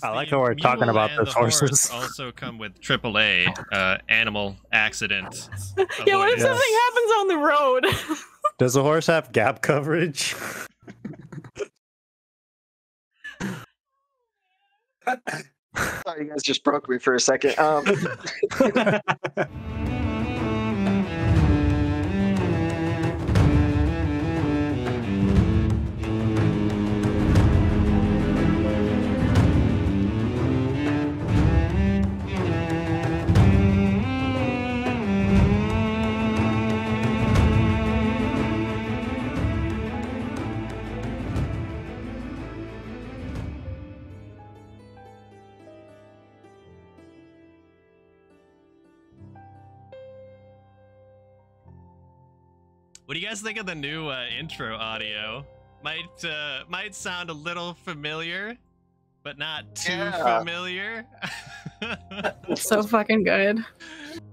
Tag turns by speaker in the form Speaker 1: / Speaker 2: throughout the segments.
Speaker 1: I like how we're
Speaker 2: The
Speaker 1: talking
Speaker 2: mule
Speaker 1: about
Speaker 2: and
Speaker 1: those
Speaker 2: the horse
Speaker 1: horses.
Speaker 2: also come with AAA, animal accident.
Speaker 3: Yeah, what if
Speaker 2: avoidance.
Speaker 3: something happens on the road?
Speaker 1: Does the horse have gap coverage?
Speaker 4: Sorry, you guys just broke me for a second.
Speaker 2: What do you guys think of the new intro audio? Might sound a little familiar, but not too familiar.
Speaker 3: So fucking good.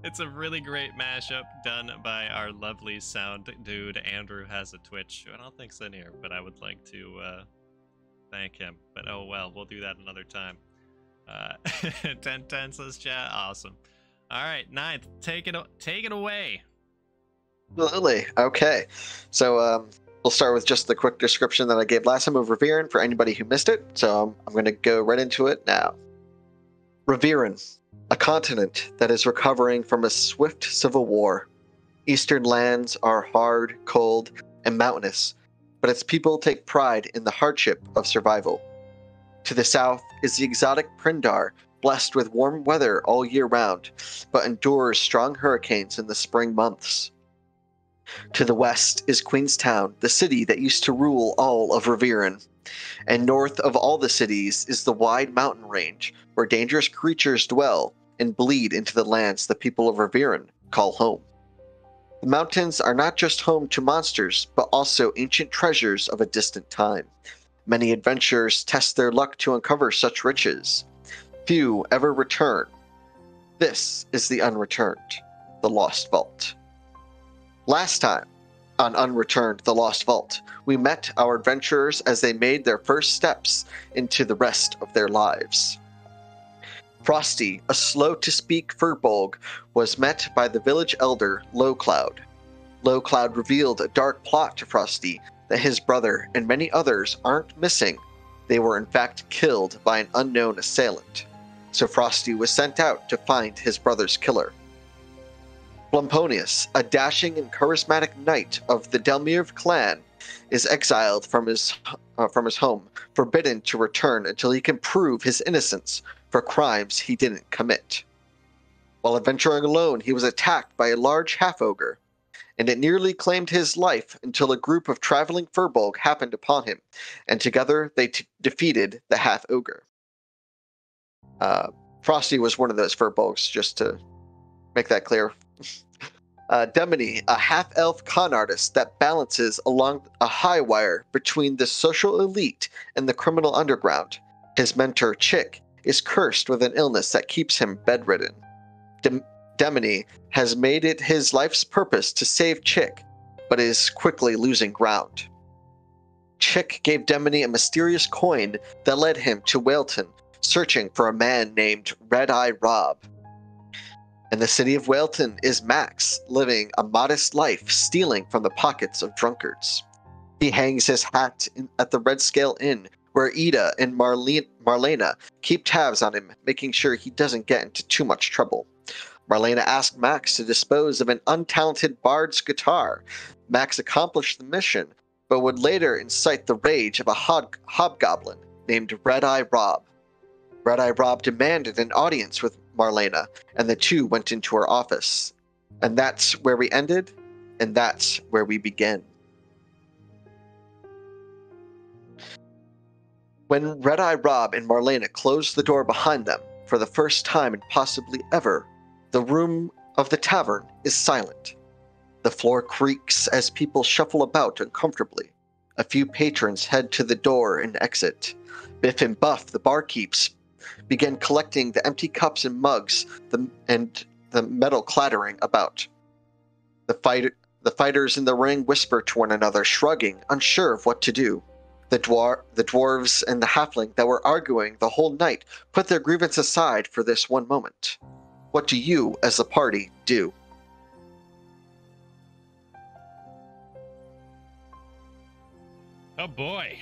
Speaker 2: It's a really great mashup done by our lovely sound dude. Andrew has a Twitch. I don't think it's in here, but I would like to thank him. But oh well, we'll do that another time. 1010 says chat. Awesome. All right, Ninth, take it away.
Speaker 4: Absolutely. Okay. So we'll start with just the quick description that I gave last time of Reviren for anybody who missed it. So I'm going to go right into it now. Reviren, a continent that is recovering from a swift civil war. Eastern lands are hard, cold, and mountainous, but its people take pride in the hardship of survival. To the south is the exotic Prindar, blessed with warm weather all year round, but endures strong hurricanes in the spring months. To the west is Queenstown, the city that used to rule all of Reviren. And north of all the cities is the wide mountain range, where dangerous creatures dwell and bleed into the lands the people of Reviren call home. The mountains are not just home to monsters, but also ancient treasures of a distant time. Many adventurers test their luck to uncover such riches. Few ever return. This is the Unreturned, the Lost Vault. Last time, on Unreturned, the Lost Vault, we met our adventurers as they made their first steps into the rest of their lives. Frosty, a slow-to-speak furbolg, was met by the village elder, Lowcloud. Lowcloud revealed a dark plot to Frosty that his brother and many others aren't missing. They were in fact killed by an unknown assailant. So Frosty was sent out to find his brother's killer. Plumponius, a dashing and charismatic knight of the Delmirve clan, is exiled from his home, forbidden to return until he can prove his innocence for crimes he didn't commit. While adventuring alone, he was attacked by a large half-ogre, and it nearly claimed his life until a group of traveling furbolg happened upon him, and together they defeated the half-ogre. Frosty was one of those furbolgs, just to make that clear. Demony, a half-elf con artist that balances along a high wire between the social elite and the criminal underground. His mentor, Chick, is cursed with an illness that keeps him bedridden. Demony has made it his life's purpose to save Chick, but is quickly losing ground. Chick gave Demony a mysterious coin that led him to Waleton, searching for a man named Red-Eye Rob. In the city of Waleton is Max, living a modest life, stealing from the pockets of drunkards. He hangs his hat at the Red Scale Inn, where Ida and Marlena keep tabs on him, making sure he doesn't get into too much trouble. Marlena asked Max to dispose of an untalented bard's guitar. Max accomplished the mission, but would later incite the rage of a hobgoblin named Red-Eye Rob. Red-Eye Rob demanded an audience with Marlena, and the two went into her office. And that's where we ended, and that's where we began. When Red-Eye Rob and Marlena closed the door behind them, for the first time and possibly ever, the room of the tavern is silent. The floor creaks as people shuffle about uncomfortably. A few patrons head to the door and exit. Biff and Buff, the barkeeps, begin collecting the empty cups and mugs and the metal clattering about. The fighters in the ring whisper to one another, shrugging, unsure of what to do. The dwarves and the halfling that were arguing the whole night put their grievance aside for this one moment. What do you, as a party, do?
Speaker 2: Oh boy.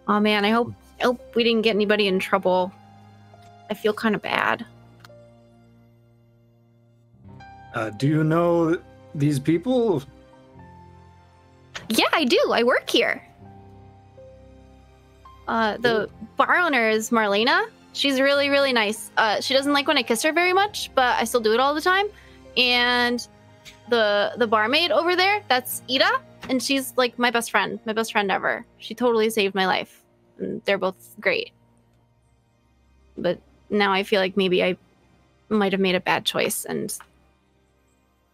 Speaker 3: Oh man, I hope we didn't get anybody in trouble. I feel kind of bad.
Speaker 1: Do you know these people?
Speaker 3: Yeah, I do. I work here. The bar owner is Marlena. She's really, really nice. She doesn't like when I kiss her very much, but I still do it all the time. And the barmaid over there, that's Ida, and she's like my best friend ever. She totally saved my life. And they're both great. But now I feel like maybe I might have made a bad choice, and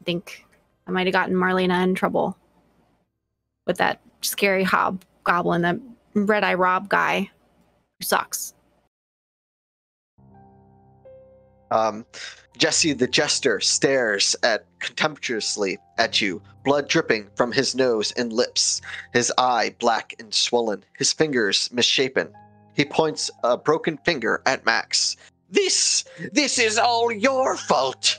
Speaker 3: I think I might have gotten Marlena in trouble with that scary hobgoblin, that Red-Eye Rob guy who sucks.
Speaker 4: Jesse the Jester stares contemptuously at you, blood dripping from his nose and lips, his eye black and swollen, his fingers misshapen. He points a broken finger at Max. This is all your fault!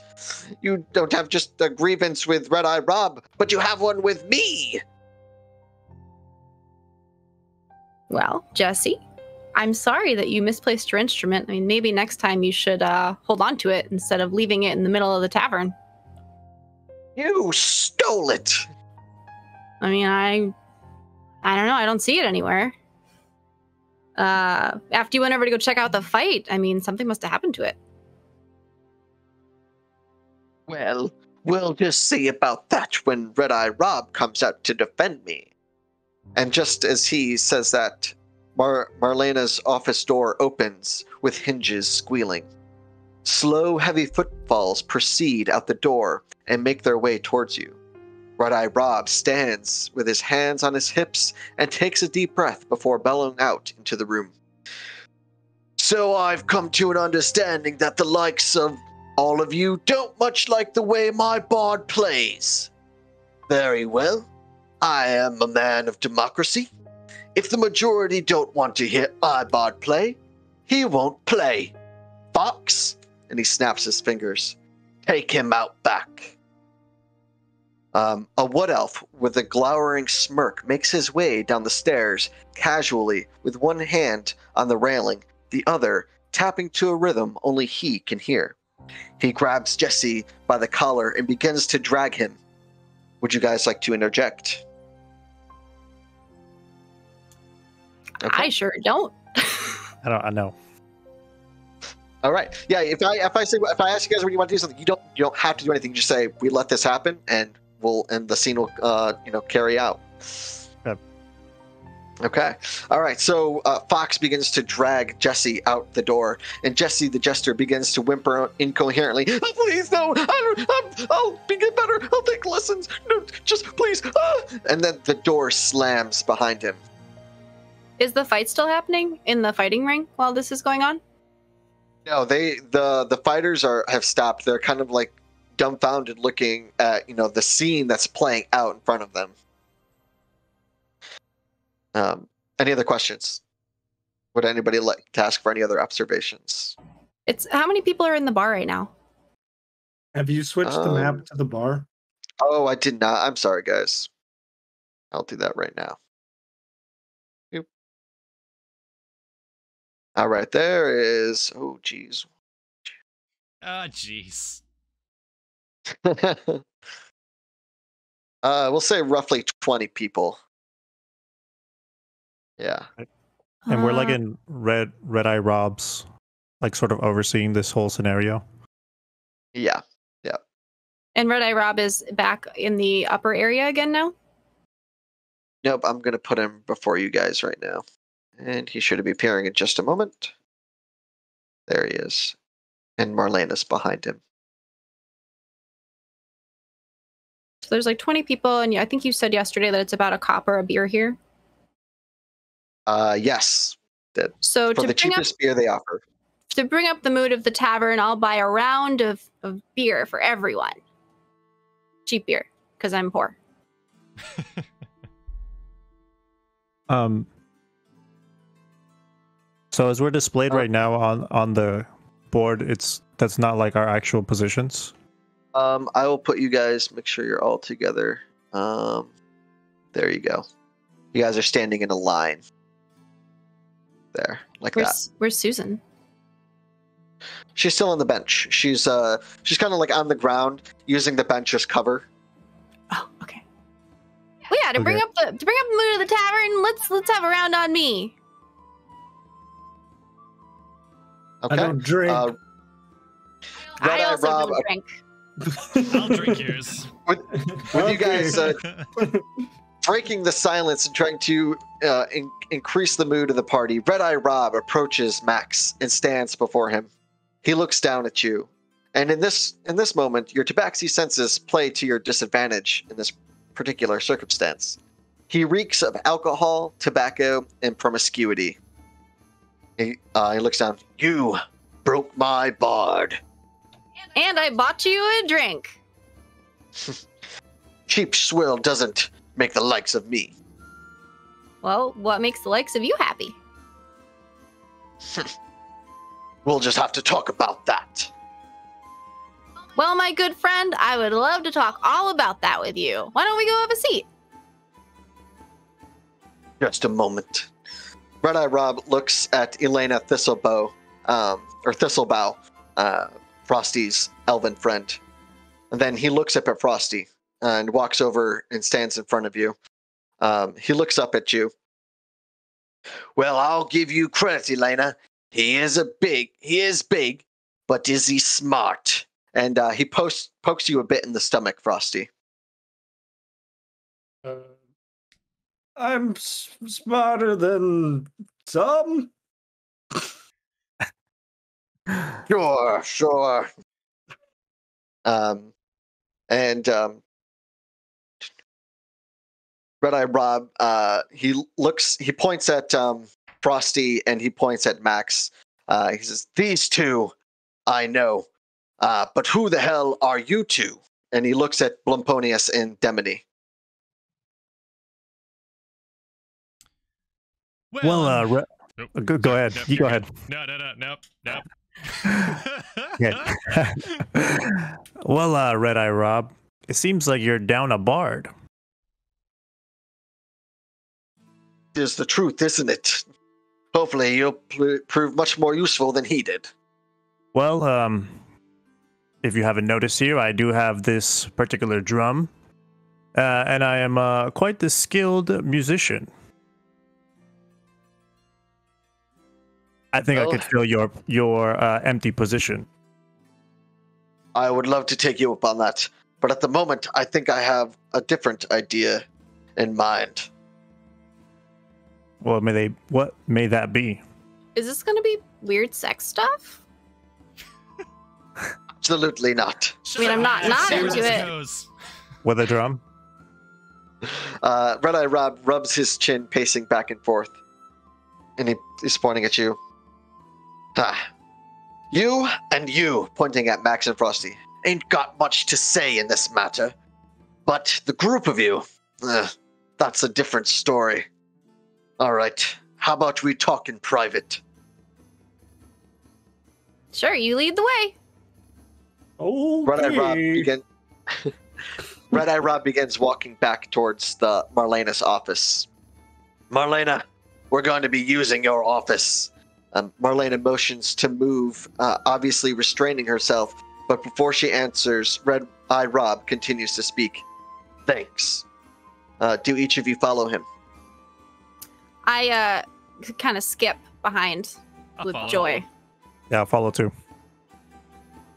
Speaker 4: You don't have just a grievance with Red-Eye Rob, but you have one with me!
Speaker 3: Well, Jesse, I'm sorry that you misplaced your instrument. I mean, maybe next time you should hold on to it instead of leaving it in the middle of the tavern.
Speaker 4: You stole it!
Speaker 3: I mean, I don't know. I don't see it anywhere. After you went over to go check out the fight, I mean, something must have happened to it.
Speaker 4: Well, we'll just see about that when Red-Eye Rob comes out to defend me. And just as he says that, Marlena's office door opens with hinges squealing. Slow, heavy footfalls proceed out the door and make their way towards you. Red-Eye Rob stands with his hands on his hips and takes a deep breath before bellowing out into the room. So I've come to an understanding that the likes of all of you don't much like the way my bard plays. Very well. I am a man of democracy. If the majority don't want to hear my bard play, he won't play. Fox, and he snaps his fingers, take him out back. A wood elf with a glowering smirk makes his way down the stairs casually with one hand on the railing, the other tapping to a rhythm only he can hear. He grabs Jesse by the collar and begins to drag him. Would you guys like to interject? Okay.
Speaker 3: I sure don't.
Speaker 1: I know.
Speaker 4: All right. Yeah. If I ask you guys when you want to do something, you don't have to do anything. Just say we let this happen, and the scene will carry out.
Speaker 1: Yep.
Speaker 4: Okay. All right. So Fox begins to drag Jesse out the door, and Jesse the Jester begins to whimper incoherently. Oh, please no! I'll get better. I'll take lessons. No, just please. And then the door slams behind him.
Speaker 3: Is the fight still happening in the fighting ring while this is going on?
Speaker 4: No, the fighters have stopped. They're kind of like dumbfounded, looking at the scene that's playing out in front of them. Any other questions? Would anybody like to ask for any other observations?
Speaker 3: It's how many people are in the bar right now?
Speaker 5: Have you switched the map to the bar?
Speaker 4: Oh, I did not. I'm sorry, guys. I'll do that right now. Oop. All right, there is. Oh, geez.
Speaker 2: Ah, jeez.
Speaker 4: We'll say roughly 20 people. Yeah.
Speaker 1: And we're like in Red-Eye Rob's, like sort of overseeing this whole scenario.
Speaker 4: Yeah.
Speaker 3: And Red-Eye Rob is back in the upper area again now?
Speaker 4: Nope, I'm going to put him before you guys right now. And he should be appearing in just a moment. There he is. And Marlena's behind him.
Speaker 3: So there's like 20 people, and I think you said yesterday that it's about a cop or a beer here.
Speaker 4: Yes.
Speaker 3: So
Speaker 4: for the cheapest beer they offer.
Speaker 3: To bring up the mood of the tavern, I'll buy a round of beer for everyone. Cheap beer, because I'm poor.
Speaker 1: Um. So as we're displayed right now on the board, that's not like our actual positions.
Speaker 4: I will put you guys. Make sure you're all together. There you go. You guys are standing in a line. There, like that.
Speaker 3: Where's Susan?
Speaker 4: She's still on the bench. She's kind of like on the ground using the bench as cover.
Speaker 3: Oh, okay. Well, yeah, to bring up the mood of the tavern, let's have a round on me.
Speaker 4: Okay.
Speaker 5: I don't drink.
Speaker 3: I also
Speaker 4: Rob,
Speaker 3: don't drink.
Speaker 2: I'll drink yours.
Speaker 4: with you guys breaking the silence and trying to increase the mood of the party, Red-Eye Rob approaches Max and stands before him. He looks down at you, and in this moment, your tabaxi senses play to your disadvantage in this particular circumstance. He reeks of alcohol, tobacco, and promiscuity. He looks down. You broke my bard.
Speaker 3: And I bought you a drink.
Speaker 4: Cheap swill doesn't make the likes of me.
Speaker 3: Well, what makes the likes of you happy?
Speaker 4: We'll just have to talk about that.
Speaker 3: Well, my good friend, I would love to talk all about that with you. Why don't we go have a seat?
Speaker 4: Just a moment. Red-Eye Rob looks at Elena Thistlebow, Frosty's elven friend. And then he looks up at Frosty and walks over and stands in front of you. He looks up at you. Well, I'll give you credit, Elena. He is big, but is he smart? And he pokes you a bit in the stomach, Frosty.
Speaker 5: I'm smarter than some.
Speaker 4: Sure. Red-Eye Rob, he points at Frosty and he points at Max. He says, "These two, I know, but who the hell are you two?" And he looks at Blumponius and Demony.
Speaker 1: Well, go ahead.
Speaker 2: Nope,
Speaker 1: You go
Speaker 2: you're
Speaker 1: ahead.
Speaker 2: good. Nope.
Speaker 1: Yeah. Well, Red-Eye Rob, it seems like you're down a bard.
Speaker 4: Is the truth, isn't it? Hopefully you'll prove much more useful than he did.
Speaker 1: Well, if you haven't noticed here, I do have this particular drum, and I am quite the skilled musician. I think I could fill your empty position.
Speaker 4: I would love to take you up on that, but at the moment, I think I have a different idea in mind.
Speaker 1: Well, what may that be?
Speaker 3: Is this going to be weird sex stuff?
Speaker 4: Absolutely not.
Speaker 3: I mean, I'm not into it.
Speaker 1: With a drum?
Speaker 4: Red-Eye Rob rubs his chin, pacing back and forth, and he's pointing at you. You and you, pointing at Max and Frosty, ain't got much to say in this matter. But the group of you, that's a different story. All right, how about we talk in private?
Speaker 3: Sure, you lead the way.
Speaker 5: Okay.
Speaker 4: Red-Eye Rob begins walking back towards the Marlena's office. Marlena, we're going to be using your office. Marlena motions to move, obviously restraining herself, but before she answers, Red-Eye Rob continues to speak. Thanks. Do each of you follow him?
Speaker 3: I kind of skip behind with joy.
Speaker 1: Yeah, I'll follow too.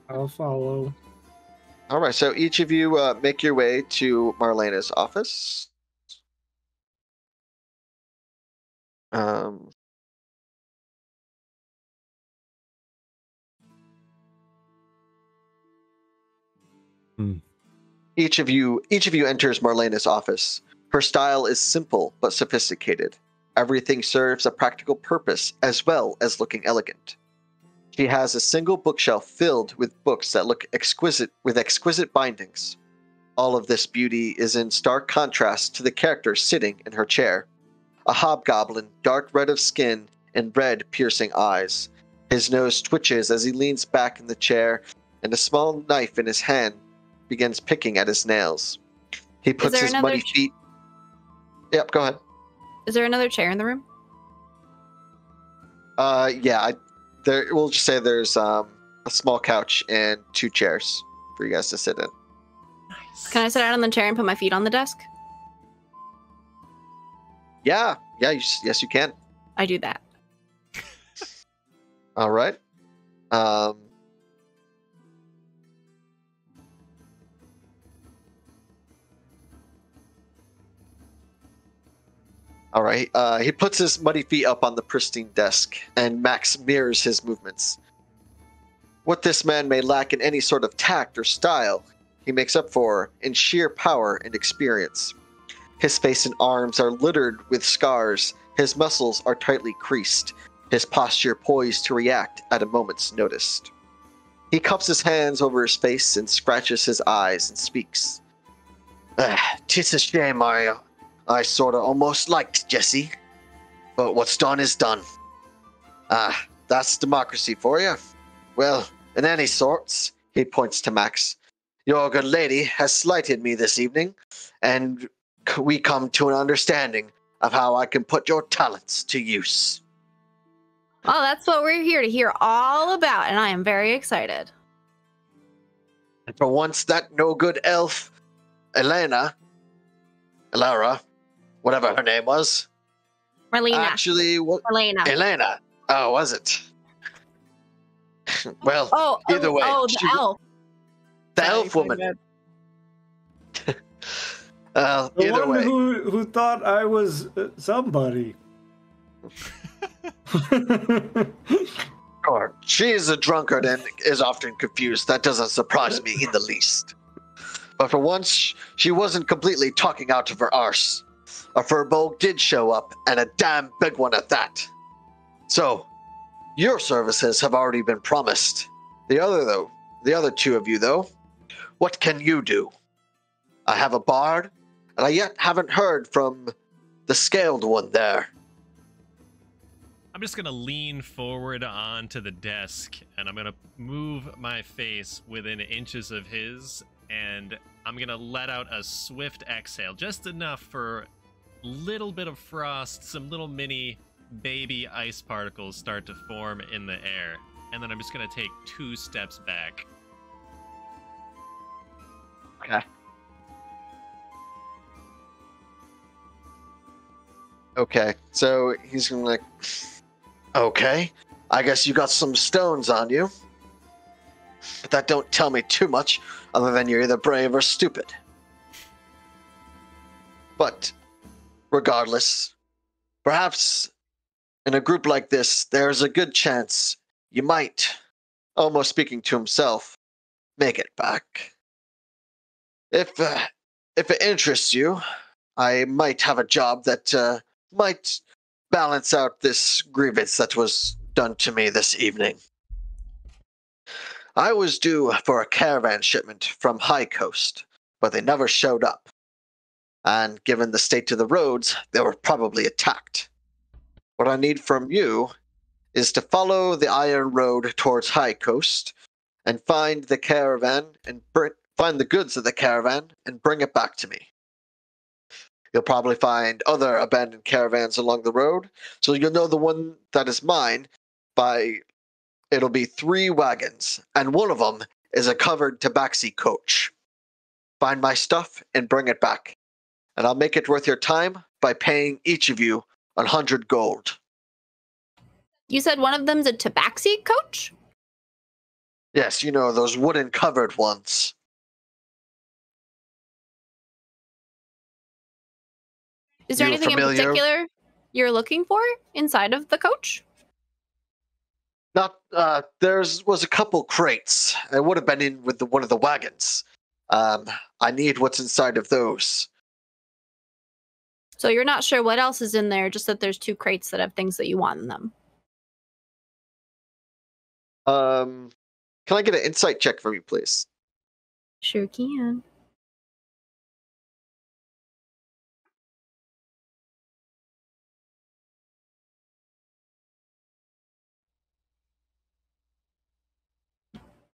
Speaker 5: I'll follow.
Speaker 4: All right, so each of you make your way to Marlena's office. Each of you enters Marlena's office. Her style is simple but sophisticated. Everything serves a practical purpose as well as looking elegant. She has a single bookshelf filled with books that look exquisite with exquisite bindings. All of this beauty is in stark contrast to the character sitting in her chair. a hobgoblin, dark red of skin and red, piercing eyes. His nose twitches as he leans back in the chair, and a small knife in his hand begins picking at his nails. He puts his muddy feet... Yep, go ahead.
Speaker 3: Is there another chair in the room?
Speaker 4: Yeah. We'll just say there's a small couch and 2 chairs for you guys to sit in.
Speaker 2: Nice.
Speaker 3: Can I sit down on the chair and put my feet on the desk?
Speaker 4: Yeah. Yes, you can.
Speaker 3: I do that.
Speaker 4: All right. All right. He puts his muddy feet up on the pristine desk, and Max mirrors his movements. What this man may lack in any sort of tact or style, he makes up for in sheer power and experience. His face and arms are littered with scars. His muscles are tightly creased. His posture poised to react at a moment's notice. He cups his hands over his face and scratches his eyes and speaks. "'Tis a shame I sorta almost liked Jesse. But what's done is done. That's democracy for you. Well, in any sorts," he points to Max, "your good lady has slighted me this evening, and we come to an understanding of how I can put your talents to use."
Speaker 3: Well, that's what we're here to hear all about, and I am very excited.
Speaker 4: And for once, that no-good elf, Elara, whatever her name was,
Speaker 3: Marlena.
Speaker 4: actually,
Speaker 3: Marlena.
Speaker 4: Elena. Oh, was it? Well, either way.
Speaker 3: The elf.
Speaker 4: The elf woman.
Speaker 5: The
Speaker 4: Either
Speaker 5: one
Speaker 4: way.
Speaker 5: who thought I was somebody.
Speaker 4: Sure. She is a drunkard and is often confused. That doesn't surprise me in the least. But for once, she wasn't completely talking out of her arse. A furbolg did show up, and a damn big one at that. So, your services have already been promised. The other 2 of you, though, what can you do? I have a bard, and I yet haven't heard from the scaled one there.
Speaker 2: I'm just gonna lean forward onto the desk, and I'm gonna move my face within inches of his, and I'm gonna let out a swift exhale, just enough for a little bit of frost, some little mini baby ice particles start to form in the air, and then I'm just gonna take 2 steps back.
Speaker 4: Okay. Okay, so he's gonna like, okay, I guess you got some stones on you. But that don't tell me too much, other than you're either brave or stupid. But, regardless, perhaps in a group like this, there's a good chance you might, almost speaking to himself, make it back. If it interests you, I might have a job that might balance out this grievance that was done to me this evening. I was due for a caravan shipment from High Coast, but they never showed up. And given the state of the roads, they were probably attacked. What I need from you is to follow the Iron Road towards High Coast and find the caravan and find the goods of the caravan and bring it back to me. You'll probably find other abandoned caravans along the road, so you'll know the one that is mine by... It'll be 3 wagons, and one of them is a covered tabaxi coach. Find my stuff and bring it back, and I'll make it worth your time by paying each of you 100 gold.
Speaker 3: You said one of them's a tabaxi coach?
Speaker 4: Yes, you know, those wooden covered ones.
Speaker 3: Is there anything in particular you're looking for inside of the coach?
Speaker 4: Not, was a couple crates. It would have been in with one of the wagons. I need what's inside of those.
Speaker 3: So you're not sure what else is in there, just that there's 2 crates that have things that you want in them.
Speaker 4: Can I get an insight check from you, please?
Speaker 3: Sure can.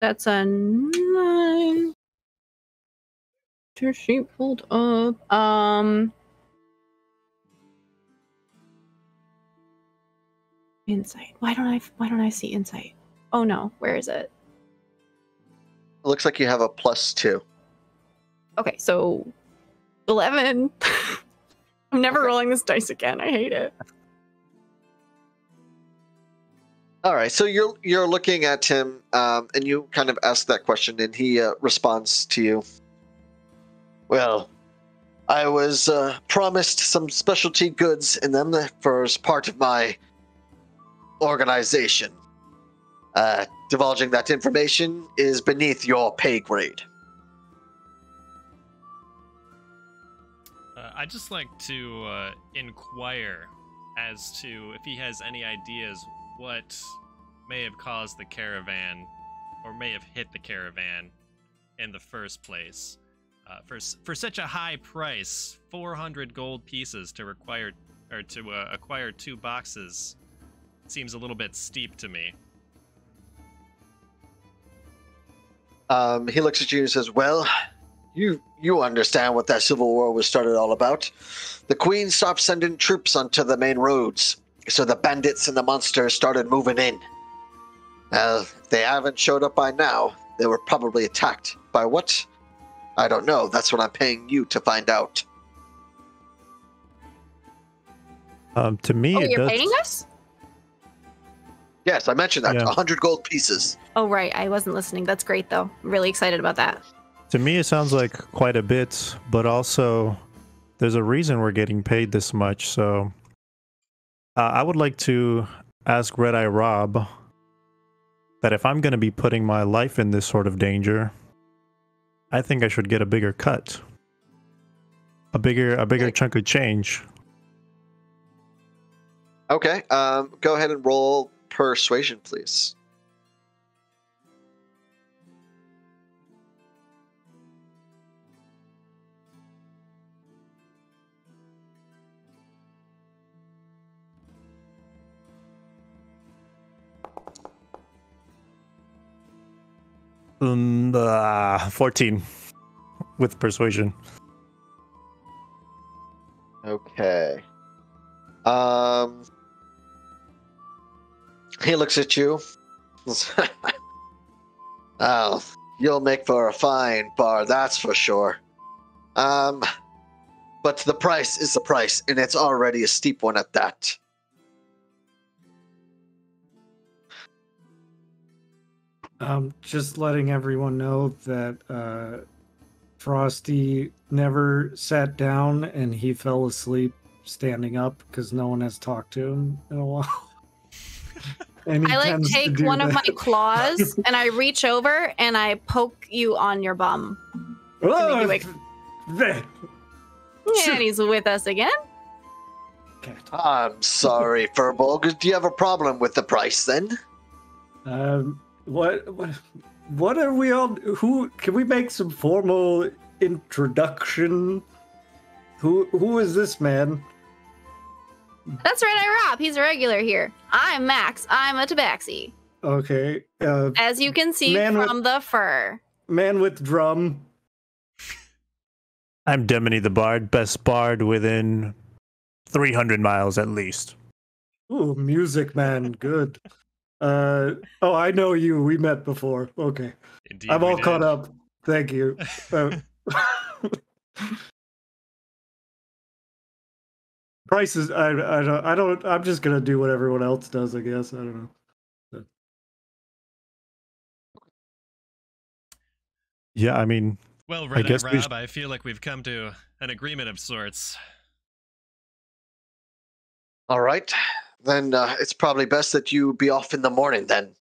Speaker 3: That's a 9. Your sheet pulled up. Insight. Why don't I see insight? Oh no, where is it?
Speaker 4: It looks like you have a +2.
Speaker 3: Okay, so 11. I'm never rolling this dice again. I hate it.
Speaker 4: All right, so you're looking at him, and you kind of ask that question, and he responds to you. Well, I was promised some specialty goods in them as part of my organization. Divulging that information is beneath your pay grade.
Speaker 2: I'd just like to inquire as to if he has any ideas what may have caused the caravan, or may have hit the caravan in the first place. For such a high price, 400 gold pieces to acquire 2 boxes seems a little bit steep to me.
Speaker 4: He looks at you and says, well, you understand what that civil war was started all about. The Queen stopped sending troops onto the main roads, so the bandits and the monsters started moving in. If they haven't showed up by now, they were probably attacked. By what? I don't know. That's what I'm paying you to find out.
Speaker 1: To me, it
Speaker 3: you're
Speaker 1: does.
Speaker 3: paying us?
Speaker 4: Yes, I mentioned that.
Speaker 1: Yeah.
Speaker 4: 100 gold pieces.
Speaker 3: Oh right, I wasn't listening. That's great though. I'm really excited about that.
Speaker 1: To me, it sounds like quite a bit, but also there's a reason we're getting paid this much. So I would like to ask Red Eye Rob that if I'm going to be putting my life in this sort of danger, I think I should get a bigger cut, a bigger chunk of change.
Speaker 4: Okay, go ahead and roll persuasion, please.
Speaker 1: Um, 14 with persuasion.
Speaker 4: Okay. He looks at you. Oh, you'll make for a fine bar, that's for sure. But the price is the price, and it's already a steep one at that.
Speaker 5: Just letting everyone know that Frosty never sat down and he fell asleep standing up because no one has talked to him in a while. And
Speaker 3: I like take one of my claws and I reach over and I poke you on your bum.
Speaker 5: Oh,
Speaker 3: you wake- And he's with us again.
Speaker 4: I'm sorry, Furbolg. Do you have a problem with the price then?
Speaker 5: What are we on? Who can we make some formal introduction? Who is this man?
Speaker 3: That's Red Eye Rob. He's a regular here. I'm Max. I'm a tabaxi.
Speaker 5: Okay.
Speaker 3: As you can see from the fur.
Speaker 5: Man with drum.
Speaker 1: I'm Demony the Bard, best bard within 300 miles at least.
Speaker 5: Ooh, music man, good. I know you. We met before. Okay.
Speaker 2: Indeed,
Speaker 5: I'm all caught up. Thank you. Prices. I don't. I'm just gonna do what everyone else does. I guess. I don't know.
Speaker 1: Yeah, I mean,
Speaker 2: Well, Red Eye
Speaker 1: guess we
Speaker 2: Rob, I feel like we've come to an agreement of sorts.
Speaker 4: All right. Then it's probably best that you be off in the morning then.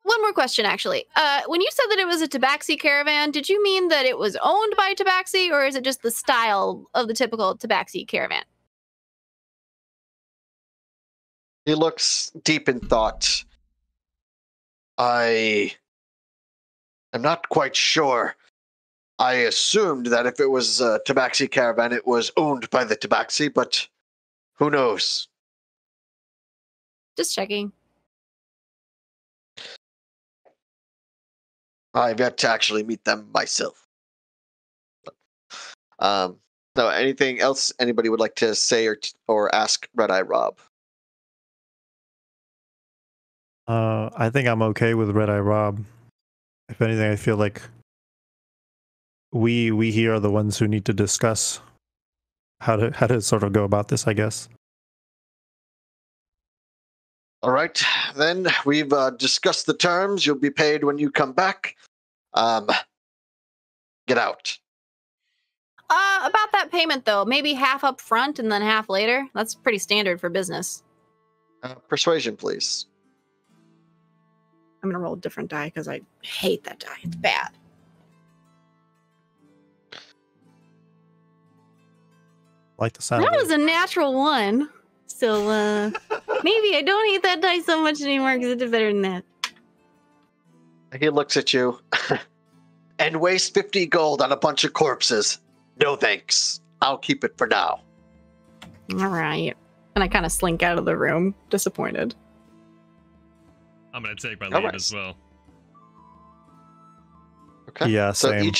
Speaker 3: One more question, actually. When you said that it was a tabaxi caravan, did you mean that it was owned by tabaxi, or is it just the style of the typical tabaxi caravan?
Speaker 4: He looks deep in thought. I'm not quite sure. I assumed that if it was a tabaxi caravan, it was owned by the tabaxi, but who knows?
Speaker 3: Just checking.
Speaker 4: I've yet to actually meet them myself. So anything else anybody would like to say or ask Red Eye Rob?
Speaker 1: I think I'm okay with Red Eye Rob. If anything, I feel like we here are the ones who need to discuss how to sort of go about this, I guess.
Speaker 4: All right, then we've discussed the terms. You'll be paid when you come back. Get out.
Speaker 3: About that payment though, maybe half up front and then half later. That's pretty standard for business.
Speaker 4: Persuasion, please.
Speaker 3: I'm gonna roll a different die because I hate that die. It's bad.
Speaker 1: Like the sound.
Speaker 3: That was a natural one. So maybe I don't hate that die so much anymore because it did better than that.
Speaker 4: He looks at you. And waste 50 gold on a bunch of corpses. No thanks. I'll keep it for now.
Speaker 3: All right. And I kind of slink out of the room, disappointed.
Speaker 2: I'm gonna take my
Speaker 4: All
Speaker 2: leave
Speaker 4: right.
Speaker 2: as well.
Speaker 4: Okay.
Speaker 1: Yeah,
Speaker 4: So
Speaker 1: same.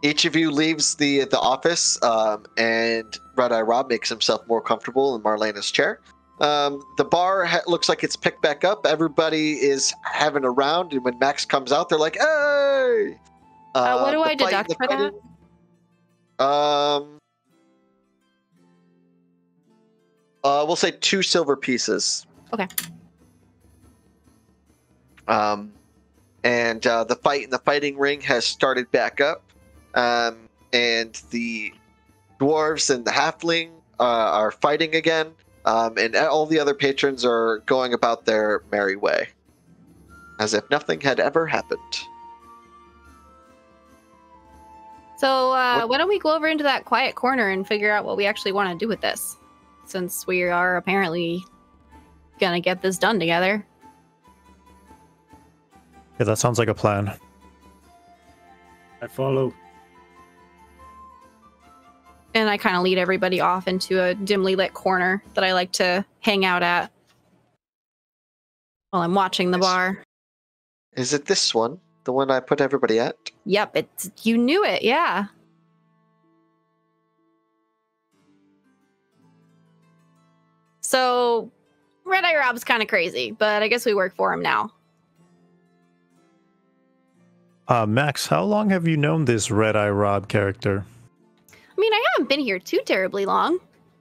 Speaker 4: each of you leaves the office, and Red Eye Rob makes himself more comfortable in Marlena's chair. The bar looks like it's picked back up. Everybody is having a round, and when Max comes out, they're like, "Hey!"
Speaker 3: What do
Speaker 4: the
Speaker 3: I deduct for that?
Speaker 4: We'll say 2 silver pieces.
Speaker 3: Okay.
Speaker 4: And the fight in the fighting ring has started back up. And the dwarves and the halfling are fighting again. And all the other patrons are going about their merry way, as if nothing had ever happened.
Speaker 3: So why don't we go over into that quiet corner and figure out what we actually want to do with this, since we are apparently gonna get this done together.
Speaker 1: Yeah, that sounds like a plan.
Speaker 5: I follow.
Speaker 3: And I kind of lead everybody off into a dimly lit corner that I like to hang out at while I'm watching the bar.
Speaker 4: Is it this one? The one I put everybody at?
Speaker 3: Yep, you knew it, yeah. So, Red Eye Rob's kind of crazy, but I guess we work for him now.
Speaker 1: Max, how long have you known this Red Eye Rob character?
Speaker 3: I mean, I haven't been here too terribly long.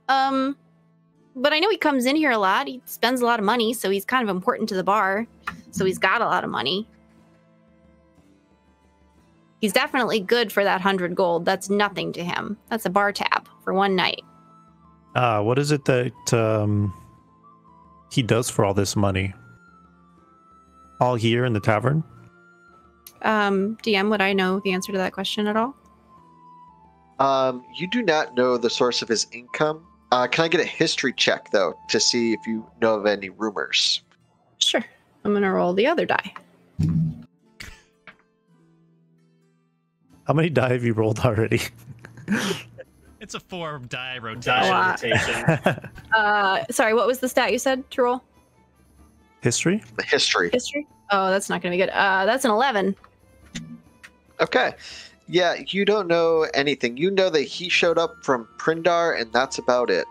Speaker 3: But I know he comes in here a lot. He spends a lot of money, so he's kind of important to the bar. So he's got a lot of money. He's definitely good for that 100 gold. That's nothing to him. That's a bar tab for one night.
Speaker 1: What is it that he does for all this money? All here in the tavern?
Speaker 3: DM, would I know the answer to that question at all?
Speaker 4: You do not know the source of his income. Can I get a history check, though, to see if you know of any rumors?
Speaker 3: Sure. I'm going to roll the other die.
Speaker 1: How many die have you rolled already?
Speaker 2: It's a 4 die
Speaker 3: A
Speaker 2: rotation.
Speaker 3: lot.
Speaker 6: rotation.
Speaker 3: Sorry, what was the stat you said to roll?
Speaker 1: History?
Speaker 4: The history.
Speaker 3: History? Oh, that's not going to be good. That's an 11.
Speaker 4: Okay. Yeah, you don't know anything. You know that he showed up from Prindar, and that's about it.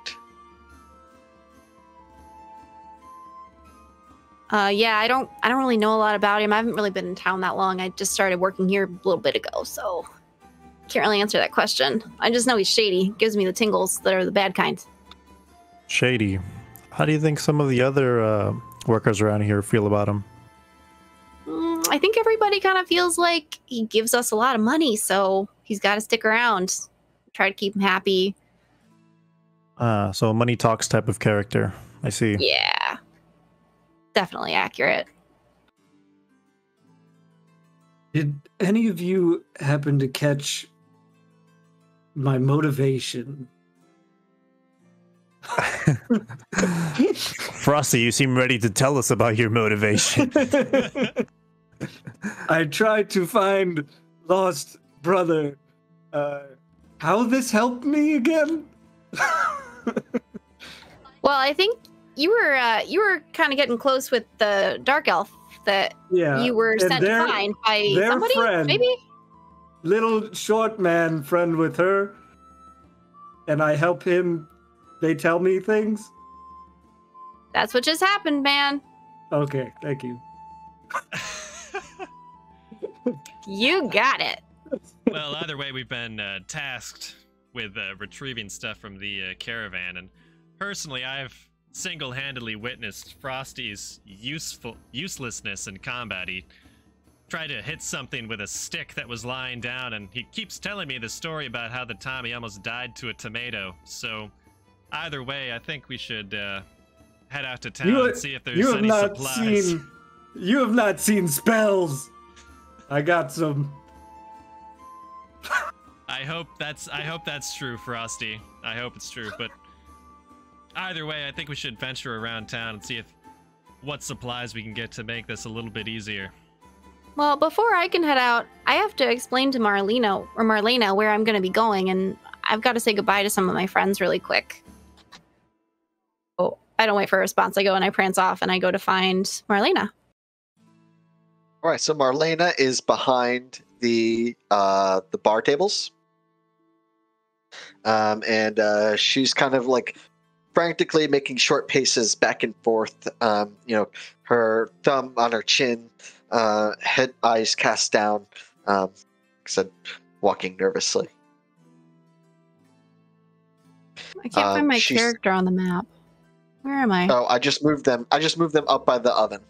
Speaker 3: Yeah, I don't really know a lot about him. I haven't really been in town that long. I just started working here a little bit ago, so can't really answer that question. I just know he's shady. Gives me the tingles that are the bad kind.
Speaker 1: Shady. How do you think some of the other workers around here feel about him?
Speaker 3: I think everybody kind of feels like he gives us a lot of money, so he's got to stick around. Try to keep him happy.
Speaker 1: So a money talks type of character. I see.
Speaker 3: Yeah. Definitely accurate.
Speaker 5: Did any of you happen to catch my motivation?
Speaker 1: Frosty, you seem ready to tell us about your motivation.
Speaker 5: I tried to find lost brother. How this helped me again?
Speaker 3: Well, I think you were kind of getting close with the dark elf that
Speaker 5: Yeah.
Speaker 3: you were
Speaker 5: and
Speaker 3: sent to
Speaker 5: their-
Speaker 3: find by
Speaker 5: their
Speaker 3: somebody,
Speaker 5: friend,
Speaker 3: maybe?
Speaker 5: little short man friend with her, and I help him. They tell me things.
Speaker 3: That's what just happened, man.
Speaker 5: Okay, thank you.
Speaker 3: You got it.
Speaker 2: Well, either way, we've been tasked with retrieving stuff from the caravan, and personally, I've single-handedly witnessed Frosty's uselessness in combat. He tried to hit something with a stick that was lying down, and he keeps telling me the story about how the time he almost died to a tomato. So, either way, I think we should head out to town and see if there's any supplies.
Speaker 5: You have not seen spells. I got some.
Speaker 2: I hope that's true, Frosty. I hope it's true, but either way, I think we should venture around town and see what supplies we can get to make this a little bit easier.
Speaker 3: Well, before I can head out, I have to explain to Marlena where I'm going to be going, and I've got to say goodbye to some of my friends really quick. Oh, I don't wait for a response. I go and I prance off, and I go to find Marlena.
Speaker 4: All right, so Marlena is behind the bar tables, and she's kind of like frantically making short paces back and forth. Her thumb on her chin, head eyes cast down. Like I said, walking nervously.
Speaker 3: I can't find my character on the map. Where am I?
Speaker 4: Oh, I just moved them. I just moved them up by the oven,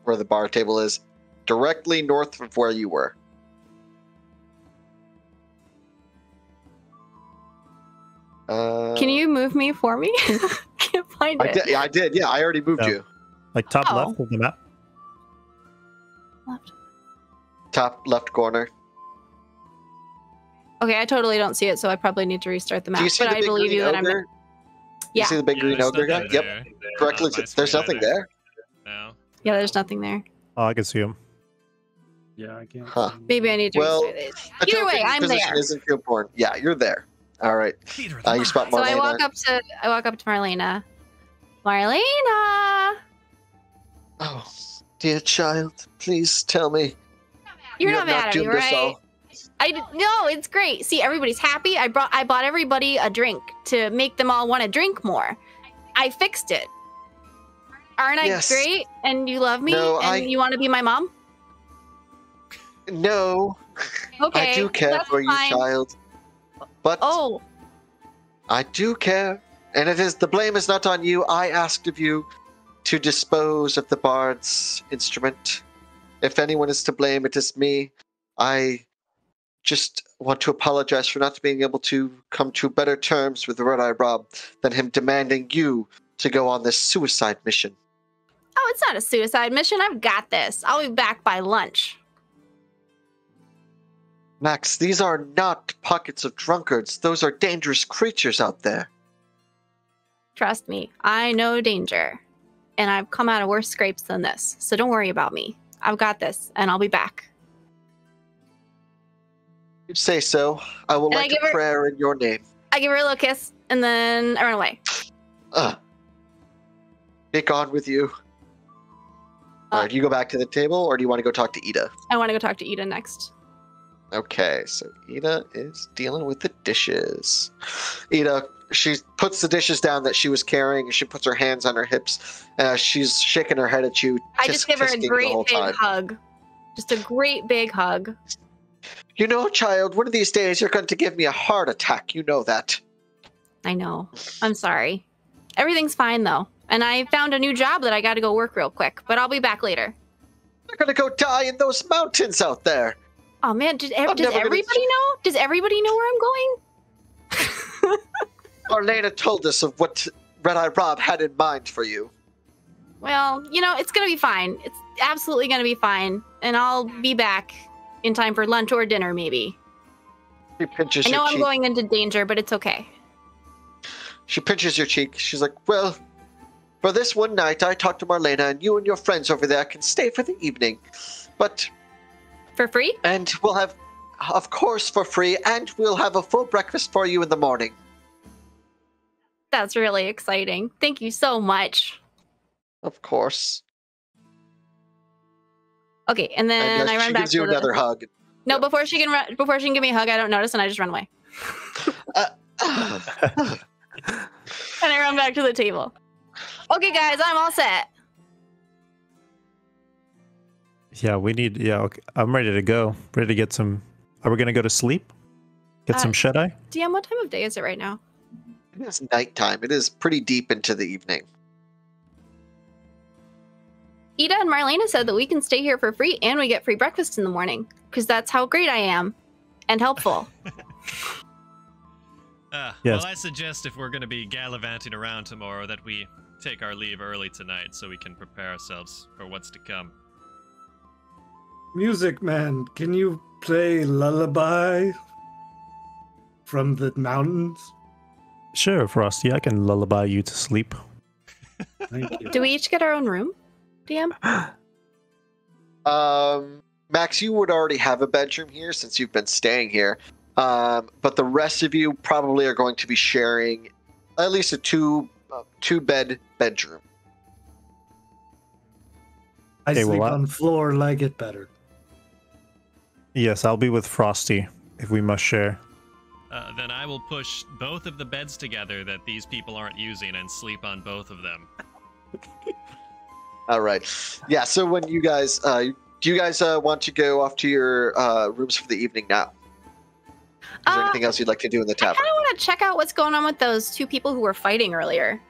Speaker 4: where the bar table is, directly north of where you were.
Speaker 3: Can you move me for me? Can't find it.
Speaker 4: I did. Yeah, I already moved you.
Speaker 1: Like top left of the map.
Speaker 3: Left.
Speaker 4: Top left corner.
Speaker 3: Okay, I totally don't see it, so I probably need to restart the map.
Speaker 4: Do you see
Speaker 3: but
Speaker 4: the
Speaker 3: I
Speaker 4: big
Speaker 3: believe
Speaker 4: green
Speaker 3: you that
Speaker 4: ogre?
Speaker 3: Yeah.
Speaker 4: You see the big green
Speaker 2: there's
Speaker 4: ogre guy?
Speaker 2: nothing
Speaker 4: Yep.
Speaker 2: there.
Speaker 4: Correctly.
Speaker 2: My
Speaker 4: There's
Speaker 2: screen
Speaker 4: nothing
Speaker 2: either.
Speaker 4: there.
Speaker 2: No.
Speaker 3: Yeah, there's nothing there.
Speaker 1: Oh, I can see him.
Speaker 5: Yeah, I can't.
Speaker 4: Huh.
Speaker 5: see.
Speaker 3: Maybe I need to
Speaker 4: Well,
Speaker 3: restart it. Either way, I'm
Speaker 4: position
Speaker 3: there.
Speaker 4: isn't too important. Yeah, you're there. All right. You spot
Speaker 3: So
Speaker 4: Marlena.
Speaker 3: I walk up to Marlena. Marlena!
Speaker 4: Oh, dear child, please tell me.
Speaker 3: You're
Speaker 4: you
Speaker 3: not
Speaker 4: have
Speaker 3: mad at me,
Speaker 4: doomed us
Speaker 3: right?
Speaker 4: all.
Speaker 3: No, it's great. See, everybody's happy. I bought everybody a drink to make them all want to drink more. I fixed it. Aren't I
Speaker 4: Yes.
Speaker 3: great? And you love me?
Speaker 4: No,
Speaker 3: and you want to be my mom?
Speaker 4: No,
Speaker 3: Okay.
Speaker 4: I do care
Speaker 3: that's
Speaker 4: for you,
Speaker 3: fine.
Speaker 4: child. But
Speaker 3: Oh,
Speaker 4: I do care, and the blame is not on you. I asked of you to dispose of the bard's instrument. If anyone is to blame, it is me. I just want to apologize for not being able to come to better terms with Red-Eye Rob than him demanding you to go on this suicide mission.
Speaker 3: oh, it's not a suicide mission. I've got this. I'll be back by lunch.
Speaker 4: Max, these are not pockets of drunkards. Those are dangerous creatures out there.
Speaker 3: Trust me, I know danger. And I've come out of worse scrapes than this. So don't worry about me. I've got this, and I'll be back.
Speaker 4: You say so. I will
Speaker 3: And I
Speaker 4: light
Speaker 3: give
Speaker 4: a
Speaker 3: her-
Speaker 4: prayer in your name.
Speaker 3: I give her a little kiss, and then I run away.
Speaker 4: Be gone with you. All right, do you go back to the table, or do you want to go talk to Ida?
Speaker 3: I want to go talk to Ida next.
Speaker 4: Okay, so Ida is dealing with the dishes. Ida, she puts the dishes down that she was carrying, and she puts her hands on her hips. She's shaking her head at you.
Speaker 3: I just give her a
Speaker 4: kissing the
Speaker 3: great
Speaker 4: whole
Speaker 3: big
Speaker 4: time.
Speaker 3: hug. Just a great big hug.
Speaker 4: You know, child, one of these days you're going to give me a heart attack. You know that.
Speaker 3: I know. I'm sorry. Everything's fine, though. And I found a new job that I got to go work real quick, but I'll be back later.
Speaker 4: You're going to go die in those mountains out there.
Speaker 3: Oh, man, does
Speaker 4: never gonna-
Speaker 3: everybody know? Does everybody know where I'm going?
Speaker 4: Marlena told us of what Red-Eye Rob had in mind for you.
Speaker 3: Well, you know, it's going to be fine. It's absolutely going to be fine. And I'll be back in time for lunch or dinner, maybe.
Speaker 4: She pinches
Speaker 3: I know
Speaker 4: your
Speaker 3: I'm
Speaker 4: cheek.
Speaker 3: going into danger, but it's okay.
Speaker 4: She pinches your cheek. She's like, well, for this one night, I talked to Marlena, and you and your friends over there can stay for the evening. But,
Speaker 3: For free?
Speaker 4: and we'll have, of course, for free, and we'll have a full breakfast for you in the morning.
Speaker 3: That's really exciting. Thank you so much.
Speaker 4: Of course.
Speaker 3: Okay, and then I run
Speaker 4: she
Speaker 3: back
Speaker 4: gives you
Speaker 3: to the...
Speaker 4: another hug.
Speaker 3: No, before she can give me a hug, I don't notice, and I just run away. And I run back to the table. Okay, guys, I'm all set.
Speaker 1: Yeah, we need. Yeah, okay. I'm ready to go. Ready to get some. Are we gonna go to sleep? Get some shut eye.
Speaker 3: DM, what time of day is it right now?
Speaker 4: It is nighttime. It is pretty deep into the evening.
Speaker 3: Ida and Marlena said that we can stay here for free and we get free breakfast in the morning because that's how great I am and helpful.
Speaker 1: Yes.
Speaker 2: Well, I suggest if we're going to be gallivanting around tomorrow that we take our leave early tonight so we can prepare ourselves for what's to come.
Speaker 5: Music man, can you play Lullaby from the mountains?
Speaker 1: Sure, Frosty. I can lullaby you to sleep.
Speaker 5: Thank you.
Speaker 3: Do we each get our own room, DM?
Speaker 4: Max, you would already have a bedroom here since you've been staying here. But the rest of you probably are going to be sharing at least a two-bed bedroom.
Speaker 5: I
Speaker 1: Okay,
Speaker 5: sleep
Speaker 1: well,
Speaker 5: on floor, like it better.
Speaker 1: Yes, I'll be with Frosty if we must share.
Speaker 2: Then I will push both of the beds together that these people aren't using and sleep on both of them.
Speaker 4: All right. Yeah, so when you guys... do you guys want to go off to your rooms for the evening now? Is there anything else you'd like to do in the
Speaker 3: I
Speaker 4: tavern?
Speaker 3: kind of want to check out what's going on with those two people who were fighting earlier.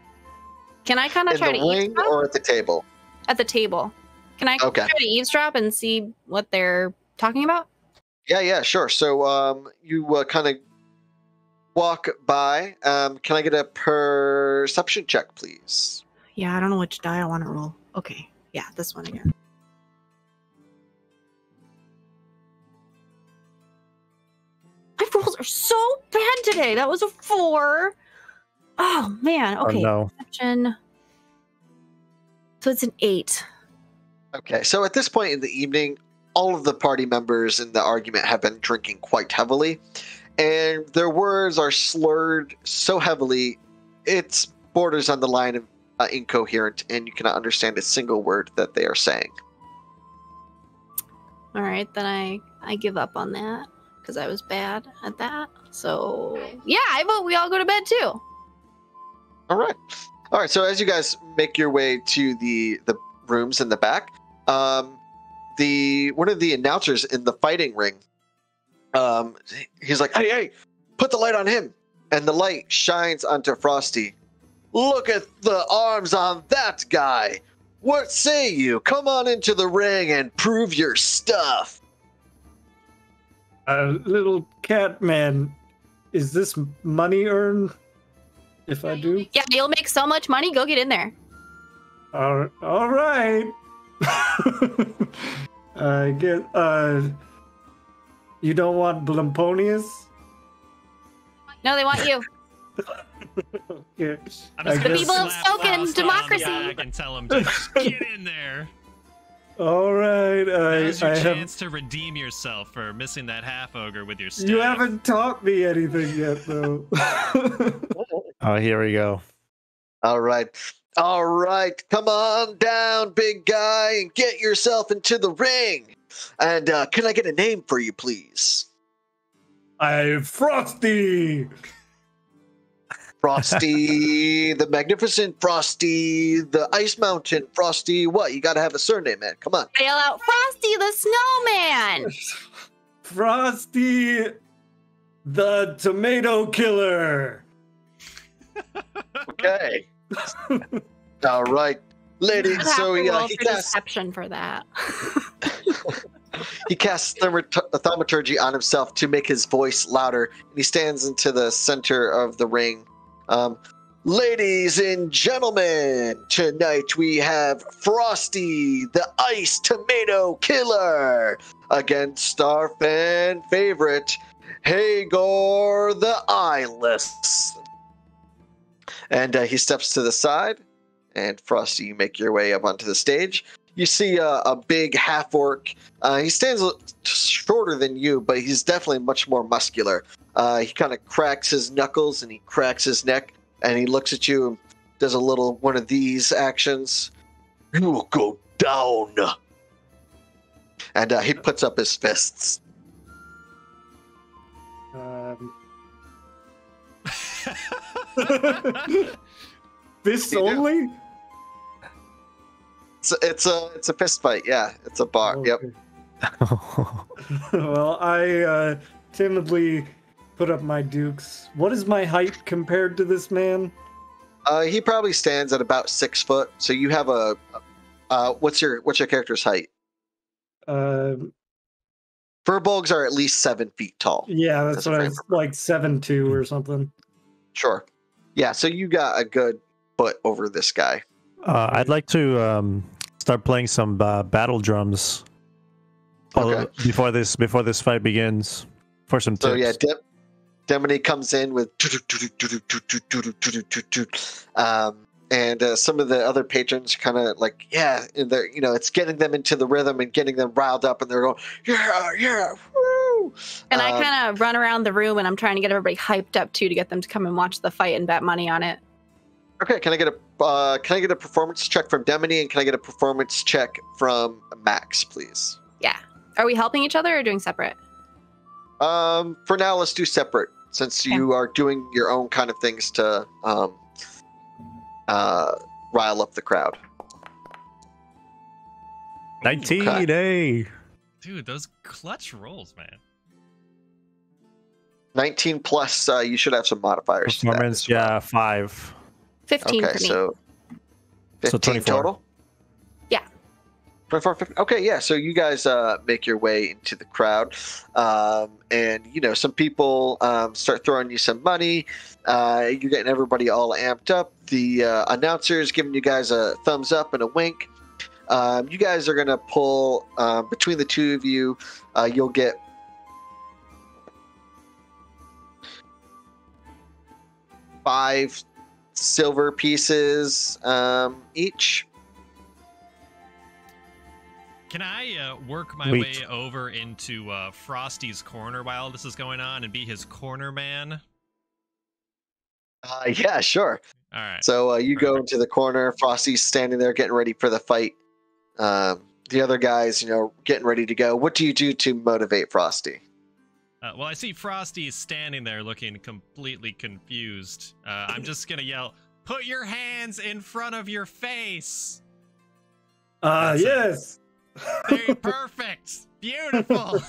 Speaker 3: Can I kind of try to
Speaker 4: In the ring
Speaker 3: eavesdrop?
Speaker 4: or at the table?
Speaker 3: At the table. Can I
Speaker 4: Okay.
Speaker 3: try to eavesdrop and see what they're talking about?
Speaker 4: Yeah, sure. So you kind of walk by. Can I get a perception check, please?
Speaker 3: Yeah, I don't know which die I want to roll. Okay. Yeah, this one again. My rolls are so bad today. That was a 4. Oh, man. Okay.
Speaker 1: Oh, no.
Speaker 3: Perception. So it's an 8.
Speaker 4: Okay, so at this point in the evening, all of the party members in the argument have been drinking quite heavily, and their words are slurred so heavily, it borders on the line of incoherent, and you cannot understand a single word that they are saying.
Speaker 3: All right, then I give up on that because I was bad at that. So yeah, I vote we all go to bed too.
Speaker 4: All right. So as you guys make your way to the rooms in the back, one of the announcers in the fighting ring, he's like, "Hey, put the light on him!" And the light shines onto Frosty. "Look at the arms on that guy! What say you? Come on into the ring and prove your stuff."
Speaker 5: Little cat man, is this money earned if I do?
Speaker 3: Yeah, you'll make so much money. Go get in there.
Speaker 5: All right. I get. You don't want Blamponius?
Speaker 3: No, they want you.
Speaker 5: Yeah.
Speaker 2: I'm
Speaker 5: I
Speaker 2: just
Speaker 5: guess-
Speaker 2: gonna
Speaker 3: people have
Speaker 2: slap
Speaker 3: spoken.
Speaker 2: Frost on
Speaker 3: Democracy.
Speaker 2: the back and tell him to just get in there.
Speaker 5: All right.
Speaker 2: Now's your
Speaker 5: I have.
Speaker 2: chance to redeem yourself for missing that half ogre with your staff.
Speaker 5: You haven't taught me anything yet, though.
Speaker 1: Oh, here we go.
Speaker 4: All right. Come on down, big guy, and get yourself into the ring. And can I get a name for you, please?
Speaker 5: I'm Frosty.
Speaker 4: Frosty, the Magnificent Frosty, the Ice Mountain Frosty. What? You got to have a surname, man. Come on.
Speaker 3: I yell out, Frosty the Snowman.
Speaker 5: Frosty, the Tomato Killer.
Speaker 4: Okay. All right, lady.
Speaker 3: I'd have
Speaker 4: So
Speaker 3: to roll
Speaker 4: he
Speaker 3: for
Speaker 4: casts
Speaker 3: deception for that.
Speaker 4: he casts thaumaturgy on himself to make his voice louder, and he stands into the center of the ring. Ladies and gentlemen, tonight we have Frosty, the Ice Tomato Killer, against our fan favorite, Hagar the Eyeless. And he steps to the side, and Frosty, you make your way up onto the stage. You see a big half-orc. He stands shorter than you, but he's definitely much more muscular. He kind of cracks his knuckles, and he cracks his neck, and he looks at you and does a little one of these actions. You will go down. and he puts up his fists.
Speaker 5: Fists
Speaker 4: You do.
Speaker 5: only?
Speaker 4: It's a fist fight. Yeah, it's a bar.
Speaker 5: Okay.
Speaker 4: Yep.
Speaker 5: Well, I timidly put up my dukes. What is my height compared to this man?
Speaker 4: He probably stands at about 6 foot. So you have a. What's your character's height?
Speaker 5: Um,
Speaker 4: Furbolgs are at least 7 feet tall.
Speaker 5: yeah, that's
Speaker 4: That's a
Speaker 5: what I
Speaker 4: frame
Speaker 5: was like 7'2" or something.
Speaker 4: Sure. Yeah. So you got a good foot over this guy.
Speaker 1: I'd like to start playing some battle drums
Speaker 4: Okay.
Speaker 1: before this fight begins for some tips.
Speaker 4: So yeah, Demone comes in with and some of the other patrons kind of like, yeah, and they're, it's getting them into the rhythm and getting them riled up, and they're going, yeah, woo.
Speaker 3: And I kind of run around the room and I'm trying to get everybody hyped up too to get them to come and watch the fight and bet money on it.
Speaker 4: Okay, can I get a performance check from Demone, and can I get a performance check from Max, please?
Speaker 3: Yeah. Are we helping each other or doing separate?
Speaker 4: For now, let's do separate, since you are doing your own kind of things to rile up the crowd.
Speaker 1: 19,
Speaker 4: Okay.
Speaker 1: hey!
Speaker 2: Dude, those clutch rolls, man.
Speaker 4: 19 plus, you should have some modifiers. to that
Speaker 1: Performance,
Speaker 4: as well.
Speaker 1: yeah, 5.
Speaker 3: 15
Speaker 4: Okay,
Speaker 3: for me.
Speaker 4: so 15
Speaker 1: So 24.
Speaker 4: total?
Speaker 3: Yeah.
Speaker 4: 24, 15. Okay, yeah, so you guys make your way into the crowd. And, some people start throwing you some money. You're getting everybody all amped up. The announcer's giving you guys a thumbs up and a wink. You guys are going to pull, between the two of you, you'll get 5 silver pieces each.
Speaker 2: Can I work my
Speaker 1: Wait.
Speaker 2: way over into Frosty's corner while this is going on and be his corner man?
Speaker 4: Yeah, sure.
Speaker 2: All right.
Speaker 4: So you go
Speaker 2: Perfect.
Speaker 4: into the corner. Frosty's standing there getting ready for the fight. The other guys, getting ready to go. What do you do to motivate Frosty?
Speaker 2: Well, I see Frosty standing there looking completely confused. I'm just going to yell, "Put your hands in front of your face!" That's it.
Speaker 5: Yes.
Speaker 2: Very perfect. Beautiful.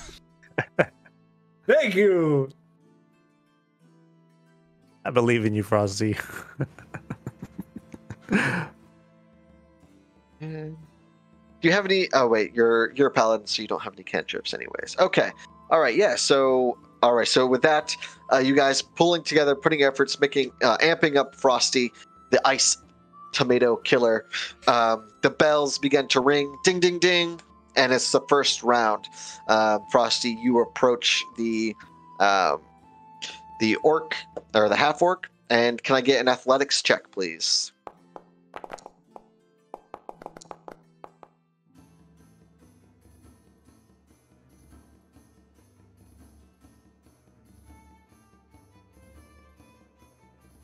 Speaker 5: Thank you.
Speaker 1: I believe in you, Frosty.
Speaker 4: Do you have any? Oh wait, you're a paladin, so you don't have any cantrips, anyways. Okay, all right, yeah. So with that, you guys pulling together, putting efforts, amping up Frosty, the ice tomato killer. The bells begin to ring, ding, ding, ding, and it's the first round. Frosty, you approach the orc or the half orc, and can I get an athletics check, please?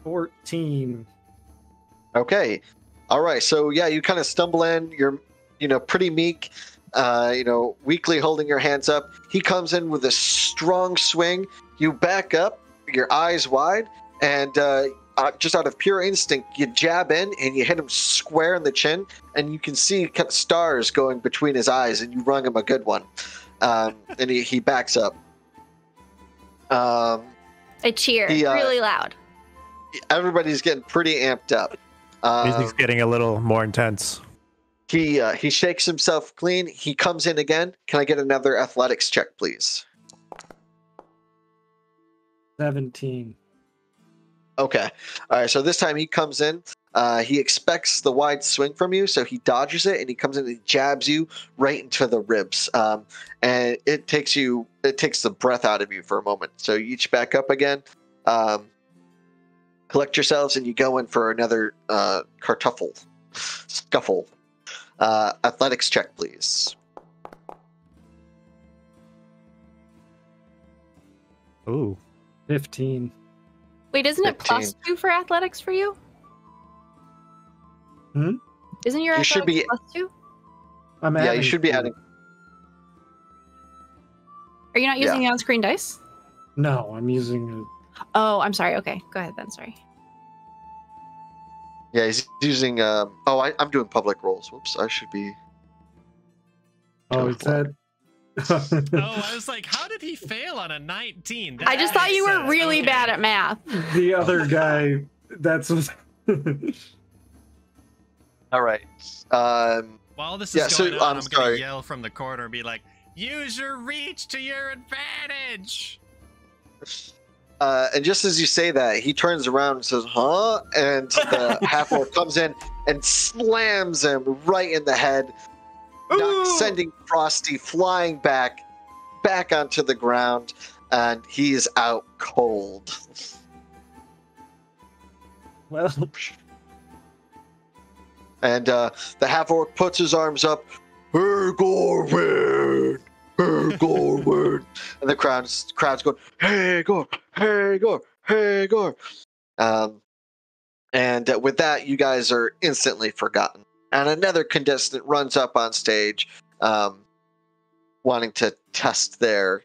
Speaker 5: $14.
Speaker 4: Okay. All right. So yeah, you kind of stumble in. You're, pretty meek. Weakly holding your hands up. He comes in with a strong swing. You back up, your eyes wide, and just out of pure instinct, you jab in and you hit him square in the chin, and you can see stars going between his eyes, and you rung him a good one. And he backs up.
Speaker 3: I cheer really loud.
Speaker 4: Everybody's getting pretty amped up.
Speaker 1: Music's getting a little more intense.
Speaker 4: He shakes himself clean. He comes in again. Can I get another athletics check, please?
Speaker 5: 17.
Speaker 4: Okay. All right. So this time he comes in. He expects the wide swing from you, so he dodges it, and he comes in and he jabs you right into the ribs. And it takes the breath out of you for a moment. So you each back up again. Collect yourselves, and you go in for another scuffle. Athletics check, please.
Speaker 1: Ooh.
Speaker 5: 15.
Speaker 3: Wait, isn't it
Speaker 4: 15.
Speaker 3: +2 for athletics for you?
Speaker 5: Hmm?
Speaker 3: Isn't your
Speaker 4: You
Speaker 3: athletics
Speaker 4: should be-
Speaker 3: +2?
Speaker 5: I'm
Speaker 4: Yeah, you
Speaker 5: adding
Speaker 4: should be
Speaker 5: 2.
Speaker 4: adding.
Speaker 3: Are you not using the on-screen dice?
Speaker 5: No, I'm using
Speaker 3: Oh, I'm sorry. Okay, go ahead then. Sorry.
Speaker 4: Yeah, he's using. I'm doing public rolls. Whoops, I should be.
Speaker 5: Oh, it's that.
Speaker 2: Oh, I was like, how did he fail on a 19?
Speaker 3: I just thought you were
Speaker 2: sense.
Speaker 3: really
Speaker 2: Okay.
Speaker 3: bad at math.
Speaker 5: The other guy. That's what.
Speaker 4: All right.
Speaker 2: While this
Speaker 4: Yeah,
Speaker 2: is
Speaker 4: so,
Speaker 2: going on,
Speaker 4: I'm
Speaker 2: I'm going
Speaker 4: sorry.
Speaker 2: to yell from the corner and be like, use your reach to your advantage!
Speaker 4: And just as you say that, he turns around and says, "Huh?" And the half-orc comes in and slams him right in the head, sending Frosty flying back onto the ground, and he is out cold.
Speaker 5: Well,
Speaker 4: And the half-orc puts his arms up. Hey, Gorwin! Hey, Gorwin! And the crowd's going, hey, Gor! Hey, Gor! Hey, Gor! And with that, you guys are instantly forgotten. And another contestant runs up on stage, wanting to test their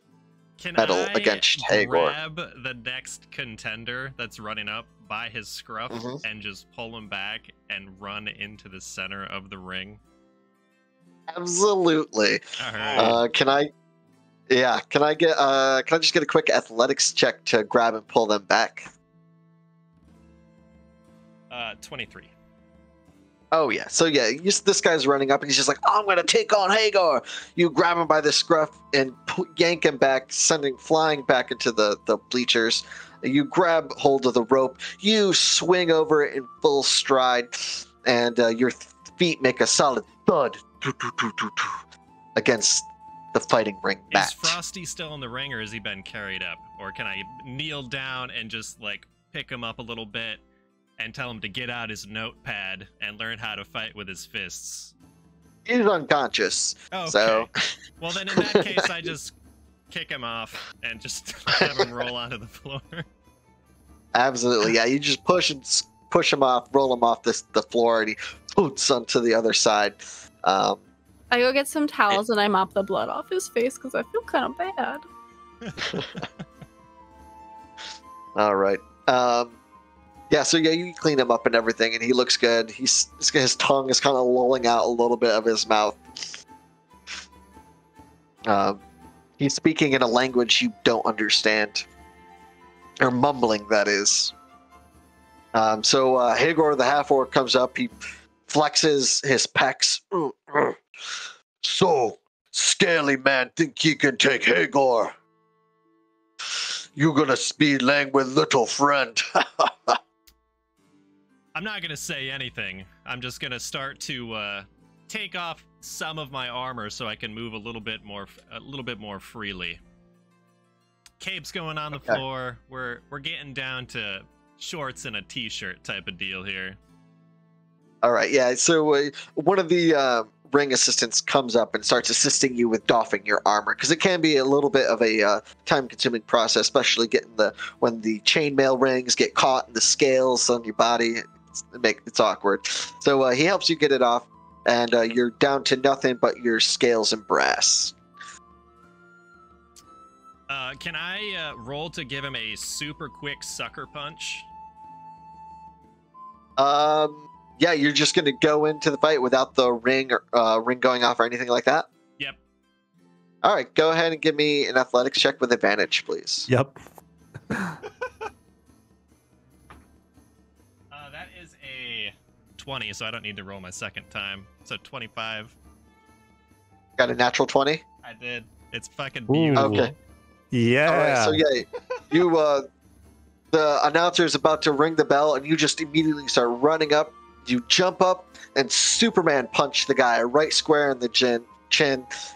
Speaker 2: Can
Speaker 4: Metal
Speaker 2: I
Speaker 4: against Hagor.
Speaker 2: grab the next contender that's running up by his scruff
Speaker 4: Mhm.
Speaker 2: and just pull him back and run into the center of the ring?
Speaker 4: Absolutely.
Speaker 2: All right.
Speaker 4: Can I just get a quick athletics check to grab and pull them back?
Speaker 2: 23.
Speaker 4: Oh yeah. So yeah, this guy's running up and he's just like, "I'm gonna take on Hagar." You grab him by the scruff and yank him back, sending flying back into the bleachers. You grab hold of the rope. You swing over it in full stride, and your feet make a solid thud against the fighting ring mat.
Speaker 2: Is Frosty still in the ring, or has he been carried up? Or can I kneel down and just like pick him up a little bit and tell him to get out his notepad and learn how to fight with his fists?
Speaker 4: He's unconscious.
Speaker 2: Okay.
Speaker 4: So
Speaker 2: Well, then in that case, I just kick him off and just have him roll onto the floor.
Speaker 4: absolutely, yeah. You just push him off, roll him off the floor, and he boots onto the other side.
Speaker 3: I go get some towels and I mop the blood off his face because I feel kind of bad.
Speaker 4: All right. Yeah, so yeah, you clean him up and everything, and he looks good. His tongue is kind of lolling out a little bit of his mouth. He's speaking in a language you don't understand. Or mumbling, that is. So Hagor the half-orc comes up. He flexes his pecs. So, scaly man think he can take Hagor? You gonna speed lang with little friend.
Speaker 2: I'm not gonna say anything. I'm just gonna start to take off some of my armor so I can move a little bit more freely. Cape's going on the
Speaker 4: Okay.
Speaker 2: floor. We're getting down to shorts and a t-shirt type of deal here.
Speaker 4: All right, yeah. So one of the ring assistants comes up and starts assisting you with doffing your armor, because it can be a little bit of a time-consuming process, especially when the chainmail rings get caught in the scales on your body. It's awkward. So he helps you get it off, and you're down to nothing but your scales and brass.
Speaker 2: Can I roll to give him a super quick sucker punch?
Speaker 4: Yeah, you're just gonna go into the fight without the ring going off or anything like that?
Speaker 2: Yep.
Speaker 4: All right, go ahead and give me an athletics check with advantage, please.
Speaker 1: Yep.
Speaker 2: That is a 20, so I don't need to roll my second time. So 25.
Speaker 4: Got a natural 20?
Speaker 2: I did. It's fucking
Speaker 1: Ooh.
Speaker 2: beautiful.
Speaker 4: Okay.
Speaker 1: Yeah.
Speaker 4: All right, so yeah, you the announcer is about to ring the bell, and you just immediately start running up. You jump up and Superman punch the guy right square in the chin.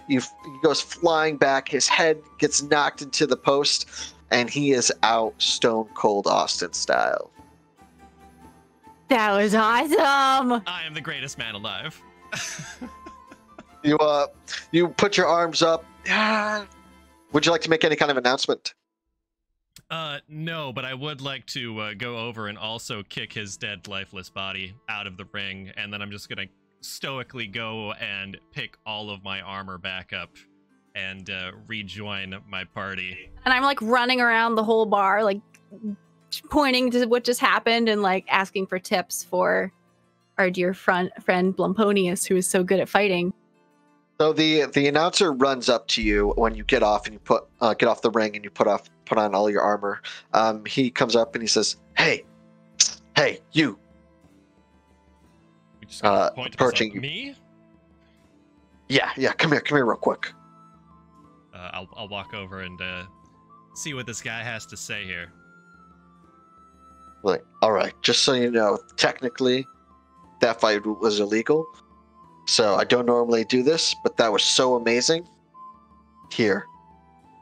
Speaker 4: He goes flying back. His head gets knocked into the post, and he is out Stone Cold Austin style.
Speaker 3: That was awesome.
Speaker 2: I am the greatest man alive.
Speaker 4: You put your arms up. Would you like to make any kind of announcement?
Speaker 2: No, but I would like to go over and also kick his dead, lifeless body out of the ring, and then I'm just gonna stoically go and pick all of my armor back up and rejoin my party.
Speaker 3: And I'm like running around the whole bar, like pointing to what just happened and like asking for tips for our dear friend Blumponius, who is so good at fighting.
Speaker 4: So the announcer runs up to you when you get off and you get off the ring and you put on all your armor. He comes up and he says, "Hey, you!"
Speaker 2: We just gotta point to
Speaker 4: approaching you.
Speaker 2: Me?
Speaker 4: Yeah, come here, real quick.
Speaker 2: I'll walk over and see what this guy has to say here.
Speaker 4: Like, all right, just so you know, technically, that fight was illegal. So I don't normally do this, but that was so amazing. Here,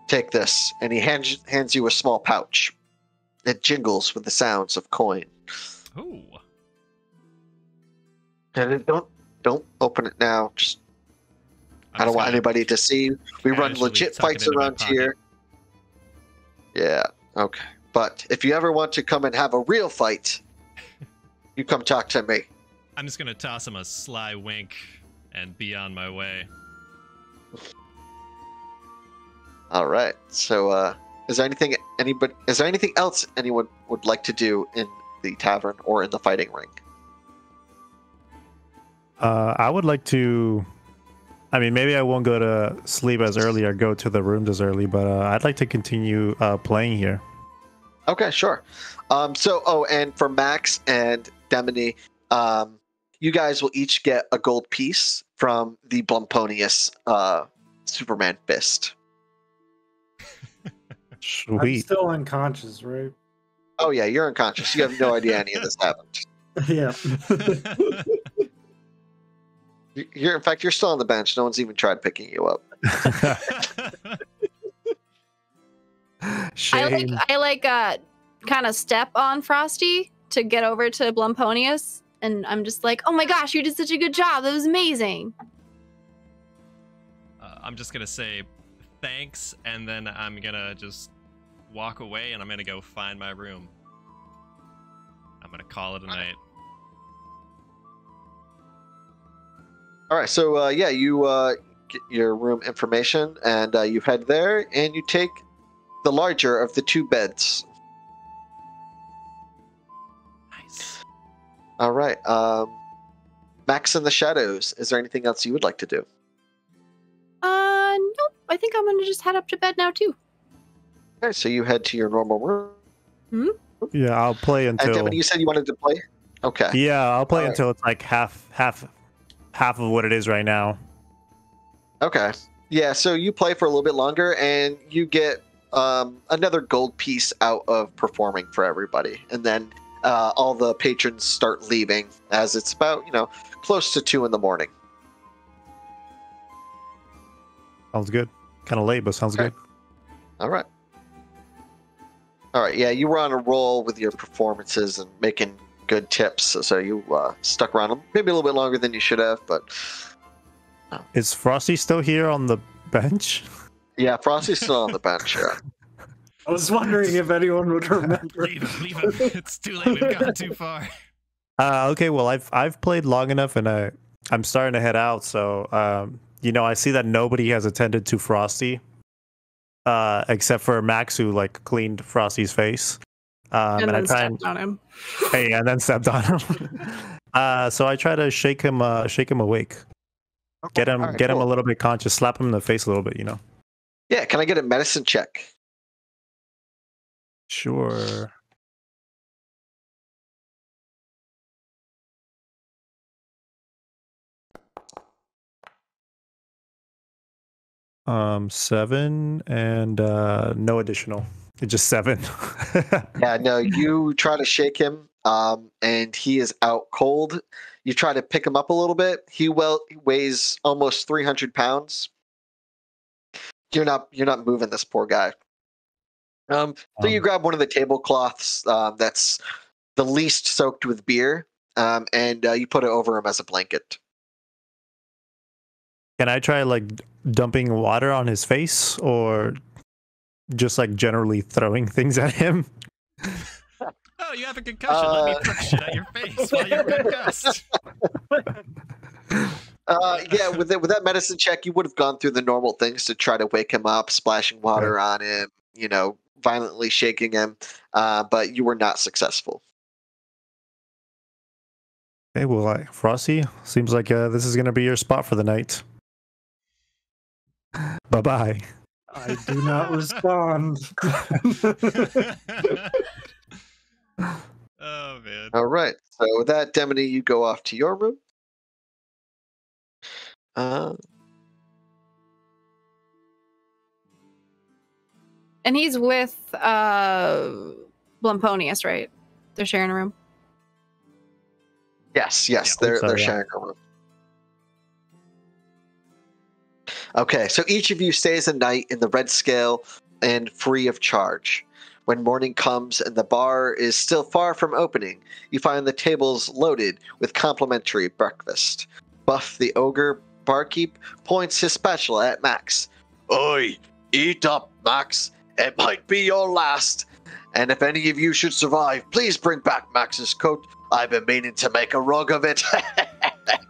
Speaker 4: take this, and he hands you a small pouch. It jingles with the sounds of coin.
Speaker 2: Ooh.
Speaker 4: And don't open it now. Just I don't want anybody to see. We run legit fights around here. Yeah, okay. But if you ever want to come and have a real fight, you come talk to me.
Speaker 2: I'm just gonna toss him a sly wink and be on my way.
Speaker 4: All right. So, is there anything else anyone would like to do in the tavern or in the fighting ring?
Speaker 1: I would like to. I mean, maybe I won't go to sleep as early or go to the rooms as early, but I'd like to continue playing here.
Speaker 4: Okay, sure. And for Max and Demony, you guys will each get a gold piece from the Blumponius Superman fist.
Speaker 1: Sweet.
Speaker 5: I'm still unconscious, right?
Speaker 4: Oh yeah, you're unconscious. You have no idea any of this happened.
Speaker 5: Yeah.
Speaker 4: In fact, you're still on the bench. No one's even tried picking you up.
Speaker 1: Shame.
Speaker 3: I like kind of step on Frosty to get over to Blumponius, and I'm just like, oh my gosh, you did such a good job. That was amazing.
Speaker 2: I'm just gonna say thanks, and then I'm gonna just walk away, and I'm gonna go find my room. I'm gonna call it a night.
Speaker 4: All right, so you get your room information, and you head there, and you take the larger of the two beds.
Speaker 2: Nice.
Speaker 4: All right, Max in the Shadows. Is there anything else you would like to do?
Speaker 3: Nope. I think I'm gonna just head up to bed now too.
Speaker 4: Okay, so you head to your normal room.
Speaker 1: Yeah, I'll play
Speaker 4: And
Speaker 1: until.
Speaker 4: Devin, you said you wanted to play. Okay.
Speaker 1: Yeah, I'll play
Speaker 4: All right.
Speaker 1: until it's like half of what it is right now.
Speaker 4: Okay. Yeah, so you play for a little bit longer, and you get another gold piece out of performing for everybody. And then all the patrons start leaving as it's about, close to 2 a.m.
Speaker 1: Sounds good. Kind of late, but sounds
Speaker 4: Okay.
Speaker 1: good.
Speaker 4: All right. Yeah, you were on a roll with your performances and making good tips, so you stuck around maybe a little bit longer than you should have, but...
Speaker 1: Is Frosty still here on the bench?
Speaker 4: Yeah, Frosty's still on the bench, yeah.
Speaker 5: I was wondering if anyone would remember.
Speaker 2: Leave him. It's too late. We've gone too far.
Speaker 1: Okay, well, I've played long enough, and I'm starting to head out, so I see that nobody has attended to Frosty, except for Max, who like cleaned Frosty's face.
Speaker 3: And
Speaker 1: I
Speaker 3: then
Speaker 1: try and
Speaker 3: stepped on him.
Speaker 1: hey, and then stepped on him. So I try to shake him awake, get him
Speaker 4: All right,
Speaker 1: him a
Speaker 4: cool.
Speaker 1: little bit conscious, slap him in the face a little bit,
Speaker 4: Yeah, can I get a medicine check?
Speaker 1: Sure. Seven and no additional. It's just 7.
Speaker 4: Yeah, no, you try to shake him, and he is out cold. You try to pick him up a little bit. He weighs almost 300 pounds. You're not moving this poor guy. So you grab one of the tablecloths that's the least soaked with beer, and you put it over him as a blanket.
Speaker 1: Can I try like dumping water on his face, or just like generally throwing things at him?
Speaker 2: Oh, you have a concussion. Let me throw shit at your face while you're concussed.
Speaker 4: Yeah, with that medicine check, you would have gone through the normal things to try to wake him up, splashing water on him, violently shaking him, but you were not successful.
Speaker 1: Okay, well, Frosty, seems like this is going to be your spot for the night. Bye-bye.
Speaker 5: I do not respond.
Speaker 2: Oh, man.
Speaker 4: All right. So with that, Demony, you go off to your room.
Speaker 3: And he's with Blamponius, right? They're sharing a room.
Speaker 4: Yes,
Speaker 1: Yeah,
Speaker 4: they're
Speaker 1: so, yeah.
Speaker 4: sharing a room. Okay, so each of you stays a night in the red scale and free of charge. When morning comes and the bar is still far from opening, you find the tables loaded with complimentary breakfast. Buff the ogre barkeep points his spatula at Max. Oi, eat up, Max. It might be your last. And if any of you should survive, please bring back Max's coat. I've been meaning to make a rug of it.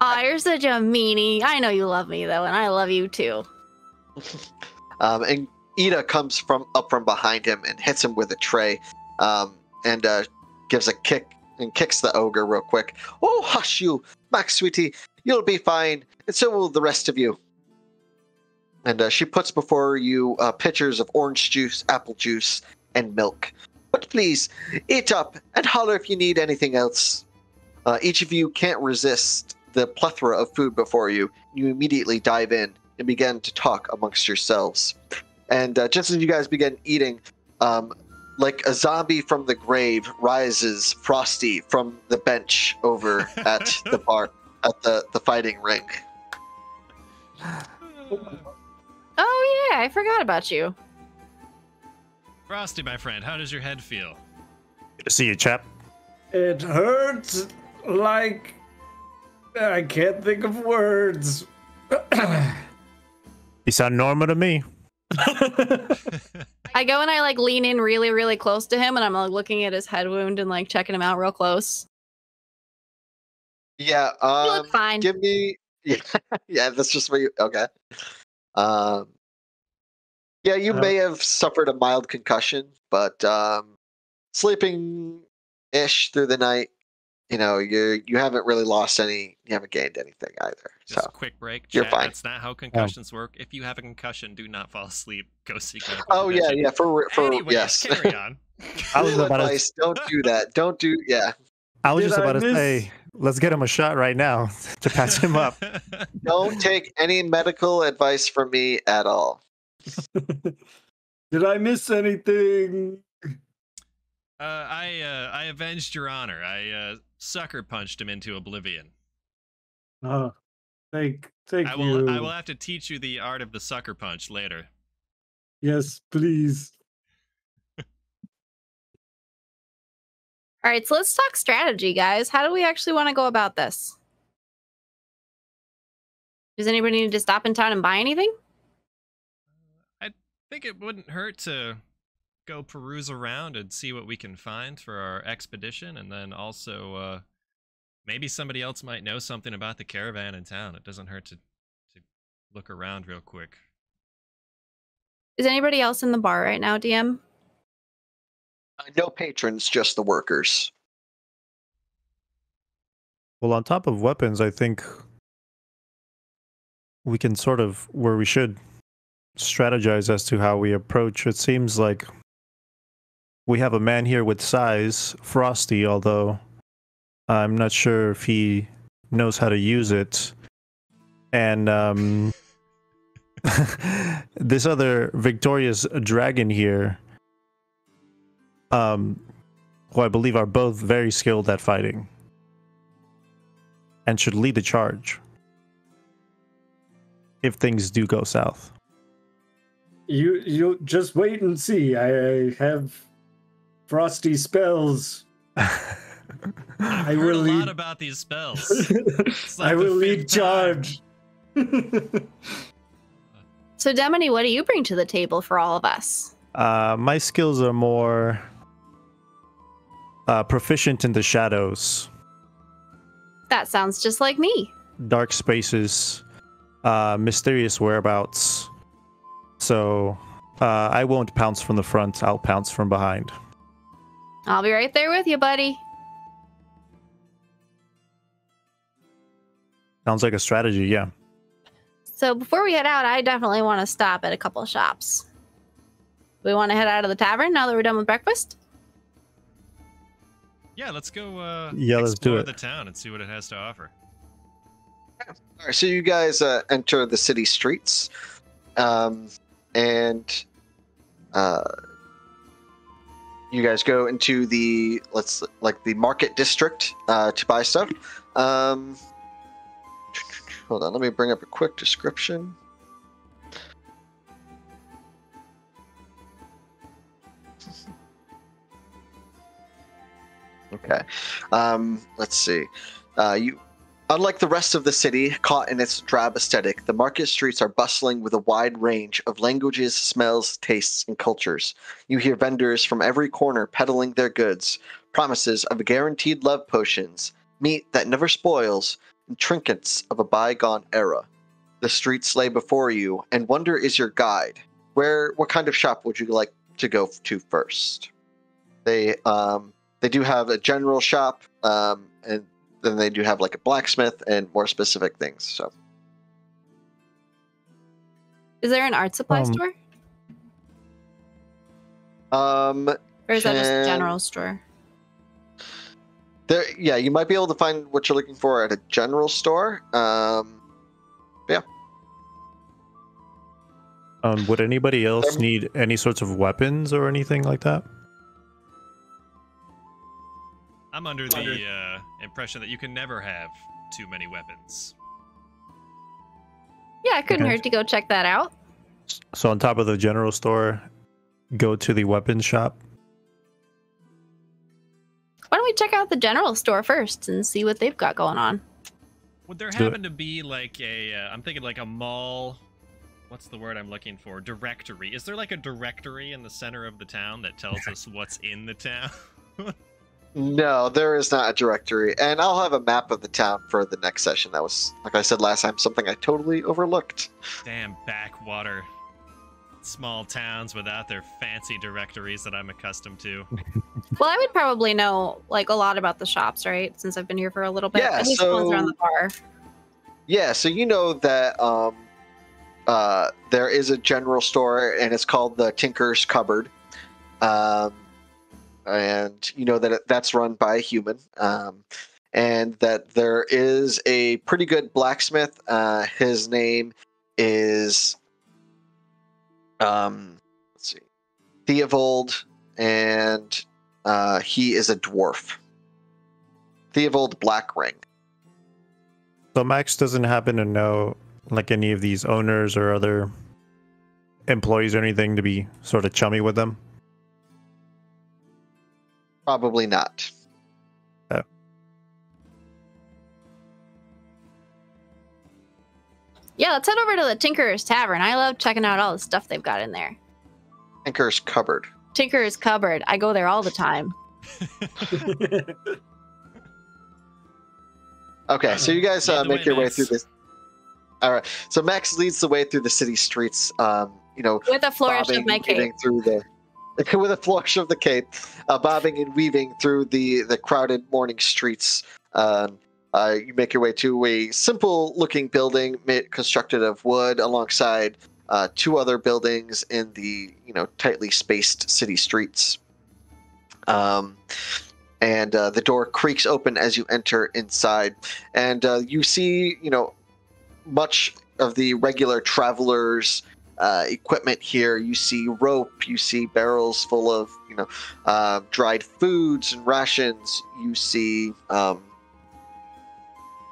Speaker 3: Aw, you're such a meanie. I know you love me, though, and I love you, too.
Speaker 4: And Ida comes up from behind him and hits him with a tray, and gives a kick and kicks the ogre real quick. Oh, hush you, Max, sweetie. You'll be fine, and so will the rest of you. And she puts before you pitchers of orange juice, apple juice, and milk. But please, eat up and holler if you need anything else. Each of you can't resist the plethora of food before you. You immediately dive in and begin to talk amongst yourselves. And just as you guys begin eating, like a zombie from the grave rises Frosty from the bench over at the bar, at the fighting ring.
Speaker 3: Oh, yeah, I forgot about you.
Speaker 2: Frosty, my friend, how does your head feel?
Speaker 1: Good to see you, chap.
Speaker 5: It hurts like I can't think of words.
Speaker 1: You sound normal to me.
Speaker 3: I go and I lean in really, really close to him, and I'm looking at his head wound and checking him out real close.
Speaker 4: Yeah,
Speaker 3: You look fine.
Speaker 4: give me. Yeah, that's just what you. Okay. Yeah, you may have suffered a mild concussion, but sleeping ish through the night, you haven't really lost any. You haven't gained anything either.
Speaker 2: Just
Speaker 4: So
Speaker 2: a quick break.
Speaker 4: you're
Speaker 2: Chat,
Speaker 4: fine.
Speaker 2: That's not how concussions work. If you have a concussion, do not fall asleep. Go seek medical
Speaker 4: Oh yeah,
Speaker 2: attention.
Speaker 4: yeah. For
Speaker 2: Anyways,
Speaker 4: yes.
Speaker 2: carry on.
Speaker 1: I was
Speaker 4: Rule
Speaker 1: about to,
Speaker 4: advice: don't do that. Don't do. Yeah.
Speaker 1: I was
Speaker 5: Did
Speaker 1: just
Speaker 5: I
Speaker 1: about to
Speaker 5: miss-
Speaker 1: say, let's get him a shot right now to patch him up.
Speaker 4: Don't take any medical advice from me at all.
Speaker 5: Did I miss anything?
Speaker 2: I avenged your honor. I sucker punched him into oblivion.
Speaker 5: Thank
Speaker 2: I will
Speaker 5: you.
Speaker 2: I will have to teach you the art of the sucker punch later.
Speaker 5: Yes, please.
Speaker 3: All right, so let's talk strategy, guys. How do we actually want to go about this? Does anybody need to stop in town and buy anything?
Speaker 2: I think it wouldn't hurt to go peruse around and see what we can find for our expedition, and then also maybe somebody else might know something about the caravan in town. It doesn't hurt to look around real quick.
Speaker 3: Is anybody else in the bar right now, DM?
Speaker 4: No patrons, just the workers.
Speaker 1: Well, on top of weapons, I think we can sort of, where we should strategize as to how we approach. It seems like we have a man here with size, Frosty, although I'm not sure if he knows how to use it. And this other victorious dragon here, who I believe are both very skilled at fighting and should lead the charge if things do go south.
Speaker 5: You just wait and see. I have frosty spells.
Speaker 2: I've heard a lot about these spells. It's like
Speaker 5: I
Speaker 2: the
Speaker 5: will lead
Speaker 2: fifth time.
Speaker 5: charge.
Speaker 3: So, Demony, what do you bring to the table for all of us?
Speaker 1: My skills are more proficient in the shadows.
Speaker 3: That sounds just like me.
Speaker 1: dark spaces, mysterious whereabouts. So I won't pounce from the front. I'll pounce from behind.
Speaker 3: I'll be right there with you, buddy.
Speaker 1: Sounds like a strategy, yeah.
Speaker 3: So before we head out, I definitely want to stop at a couple of shops. We want to head out of the tavern now that we're done with breakfast?
Speaker 2: Yeah, let's go
Speaker 1: Yeah, let's do
Speaker 2: explore
Speaker 1: it.
Speaker 2: the town and see what it has to offer.
Speaker 4: All right, so you guys enter the city streets, and you guys go into the the market district to buy stuff. Hold on, let me bring up a quick description. Okay, let's see. Unlike the rest of the city, caught in its drab aesthetic, the market streets are bustling with a wide range of languages, smells, tastes, and cultures. You hear vendors from every corner peddling their goods, promises of guaranteed love potions, meat that never spoils, and trinkets of a bygone era. The streets lay before you, and wonder is your guide. What kind of shop would you like to go to first? They do have a general shop, and then they do have like a blacksmith and more specific things. So,
Speaker 3: Is there an art supply store?
Speaker 4: or
Speaker 3: is that just a general store?
Speaker 4: There, yeah, you might be able to find what you're looking for at a general store. Yeah.
Speaker 1: Would anybody else need any sorts of weapons or anything like that?
Speaker 2: I'm under the impression that you can never have too many weapons.
Speaker 3: Yeah, it couldn't
Speaker 1: Okay.
Speaker 3: hurt to go check that out.
Speaker 1: So on top of the general store, go to the weapons shop.
Speaker 3: Why don't we check out the general store first and see what they've got going on?
Speaker 2: Would there
Speaker 1: do it.
Speaker 2: happen to be like I'm thinking like a mall, what's the word I'm looking for? Directory. Is there like a directory in the center of the town that tells us what's in the town?
Speaker 4: No, there is not a directory, and I'll have a map of the town for the next session. That was, like I said last time, something I totally overlooked.
Speaker 2: Damn backwater. Small towns without their fancy directories that I'm accustomed to.
Speaker 3: Well, I would probably know like a lot about the shops, right? Since I've been here for a little bit.
Speaker 4: Yeah,
Speaker 3: At least the ones around the bar.
Speaker 4: Yeah, so you know that there is a general store, and it's called the Tinker's Cupboard. And you know that that's run by a human, and that there is a pretty good blacksmith. His name is, let's see, Theovold, and he is a dwarf. Theovold Blackring.
Speaker 1: So Max doesn't happen to know like any of these owners or other employees or anything to be sort of chummy with them?
Speaker 4: Probably not.
Speaker 3: Yeah, let's head over to the Tinker's Tavern. I love checking out all the stuff they've got in there.
Speaker 4: Tinker's Cupboard.
Speaker 3: Tinker's Cupboard. I go there all the time.
Speaker 4: Okay, so you guys
Speaker 2: Lead the
Speaker 4: make
Speaker 2: way,
Speaker 4: your way
Speaker 2: Max.
Speaker 4: through this. All right, so Max leads the way through the city streets.
Speaker 3: With a flourish of
Speaker 4: bobbing
Speaker 3: my
Speaker 4: and
Speaker 3: cape.
Speaker 4: weaving through with a flourish of the cape, bobbing and weaving through the crowded morning streets. You make your way to a simple-looking building constructed of wood, alongside two other buildings in the tightly spaced city streets. And the door creaks open as you enter inside, and you see much of the regular travelers' equipment here. You see rope, you see barrels full of dried foods and rations. You see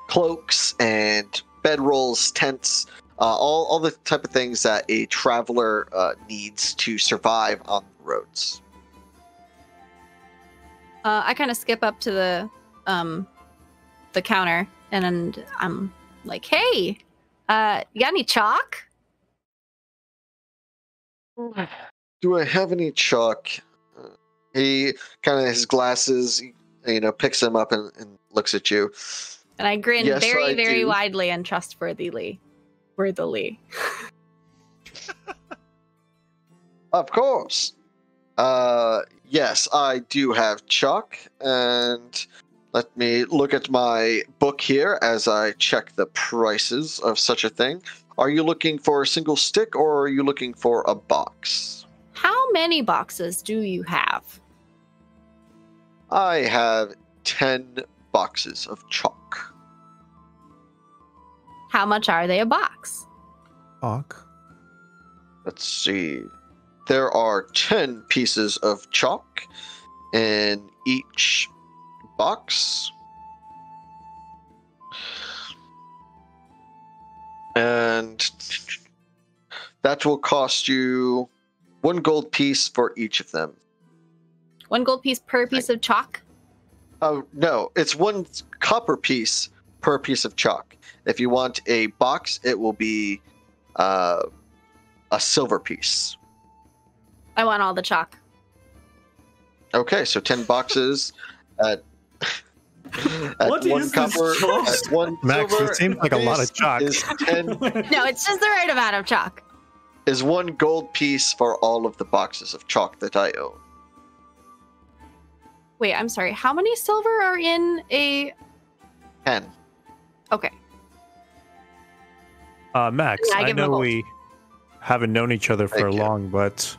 Speaker 4: cloaks and bedrolls, tents, all the type of things that a traveler needs to survive on the roads.
Speaker 3: I kind of skip up to the counter and I'm like, "Hey, you got any chalk?"
Speaker 4: Do I have any chalk? He kind of, his glasses, picks them up and looks at you.
Speaker 3: And I grin
Speaker 4: Yes,
Speaker 3: very,
Speaker 4: I
Speaker 3: very
Speaker 4: do.
Speaker 3: widely and trustworthily. Worthily.
Speaker 4: Of course. Yes, I do have chalk, and let me look at my book here as I check the prices of such a thing. Are you looking for a single stick, or are you looking for a box?
Speaker 3: How many boxes do you have?
Speaker 4: I have 10 boxes of chalk.
Speaker 3: How much are they a box?
Speaker 1: Fuck.
Speaker 4: Let's see. There are 10 pieces of chalk in each box. And that will cost you 1 gold piece for each of them.
Speaker 3: 1 gold piece per piece of chalk?
Speaker 4: Oh, no. It's 1 copper piece per piece of chalk. If you want a box, it will be a silver piece.
Speaker 3: I want all the chalk.
Speaker 4: Okay, so 10 boxes at
Speaker 5: What
Speaker 4: one
Speaker 5: is this
Speaker 4: copper,
Speaker 5: chalk?
Speaker 4: at 1
Speaker 1: Max,
Speaker 4: silver
Speaker 1: it seems like a lot of
Speaker 4: piece
Speaker 1: chalk.
Speaker 4: Is 10
Speaker 3: No, it's just the right amount of chalk.
Speaker 4: is 1 gold piece for all of the boxes of chalk that I own.
Speaker 3: Wait, I'm sorry. How many silver are in a...
Speaker 4: 10.
Speaker 3: Okay.
Speaker 1: Max,
Speaker 3: Yeah, I
Speaker 1: I
Speaker 3: give him a
Speaker 1: know
Speaker 3: gold.
Speaker 1: we haven't known each other for
Speaker 4: Thank you.
Speaker 1: long, but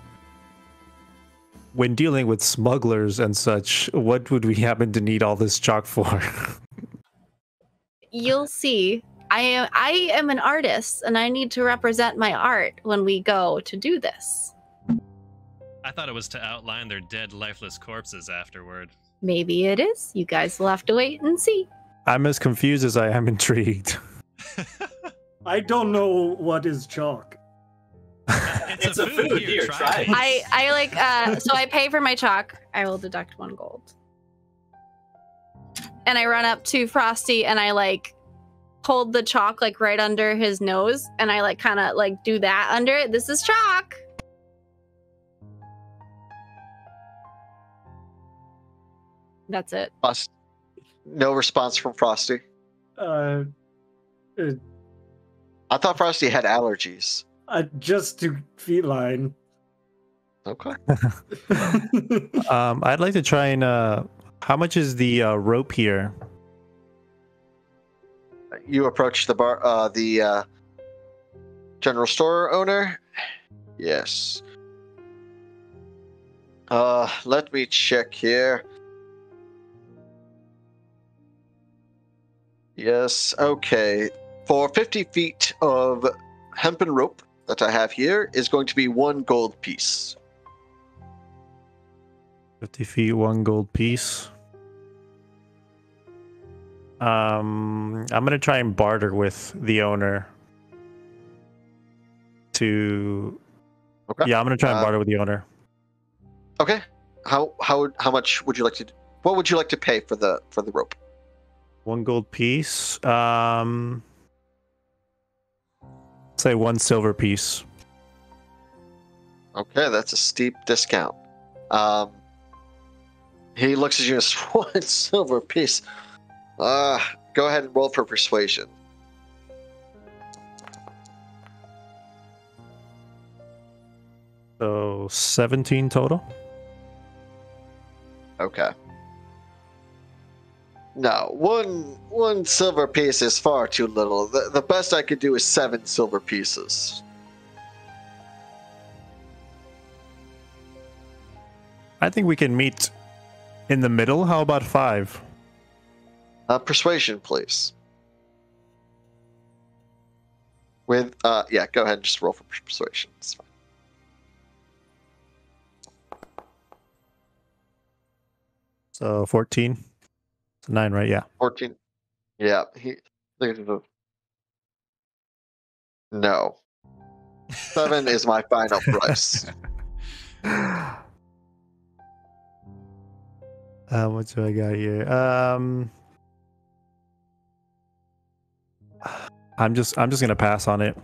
Speaker 1: when dealing with smugglers and such, what would we happen to need all this chalk for?
Speaker 3: You'll see. I am an artist, and I need to represent my art when we go to do this.
Speaker 2: I thought it was to outline their dead, lifeless corpses afterward.
Speaker 3: Maybe it is. You guys will have to wait and see.
Speaker 1: I'm as confused as I am intrigued.
Speaker 5: I don't know what is chalk.
Speaker 2: It's a food. Here, try it.
Speaker 3: I like, so I pay for my chalk. I will deduct 1 gold. And I run up to Frosty and I like hold the chalk like right under his nose. And I like kind of like do that under it. This is chalk. That's it.
Speaker 4: No response from Frosty.
Speaker 5: Uh,
Speaker 4: I thought Frosty had allergies.
Speaker 5: just to feline.
Speaker 4: Okay.
Speaker 1: I'd like to try and how much is the rope here?
Speaker 4: You approach the general store owner. Yes. Let me check here. Yes, okay. For 50 feet of hempen rope that I have here is going to be 1 gold piece.
Speaker 1: 50 feet, 1 gold piece. I'm gonna try and barter with the owner.
Speaker 4: Okay.
Speaker 1: Yeah, I'm gonna try and barter with the owner.
Speaker 4: Okay. How much would you like to? What would you like to pay for the rope?
Speaker 1: 1 gold piece. Say 1 silver piece.
Speaker 4: Okay, that's a steep discount. He looks at you as 1 silver piece. Go ahead and roll for persuasion.
Speaker 1: So 17 total.
Speaker 4: Okay. No, one silver piece is far too little. The best I could do is 7 silver pieces.
Speaker 1: I think we can meet in the middle. How about 5?
Speaker 4: Persuasion, please. With yeah, go ahead and just roll for persuasion. It's fine.
Speaker 1: So 14. It's 9, right? Yeah.
Speaker 4: 14. Yeah, no. 7 is my final price.
Speaker 1: What do I got here? I'm just gonna pass on it.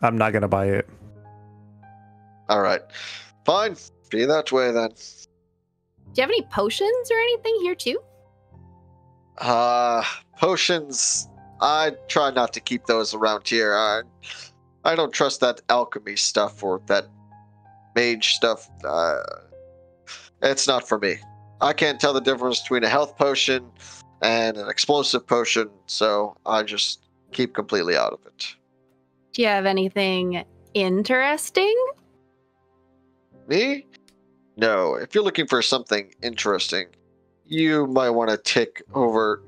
Speaker 1: I'm not gonna buy it.
Speaker 4: All right, fine. Be that way then.
Speaker 3: Do you have any potions or anything here too?
Speaker 4: Potions, I try not to keep those around here. I don't trust that alchemy stuff or that mage stuff. It's not for me. I can't tell the difference between a health potion and an explosive potion, so I just keep completely out of it.
Speaker 3: Do you have anything interesting?
Speaker 4: Me? No. If you're looking for something interesting, you might want to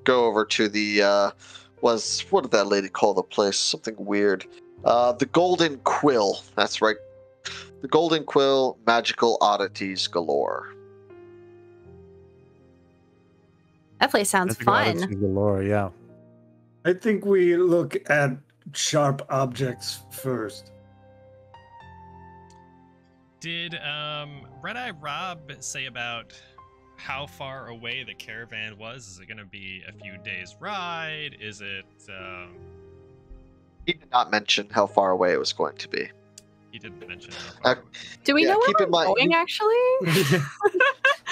Speaker 4: go over to the what did that lady call the place? Something weird. The Golden Quill. That's right. The Golden Quill, magical oddities galore.
Speaker 3: That place sounds
Speaker 1: Magical
Speaker 3: fun.
Speaker 1: oddities galore, yeah.
Speaker 5: I think we look at sharp objects first.
Speaker 2: Did Red Eye Rob say about how far away the caravan was? Is it going to be a few days' ride? Is it?
Speaker 4: He did not mention how far away it was going to be.
Speaker 2: He didn't mention how far.
Speaker 3: Do we know
Speaker 4: keep
Speaker 3: where
Speaker 4: in
Speaker 3: we're
Speaker 4: mind-
Speaker 3: going, actually?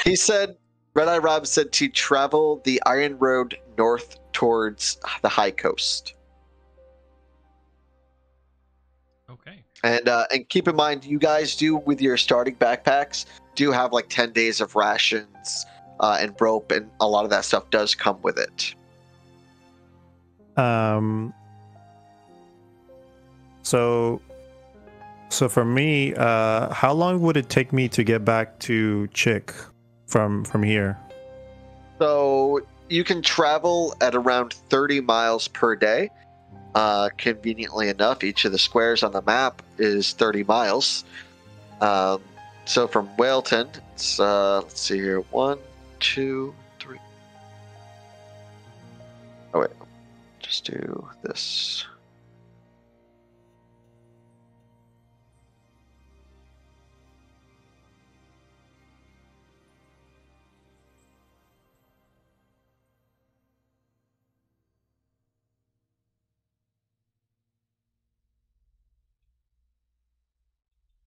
Speaker 4: He said, Red Eye Rob said to travel the Iron Road north towards the high coast.
Speaker 2: Okay.
Speaker 4: And keep in mind, you guys do, with your starting backpacks, do have like 10 days of rations and rope, and a lot of that stuff does come with it.
Speaker 1: So for me, how long would it take me to get back to Chick from here?
Speaker 4: So you can travel at around 30 miles per day. Conveniently enough, each of the squares on the map is 30 miles. So from Whaleton, it's, let's see here, 1, 2, 3. Oh wait, just do this.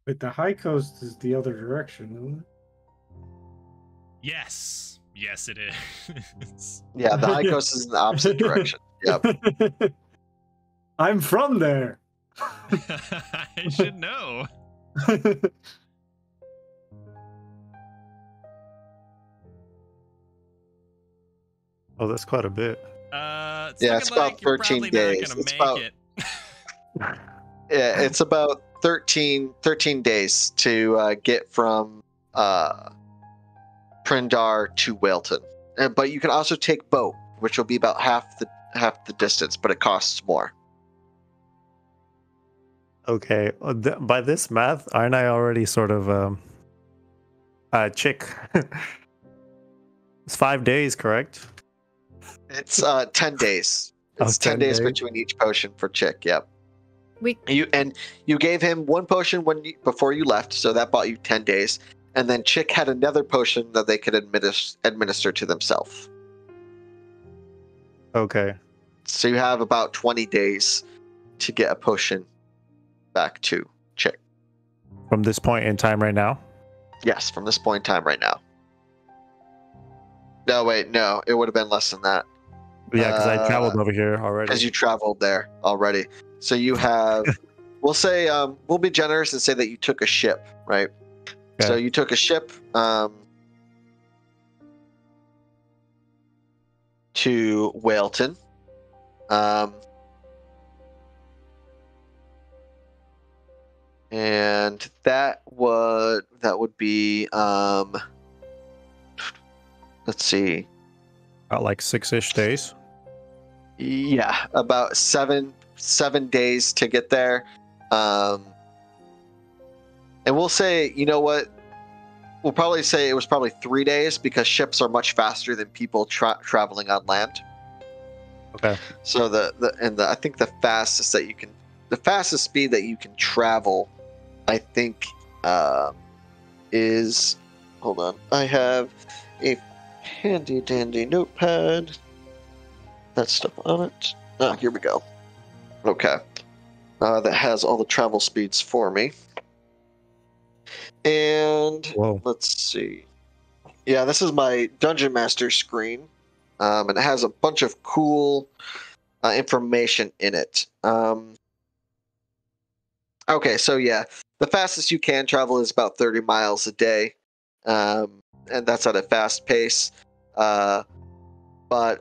Speaker 5: But the high coast is the other direction, isn't it?
Speaker 2: Yes. Yes, it is.
Speaker 4: Yeah, the high coast is in the opposite direction. Yep.
Speaker 5: I'm from there.
Speaker 2: I should know.
Speaker 1: Oh, that's quite a bit.
Speaker 2: It's
Speaker 4: Yeah,
Speaker 2: looking
Speaker 4: it's about
Speaker 2: like you're
Speaker 4: 13
Speaker 2: probably
Speaker 4: days.
Speaker 2: Not gonna
Speaker 4: It's
Speaker 2: make
Speaker 4: about-
Speaker 2: it.
Speaker 4: Yeah, it's about 13 days to get from Prindar to Whaleton. But you can also take boat, which will be about half the distance, but it costs more.
Speaker 1: Okay, by this math, aren't I already sort of Chick? It's 5 days, correct?
Speaker 4: It's 10 days. It's
Speaker 1: 10
Speaker 4: 10 days
Speaker 1: days.
Speaker 4: between each potion for Chick. Yep.
Speaker 3: We
Speaker 4: You gave him one potion before you left, so that bought you 10 days. And then Chick had another potion that they could administer to themselves.
Speaker 1: Okay.
Speaker 4: So you have about 20 days to get a potion back to Chick.
Speaker 1: From this point in time right now?
Speaker 4: Yes, from this point in time right now. No, wait, no. It would have been less than that.
Speaker 1: Yeah, because I traveled over here already.
Speaker 4: Because you traveled there already. So you have, we'll say, we'll be generous and say that you took a ship, right?
Speaker 1: Okay.
Speaker 4: So you took a ship to Whaleton. And that would be, let's see.
Speaker 1: About like 6-ish days.
Speaker 4: Yeah, about seven days to get there. And we'll say, you know what? We'll probably say it was probably 3 days because ships are much faster than people traveling on land.
Speaker 1: Okay.
Speaker 4: So I think the fastest speed that you can travel, I think, is, hold on, I have a handy dandy notepad. That stuff on it. Ah, here we go. Okay. That has all the travel speeds for me. And
Speaker 1: Whoa.
Speaker 4: let's see. Yeah, this is my Dungeon Master screen. and it has a bunch of cool information in it. Okay, so yeah, the fastest you can travel is about 30 miles a day, and that's at a fast pace. But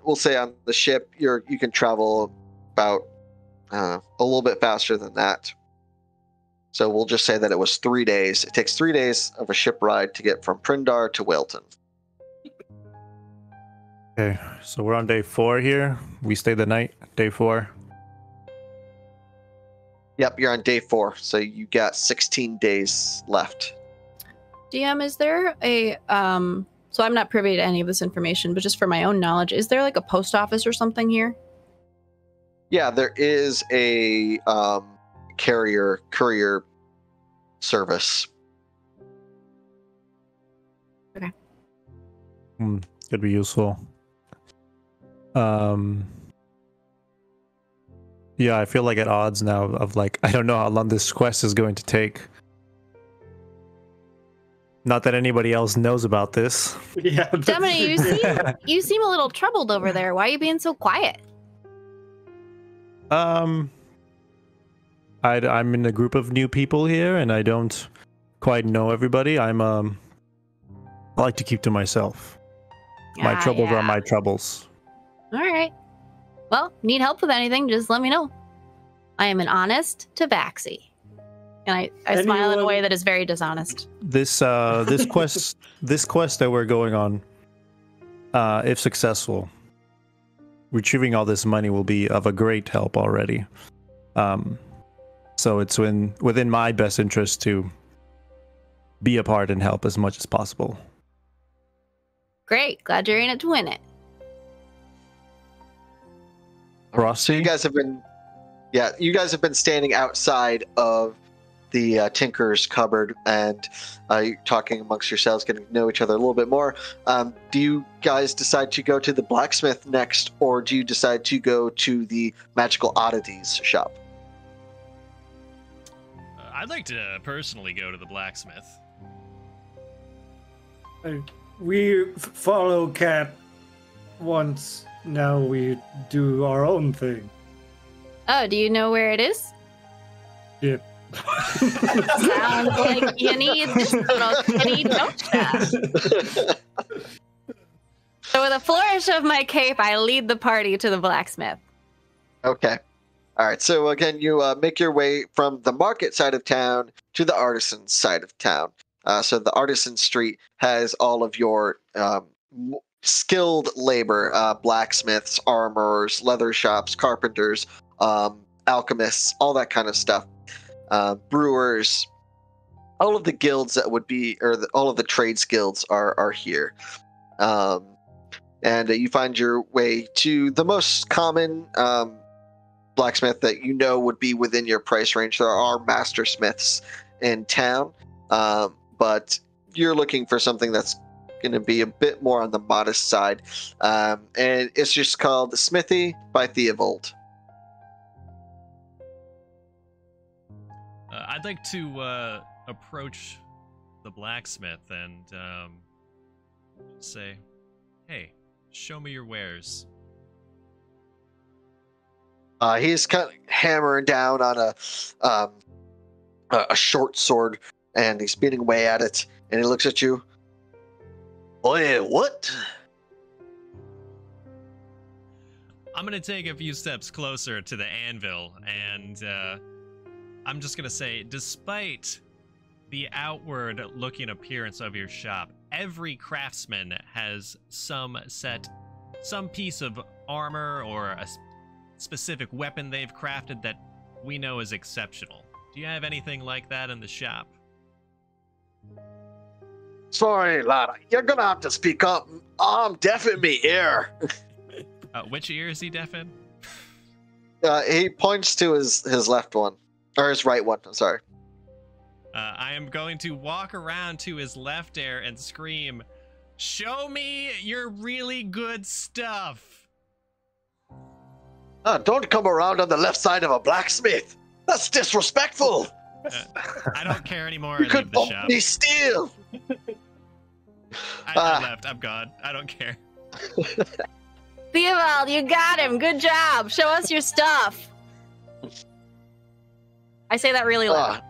Speaker 4: we'll say on the ship, you can travel about a little bit faster than that. So we'll just say that it was 3 days. It takes 3 days of a ship ride to get from Prindar to Wilton.
Speaker 1: Okay, so we're on day 4 here. We stay the night, day 4.
Speaker 4: Yep, you're on day 4, so you got 16 days left.
Speaker 3: DM, is there a so I'm not privy to any of this information, but just for my own knowledge, is there like a post office or something here?
Speaker 4: Yeah, there is a courier service.
Speaker 3: Okay.
Speaker 1: Could be useful. Yeah, I feel like at odds now of like, I don't know how long this quest is going to take. Not that anybody else knows about this.
Speaker 5: Yeah.
Speaker 3: Gemini, you seem a little troubled over there. Why are you being so quiet?
Speaker 1: I'm in a group of new people here, and I don't quite know everybody. I like to keep to myself. My troubles are my troubles.
Speaker 3: All right. Well, need help with anything, just let me know. I am an honest tabaxi. And I smile in a way that is very dishonest.
Speaker 1: This quest that we're going on, if successful, retrieving all this money will be of a great help already. So it's within my best interest to be a part and help as much as possible.
Speaker 3: Great. Glad you're in it to win it.
Speaker 1: Frosty?
Speaker 4: So you guys have been standing outside of the Tinker's cupboard and talking amongst yourselves, getting to know each other a little bit more. Do you guys decide to go to the blacksmith next, or do you decide to go to the magical oddities shop?
Speaker 2: I'd like to personally go to the blacksmith.
Speaker 5: We follow Cat once. Now we do our own thing.
Speaker 3: Oh, do you know where it is?
Speaker 5: Yeah.
Speaker 3: Sounds like you need just a little kitty note chat. So with a flourish of my cape, I lead the party to the blacksmith.
Speaker 4: Okay. All right. So again, you make your way from the market side of town to the artisan side of town. So the artisan street has all of your skilled labor, blacksmiths, armorers, leather shops, carpenters, alchemists, all that kind of stuff. Brewers, all of the guilds that would be, all of the trades guilds are here. And you find your way to the most common blacksmith that you know would be within your price range. There are master smiths in town, but you're looking for something that's going to be a bit more on the modest side. And it's just called Smithy by Theobald.
Speaker 2: I'd like to approach the blacksmith and say, "Hey, show me your wares."
Speaker 4: He's kind of hammering down on a short sword, and he's beating away at it. And he looks at you. Oh yeah, what?
Speaker 2: I'm gonna take a few steps closer to the anvil, and I'm just gonna say, despite the outward-looking appearance of your shop, every craftsman has some piece of armor or a specific weapon they've crafted that we know is exceptional. Do you have anything like that in the shop?
Speaker 4: Sorry, lad. You're gonna have to speak up. I'm deaf in me ear.
Speaker 2: Which ear is he deaf in?
Speaker 4: He points to his left one. Or his right one, I'm sorry.
Speaker 2: I am going to walk around to his left ear and scream, "Show me your really good stuff!"
Speaker 4: Don't come around on the left side of a blacksmith. That's disrespectful.
Speaker 2: I don't care anymore.
Speaker 4: You
Speaker 2: I
Speaker 4: could
Speaker 2: leave the shop.
Speaker 4: only steal.
Speaker 2: I left. I'm gone. I don't care.
Speaker 3: Theobald, you got him. Good job. Show us your stuff. I say that really loud.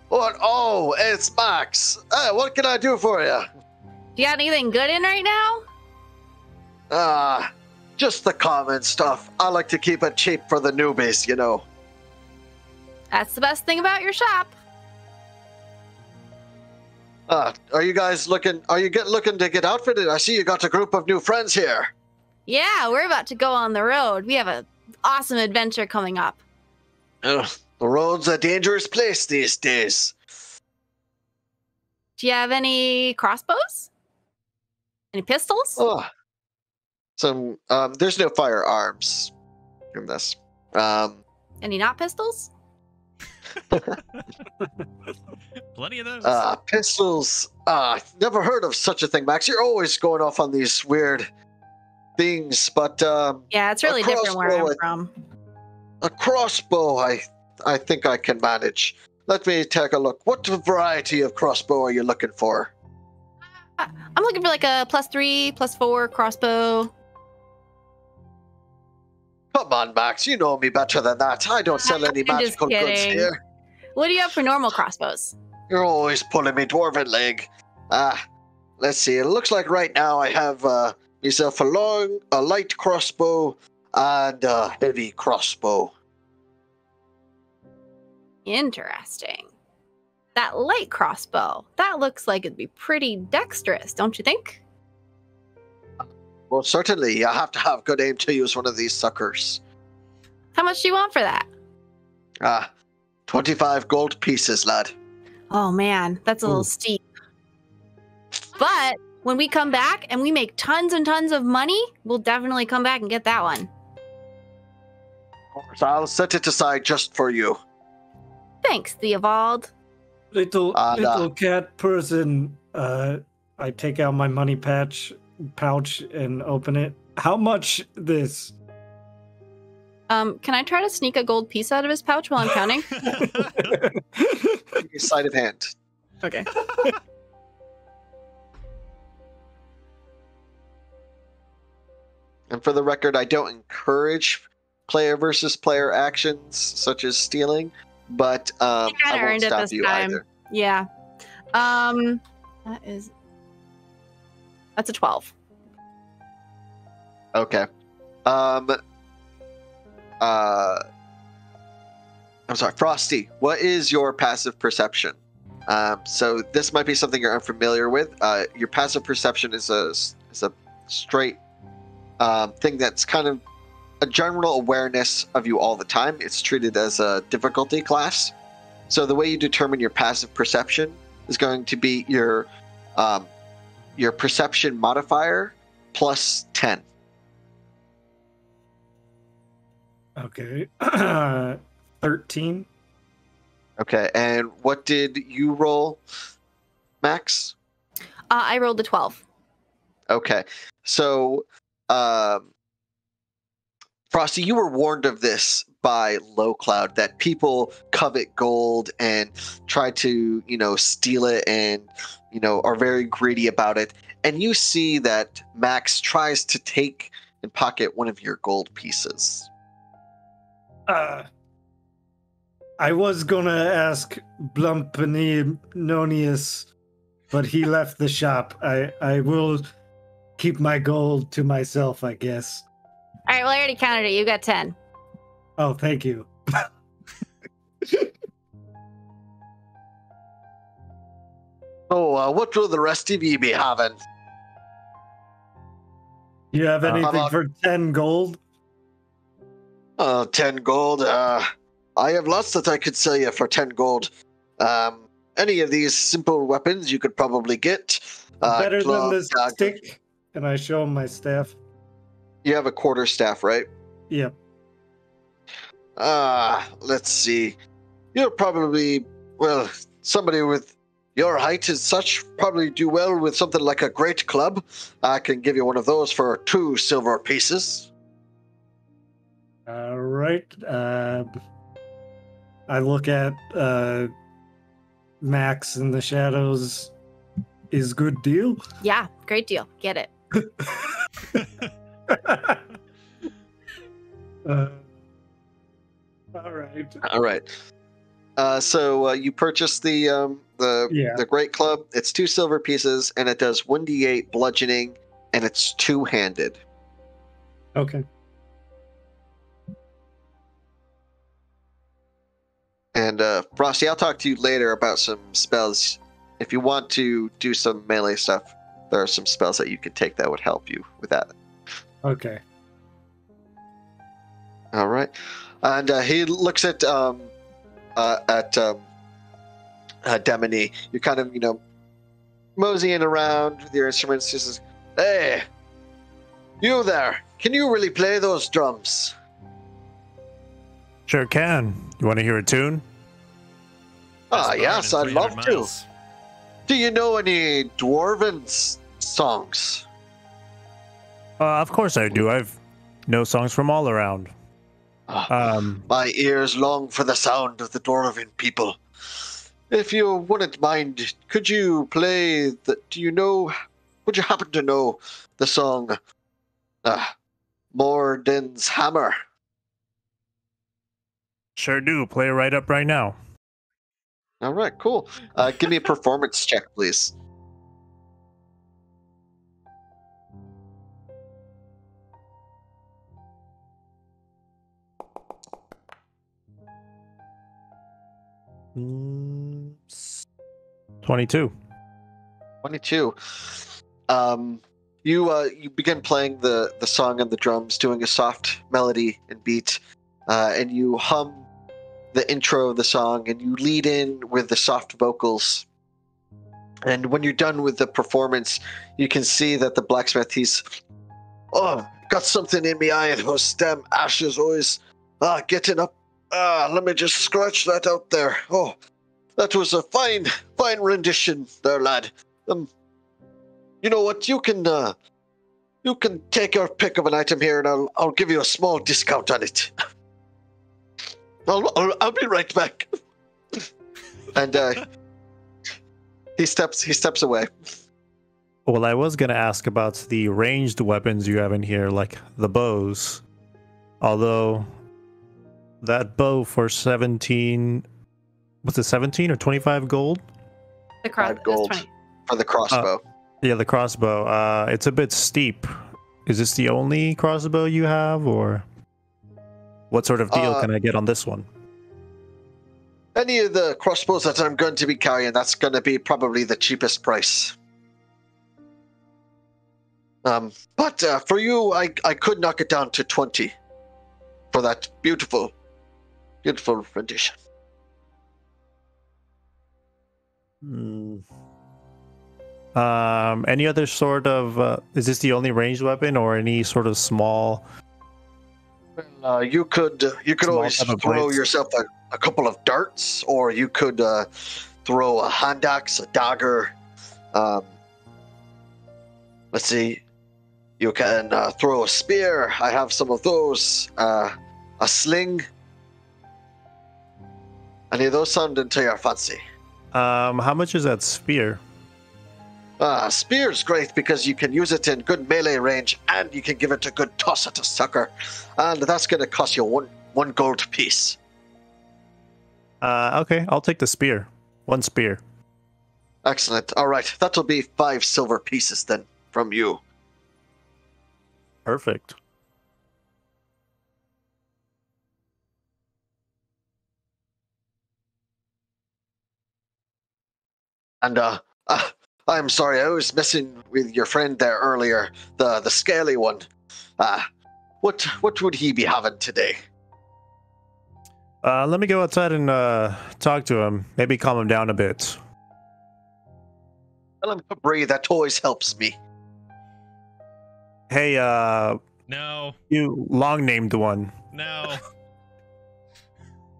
Speaker 4: What? Oh, it's Max. What can I do for you?
Speaker 3: Do you got anything good in right now?
Speaker 4: Just the common stuff. I like to keep it cheap for the newbies, you know.
Speaker 3: That's the best thing about your shop.
Speaker 4: Are you guys looking? Are you looking to get outfitted? I see you got a group of new friends here.
Speaker 3: Yeah, we're about to go on the road. We have an awesome adventure coming up.
Speaker 4: The road's a dangerous place these days.
Speaker 3: Do you have any crossbows? Any pistols?
Speaker 4: There's no firearms in this.
Speaker 3: Any not pistols?
Speaker 2: Plenty of those.
Speaker 4: Pistols. Never heard of such a thing, Max. You're always going off on these weird things, but
Speaker 3: yeah, it's really different where I'm from.
Speaker 4: A crossbow, I think I can manage. Let me take a look. What variety of crossbow are you looking for?
Speaker 3: I'm looking for like a +3, +4 crossbow.
Speaker 4: Come on, Max. You know me better than that. I don't sell any magical goods here.
Speaker 3: What do you have for normal crossbows?
Speaker 4: You're always pulling me dwarven leg. Let's see. It looks like right now I have myself a light crossbow and a heavy crossbow.
Speaker 3: Interesting. That light crossbow, that looks like it'd be pretty dexterous, don't you think?
Speaker 4: Well, certainly. I have to have good aim to use one of these suckers.
Speaker 3: How much do you want for that?
Speaker 4: 25 gold pieces, lad.
Speaker 3: Oh man, that's a little steep. But when we come back and we make tons and tons of money, we'll definitely come back and get that one.
Speaker 4: Of course, I'll set it aside just for you.
Speaker 3: Thanks, Theobald.
Speaker 5: Little cat person, I take out my money pouch and open it. How much this?
Speaker 3: Can I try to sneak a gold piece out of his pouch while I'm counting?
Speaker 4: Sleight of hand.
Speaker 3: Okay.
Speaker 4: And for the record, I don't encourage player versus player actions such as stealing, but I won't stop you either.
Speaker 3: Yeah. That's a 12.
Speaker 4: Okay. I'm sorry, Frosty. What is your passive perception? So this might be something you're unfamiliar with. Your passive perception is a straight thing that's kind of a general awareness of you all the time. It's treated as a difficulty class. So the way you determine your passive perception is going to be your perception modifier plus 10.
Speaker 5: Okay. 13.
Speaker 4: Okay, and what did you roll, Max?
Speaker 3: I rolled a 12.
Speaker 4: Okay, so Frosty, you were warned of this by Low Cloud, that people covet gold and try to, steal it and, are very greedy about it. And you see that Max tries to take and pocket one of your gold pieces.
Speaker 5: I was gonna ask Blumpenonius, but he left the shop. I will keep my gold to myself, I guess.
Speaker 3: All right, well, I already counted it. You got 10.
Speaker 5: Oh, thank you.
Speaker 4: So, what will the rest of you be having?
Speaker 5: You have anything for 10 gold?
Speaker 4: 10 gold? I have lots that I could sell you for 10 gold. Any of these simple weapons you could probably get.
Speaker 5: Better than this stick? And I show him my staff.
Speaker 4: You have a quarterstaff, right?
Speaker 5: Yep.
Speaker 4: Let's see. You're probably, somebody with your height and such probably do well with something like a great club. I can give you one of those for 2 silver pieces.
Speaker 5: All right. I look at Max in the shadows. Is good deal?
Speaker 3: Yeah, great deal. Get it.
Speaker 5: All right.
Speaker 4: All right. So you purchase the Great Club. It's 2 silver pieces, and it does 1d8 bludgeoning, and it's 2-handed.
Speaker 5: Okay.
Speaker 4: And Frosty, I'll talk to you later about some spells. If you want to do some melee stuff, there are some spells that you can take that would help you with that.
Speaker 5: Okay.
Speaker 4: All right. And he looks at Demony. You're kind of, moseying around with your instruments. He says, "Hey, you there? Can you really play those drums?"
Speaker 1: Sure can. You want to hear a tune?
Speaker 4: Ah,
Speaker 2: Best bard
Speaker 4: yes,
Speaker 2: in
Speaker 4: I'd
Speaker 2: 300
Speaker 4: love to.
Speaker 2: miles.
Speaker 4: Do you know any dwarven songs?
Speaker 1: Of course I do. I've know songs from all around.
Speaker 4: My ears long for the sound of the dwarven people. If you wouldn't mind, could you play would you happen to know the song Morden's Hammer?
Speaker 1: Sure do. Play it right up right now.
Speaker 4: All right, cool. Give me a performance check, please.
Speaker 1: Mm, 22.
Speaker 4: 22. You begin playing the song on the drums, doing a soft melody and beat, and you hum the intro of the song, and you lead in with the soft vocals. And when you're done with the performance, you can see that the blacksmith, he's got something in me eye, and those damn ashes always getting up. Let me just scratch that out there. Oh, that was a fine rendition there, lad. You know what? You can take your pick of an item here, and I'll give you a small discount on it. I'll be right back. And he steps away.
Speaker 1: Well, I was going to ask about the ranged weapons you have in here, like the bows. Although that bow for 17, was it 17 or 25 gold?
Speaker 3: The cross
Speaker 4: 5 gold for the crossbow.
Speaker 1: Yeah, the crossbow. It's a bit steep. Is this the only crossbow you have, or what sort of deal can I get on this one?
Speaker 4: Any of the crossbows that I'm going to be carrying, that's going to be probably the cheapest price. But for you, I could knock it down to 20 for that beautiful rendition.
Speaker 1: Any other sort of is this the only ranged weapon, or any sort of small?
Speaker 4: You could always
Speaker 1: type of
Speaker 4: throw
Speaker 1: blades?
Speaker 4: yourself a couple of darts, or you could throw a hand axe, a dagger. Let's see. You can throw a spear. I have some of those. A sling. Any of those sound into your fancy?
Speaker 1: How much is that spear?
Speaker 4: Spear's great because you can use it in good melee range, and you can give it a good toss at a sucker, and that's going to cost you one gold piece.
Speaker 1: Okay, I'll take the spear. 1 spear.
Speaker 4: Excellent. All right, that'll be 5 silver pieces then from you.
Speaker 1: Perfect.
Speaker 4: And I'm sorry, I was messing with your friend there earlier, the scaly one. What would he be having today?
Speaker 1: Let me go outside and talk to him. Maybe calm him down a bit.
Speaker 4: Tell him to breathe. That always helps me.
Speaker 1: Hey,
Speaker 2: No,
Speaker 1: you long-named one.
Speaker 2: no.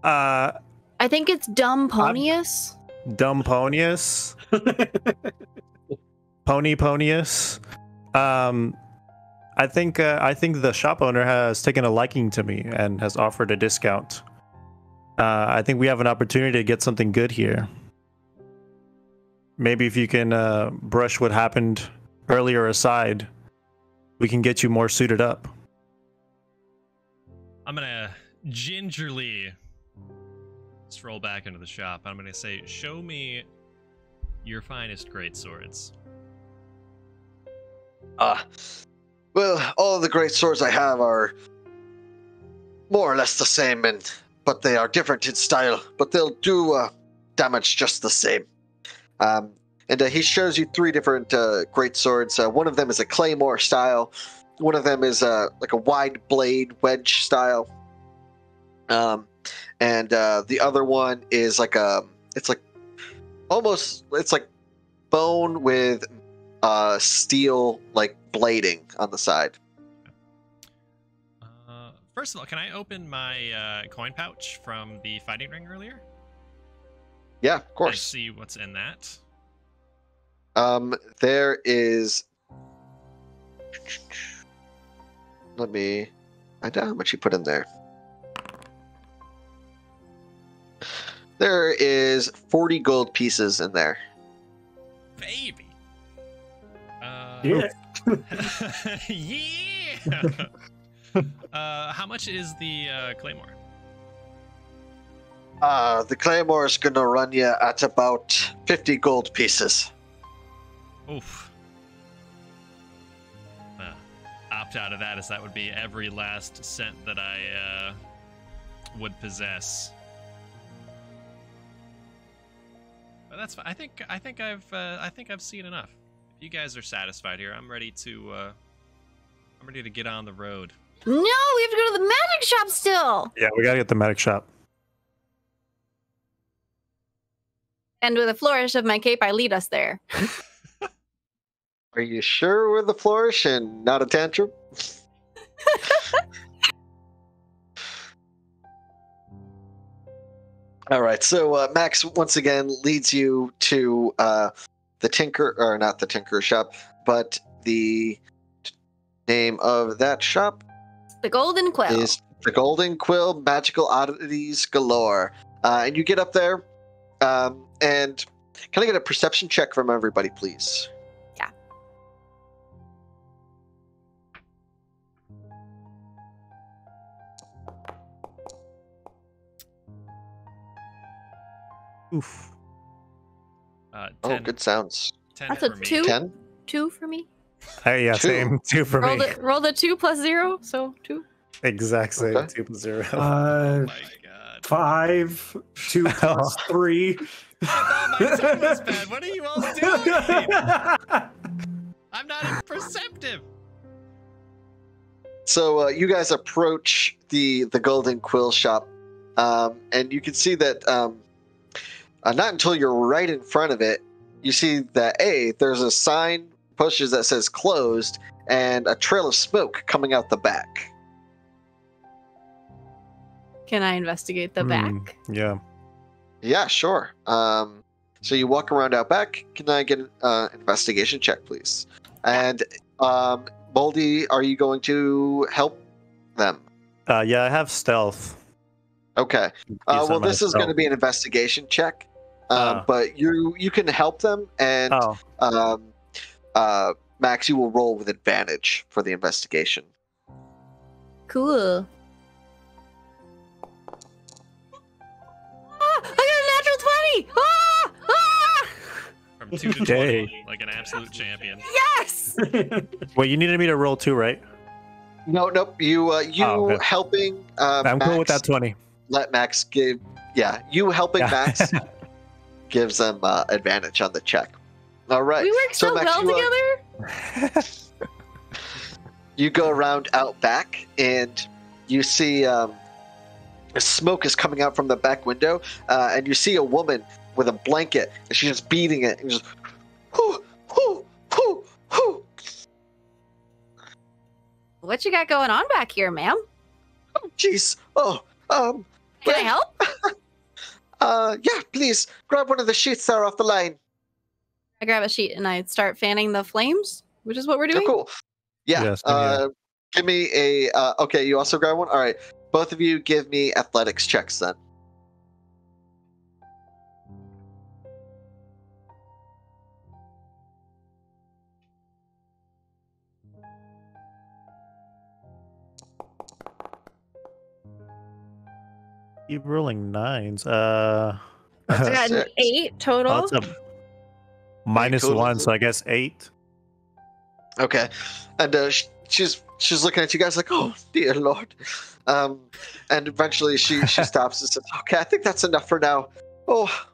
Speaker 3: I think it's Dumponius.
Speaker 1: Dumponius? Ponius? I think the shop owner has taken a liking to me and has offered a discount. I think we have an opportunity to get something good here. Maybe if you can brush what happened earlier aside, we can get you more suited up.
Speaker 2: I'm gonna gingerly stroll back into the shop. I'm gonna say, show me your finest great swords.
Speaker 4: Well, all the great swords I have are more or less the same, but they are different in style, but they'll do damage just the same. And he shows you 3 different great swords. One of them is a claymore style. One of them is like a wide blade wedge style. And the other one is like it's like bone with steel like blading on the side.
Speaker 2: First of all, can I open my coin pouch from the fighting ring earlier?
Speaker 4: Yeah, of
Speaker 2: And
Speaker 4: course.
Speaker 2: see what's in that.
Speaker 4: There is. Let me find out how much you put in there. There is 40 gold pieces in there.
Speaker 2: Baby.
Speaker 5: Yeah.
Speaker 2: Yeah. How much is the claymore?
Speaker 4: The claymore is gonna run you at about 50 gold pieces.
Speaker 2: Oof. Opt out of that, as that would be every last cent that I would possess. But that's fine. I think I've seen enough. If you guys are satisfied here, I'm ready to get on the road.
Speaker 3: No, we have to go to the magic shop still.
Speaker 1: Yeah, we gotta get the medic shop.
Speaker 3: And with a flourish of my cape, I lead us there.
Speaker 4: Are you sure we're the flourish and not a tantrum? All right, so Max once again leads you to the tinker, or not the tinker shop, but the name of that shop
Speaker 3: The Golden Quill.
Speaker 4: is the Golden Quill Magical Oddities Galore. And you get up there, and can I get a perception check from everybody, please?
Speaker 3: Yeah.
Speaker 1: Oof.
Speaker 2: 10,
Speaker 4: Oh, good sounds.
Speaker 2: 10
Speaker 3: That's a
Speaker 2: for me.
Speaker 3: 2.
Speaker 4: 10?
Speaker 3: 2 for me.
Speaker 1: Hey, yeah,
Speaker 4: 2.
Speaker 1: same. 2 for me.
Speaker 3: Roll the 2 plus 0, so 2.
Speaker 1: Exact same.
Speaker 4: Okay.
Speaker 1: 2 plus 0.
Speaker 2: Oh my god.
Speaker 5: 5, 2 plus 3.
Speaker 2: I thought my turn was bad. What are you all doing? I'm not even perceptive.
Speaker 4: So you guys approach the Golden Quill shop, and you can see that not until you're right in front of it, you see that there's a sign posters that says closed and a trail of smoke coming out the back.
Speaker 3: Can I investigate the back?
Speaker 1: Yeah.
Speaker 4: Yeah, sure. So you walk around out back. Can I get an investigation check, please? And Moldy, are you going to help them?
Speaker 1: Yeah, I have stealth.
Speaker 4: Okay.
Speaker 1: Yes,
Speaker 4: Well,
Speaker 1: I'm
Speaker 4: this
Speaker 1: at
Speaker 4: is going to
Speaker 1: stealth.
Speaker 4: be an investigation check,
Speaker 1: Oh.
Speaker 4: but you can help them, and Max, you will roll with advantage for the investigation.
Speaker 3: Cool. Ah, I got a natural 20! Ah! Ah!
Speaker 2: From 2 to 20,
Speaker 1: Dang.
Speaker 2: like an absolute champion.
Speaker 3: Yes!
Speaker 1: Wait, you needed me to roll 2, right?
Speaker 4: Nope. You
Speaker 1: okay.
Speaker 4: helping
Speaker 1: I'm
Speaker 4: Max,
Speaker 1: cool with that 20.
Speaker 4: let Max give. Yeah, you helping
Speaker 1: Yeah.
Speaker 4: Max gives them advantage on the check. All right.
Speaker 3: We work so
Speaker 4: Max,
Speaker 3: well together.
Speaker 4: You go around out back, and you see smoke is coming out from the back window, and you see a woman with a blanket, and she's just beating it, and just whoo, whoo, whoo, whoo.
Speaker 3: What you got going on back here, ma'am?
Speaker 4: Oh, jeez. Oh,
Speaker 3: Can I help?
Speaker 4: yeah, please grab one of the sheets there off the line.
Speaker 3: I grab a sheet and I start fanning the flames, which is what we're
Speaker 4: Oh,
Speaker 3: doing.
Speaker 4: cool. Yeah.
Speaker 1: Yes, yeah.
Speaker 4: Give me a. Okay, you also grab one. All right, both of you give me athletics checks then.
Speaker 1: Keep rolling nines.
Speaker 3: I got an 8 total.
Speaker 1: Oh, it's a minus
Speaker 4: total.
Speaker 1: 1, so I guess 8.
Speaker 4: Okay, and she's looking at you guys like, oh dear lord, and eventually she stops and says, okay, I think that's enough for now. Oh,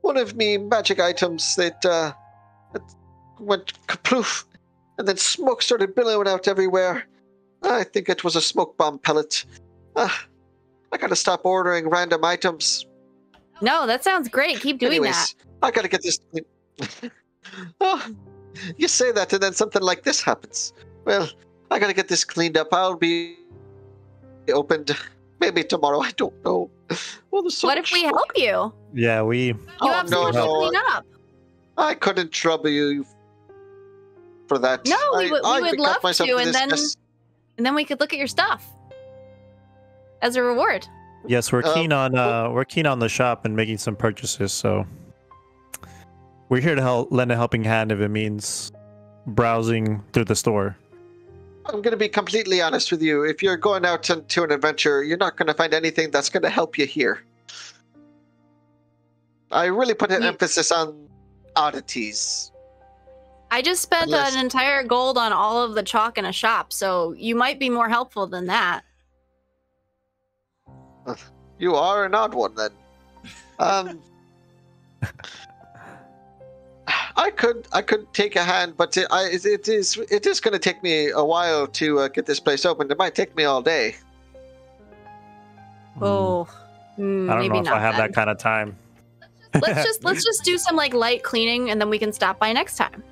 Speaker 4: one of me magic items that went kaploof, and then smoke started billowing out everywhere. I think it was a smoke bomb pellet. I gotta stop ordering random items.
Speaker 3: No, that sounds great. Keep doing
Speaker 4: Anyways, I gotta get this. Oh, you say that, and then something like this happens. Well, I gotta get this cleaned up. I'll be opened maybe tomorrow. I don't know. Well, there's so
Speaker 3: What
Speaker 4: much
Speaker 3: if we
Speaker 4: smoke.
Speaker 3: help you?
Speaker 1: Yeah, we.
Speaker 3: You have so much to clean up.
Speaker 4: I couldn't trouble you for that.
Speaker 3: No, we would
Speaker 4: cut
Speaker 3: love
Speaker 4: myself
Speaker 3: to,
Speaker 4: in
Speaker 3: and
Speaker 4: this mess.
Speaker 3: then we could look at your stuff as a reward.
Speaker 1: Yes, we're keen on the shop and making some purchases. So we're here to lend a helping hand if it means browsing through the store.
Speaker 4: I'm going to be completely honest with you. If you're going out to an adventure, you're not going to find anything that's going to help you here. I really put an emphasis on oddities.
Speaker 3: I just spent an entire gold on all of the chalk in a shop, so you might be more helpful than that.
Speaker 4: You are an odd one, then. I could take a hand, but it is going to take me a while to get this place open. It might take me all day.
Speaker 3: Oh,
Speaker 1: I don't
Speaker 3: maybe
Speaker 1: know if
Speaker 3: not
Speaker 1: I have
Speaker 3: then.
Speaker 1: that kind of time.
Speaker 3: let's just do some like light cleaning, and then we can stop by next time.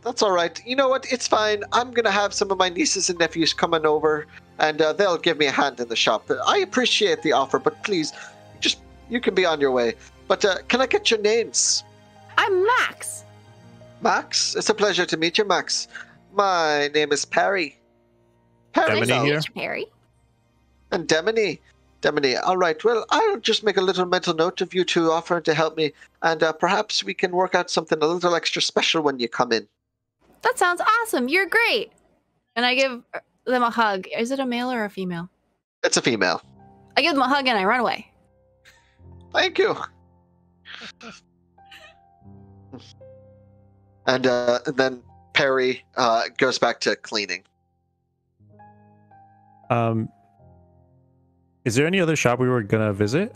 Speaker 4: That's all right. You know what? It's fine. I'm going to have some of my nieces and nephews coming over, and they'll give me a hand in the shop. I appreciate the offer, but please, you can be on your way. But can I get your names?
Speaker 3: I'm Max.
Speaker 4: Max? It's a pleasure to meet you, Max. My name is Perry. Perry
Speaker 1: Demony here?
Speaker 3: Perry.
Speaker 4: And Demony. Demony. All right. Well, I'll just make a little mental note of you two offering to help me, and perhaps we can work out something a little extra special when you come in.
Speaker 3: That sounds awesome. You're great. And I give them a hug. Is it a male or a female?
Speaker 4: It's a female.
Speaker 3: I give them a hug and I run away.
Speaker 4: Thank you. And then Perry goes back to cleaning.
Speaker 1: Is there any other shop we were gonna visit?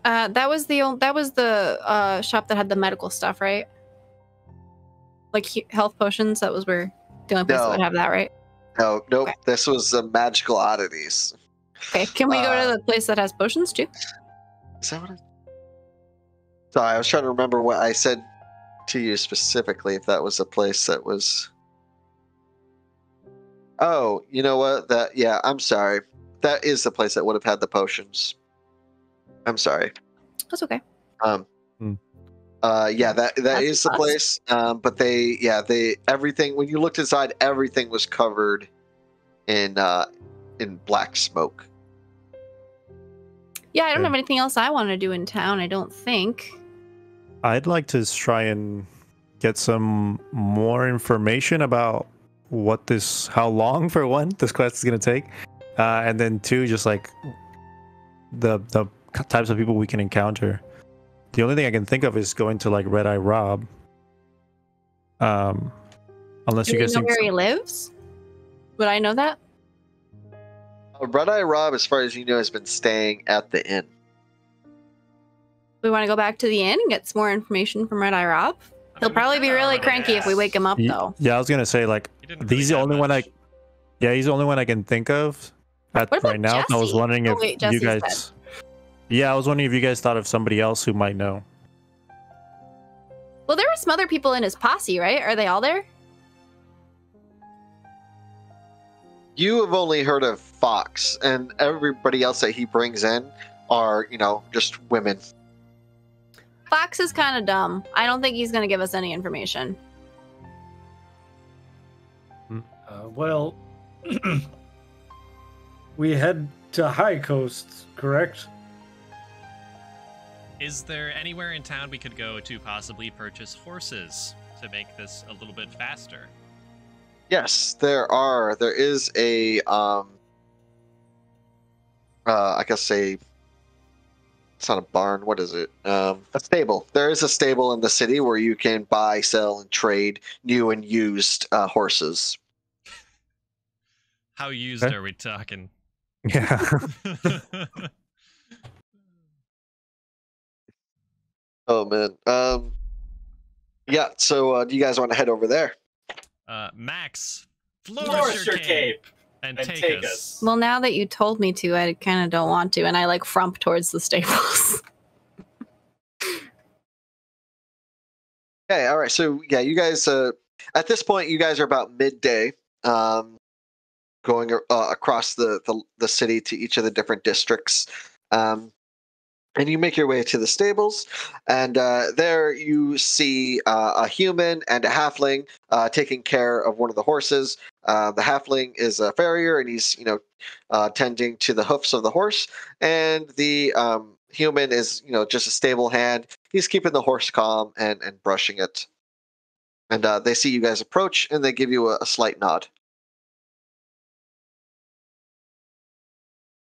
Speaker 3: That was the shop that had the medical stuff, right? Like health potions. That was where the only place that would have that, right?
Speaker 4: No, nope.
Speaker 3: Okay.
Speaker 4: This was magical oddities.
Speaker 3: Okay, can we go to the place that has potions too?
Speaker 4: Is that what Sorry, I was trying to remember what I said to you specifically, if that was a place that was... Oh, you know what? I'm sorry. That is the place that would have had the potions. I'm sorry.
Speaker 3: That's okay.
Speaker 4: That is the place. But everything, when you looked inside, everything was covered in black smoke.
Speaker 3: Yeah, I don't have anything else I want to do in town, I don't think.
Speaker 1: I'd like to try and get some more information about how long, for one, this quest is going to take. And then two, just like the types of people we can encounter. The only thing I can think of is going to like Red Eye Rob. Unless
Speaker 3: Do
Speaker 1: you
Speaker 3: we
Speaker 1: guys
Speaker 3: know
Speaker 1: think
Speaker 3: where he lives? Would I know that?
Speaker 4: Red Eye Rob, as far as you know, has been staying at the inn.
Speaker 3: We want to go back to the inn and get some more information from Red Eye Rob. He'll probably be really cranky if we wake him up, though.
Speaker 1: Yeah, I was gonna say like he's the only one he's the only one I can think of right now.
Speaker 3: Jesse?
Speaker 1: I was wondering if you
Speaker 3: Jesse's
Speaker 1: guys.
Speaker 3: dead.
Speaker 1: Yeah, I was wondering if you guys thought of somebody else who might know.
Speaker 3: Well, there were some other people in his posse, right? Are they all there?
Speaker 4: You have only heard of Fox, and everybody else that he brings in are, just women.
Speaker 3: Fox is kind of dumb. I don't think he's going to give us any information.
Speaker 5: Well, we head to High Coast, correct?
Speaker 2: Is there anywhere in town we could go to possibly purchase horses to make this a little bit faster?
Speaker 4: Yes, there are. There is a I guess it's not a barn. What is it? A stable. There is a stable in the city where you can buy, sell, and trade new and used horses.
Speaker 2: How used
Speaker 1: Okay.
Speaker 2: are we talking?
Speaker 1: Yeah.
Speaker 4: Oh man. Yeah. So, do you guys want to head over there?
Speaker 2: Max,
Speaker 7: Flourish your cape
Speaker 2: and
Speaker 7: and
Speaker 2: take us.
Speaker 3: Well, now that you told me to, I kind of don't want to, and I like frump towards the stables.
Speaker 4: Okay. All right. So yeah, you guys. At this point, you guys are about midday. Going across the city to each of the different districts. And you make your way to the stables, and there you see a human and a halfling taking care of one of the horses. The halfling is a farrier, and he's tending to the hoofs of the horse, and the human is just a stable hand. He's keeping the horse calm and brushing it. And they see you guys approach, and they give you a slight nod.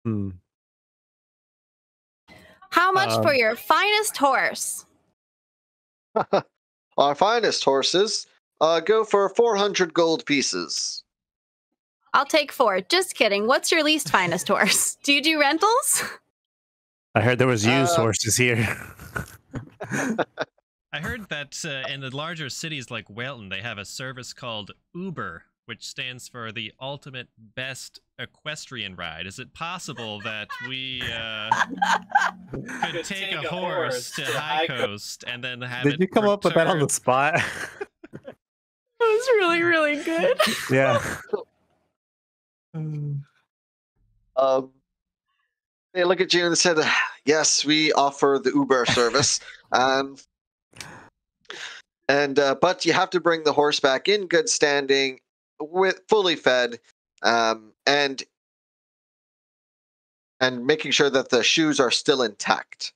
Speaker 1: Hmm.
Speaker 3: How much for your finest horse?
Speaker 4: Our finest horses go for 400 gold pieces.
Speaker 3: I'll take 4. Just kidding. What's your least finest horse? Do you do rentals?
Speaker 1: I heard there was used horses here.
Speaker 2: I heard that in the larger cities like Whalton, they have a service called U.B.E.R, which stands for the ultimate best equestrian ride. Is it possible that we could take a horse to High Coast and then have it
Speaker 1: Did you come up with that on the
Speaker 2: returned?
Speaker 1: spot?
Speaker 3: That was really, really good.
Speaker 1: Yeah.
Speaker 4: They look at you and said, "Yes, we offer the U.B.E.R service, but you have to bring the horse back in good standing, with fully fed, and making sure that the shoes are still intact."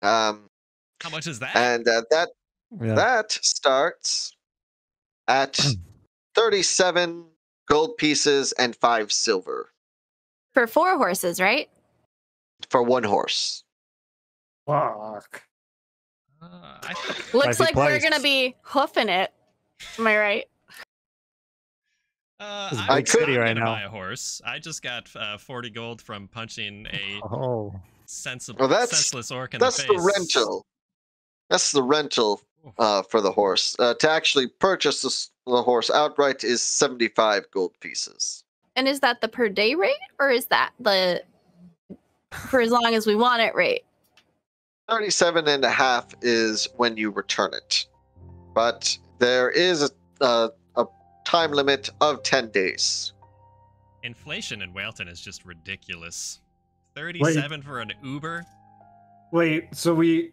Speaker 2: How much is that?
Speaker 4: And that starts at 37 gold pieces and 5 silver
Speaker 3: For 4 horses, right?
Speaker 4: for one horse.
Speaker 5: Fuck.
Speaker 2: I think
Speaker 3: Looks
Speaker 1: Might be
Speaker 3: like we're
Speaker 1: placed.
Speaker 3: going to be hoofing it. Am I right?
Speaker 1: It's a
Speaker 2: I'm
Speaker 1: big city
Speaker 2: not
Speaker 1: right
Speaker 2: gonna
Speaker 1: now.
Speaker 2: buy a horse. I just got 40 gold from punching a
Speaker 1: Oh.
Speaker 4: Well,
Speaker 2: senseless orc in the
Speaker 4: That's
Speaker 2: face.
Speaker 4: the rental. That's the rental for the horse. To actually purchase the horse outright is 75 gold pieces.
Speaker 3: And is that the per day rate, or is that the for as long as we want it rate?
Speaker 4: 37 and a half is when you return it. But there is a time limit of 10 days.
Speaker 2: Inflation in Whalton is just ridiculous. 37 for an Uber?
Speaker 5: Wait, so we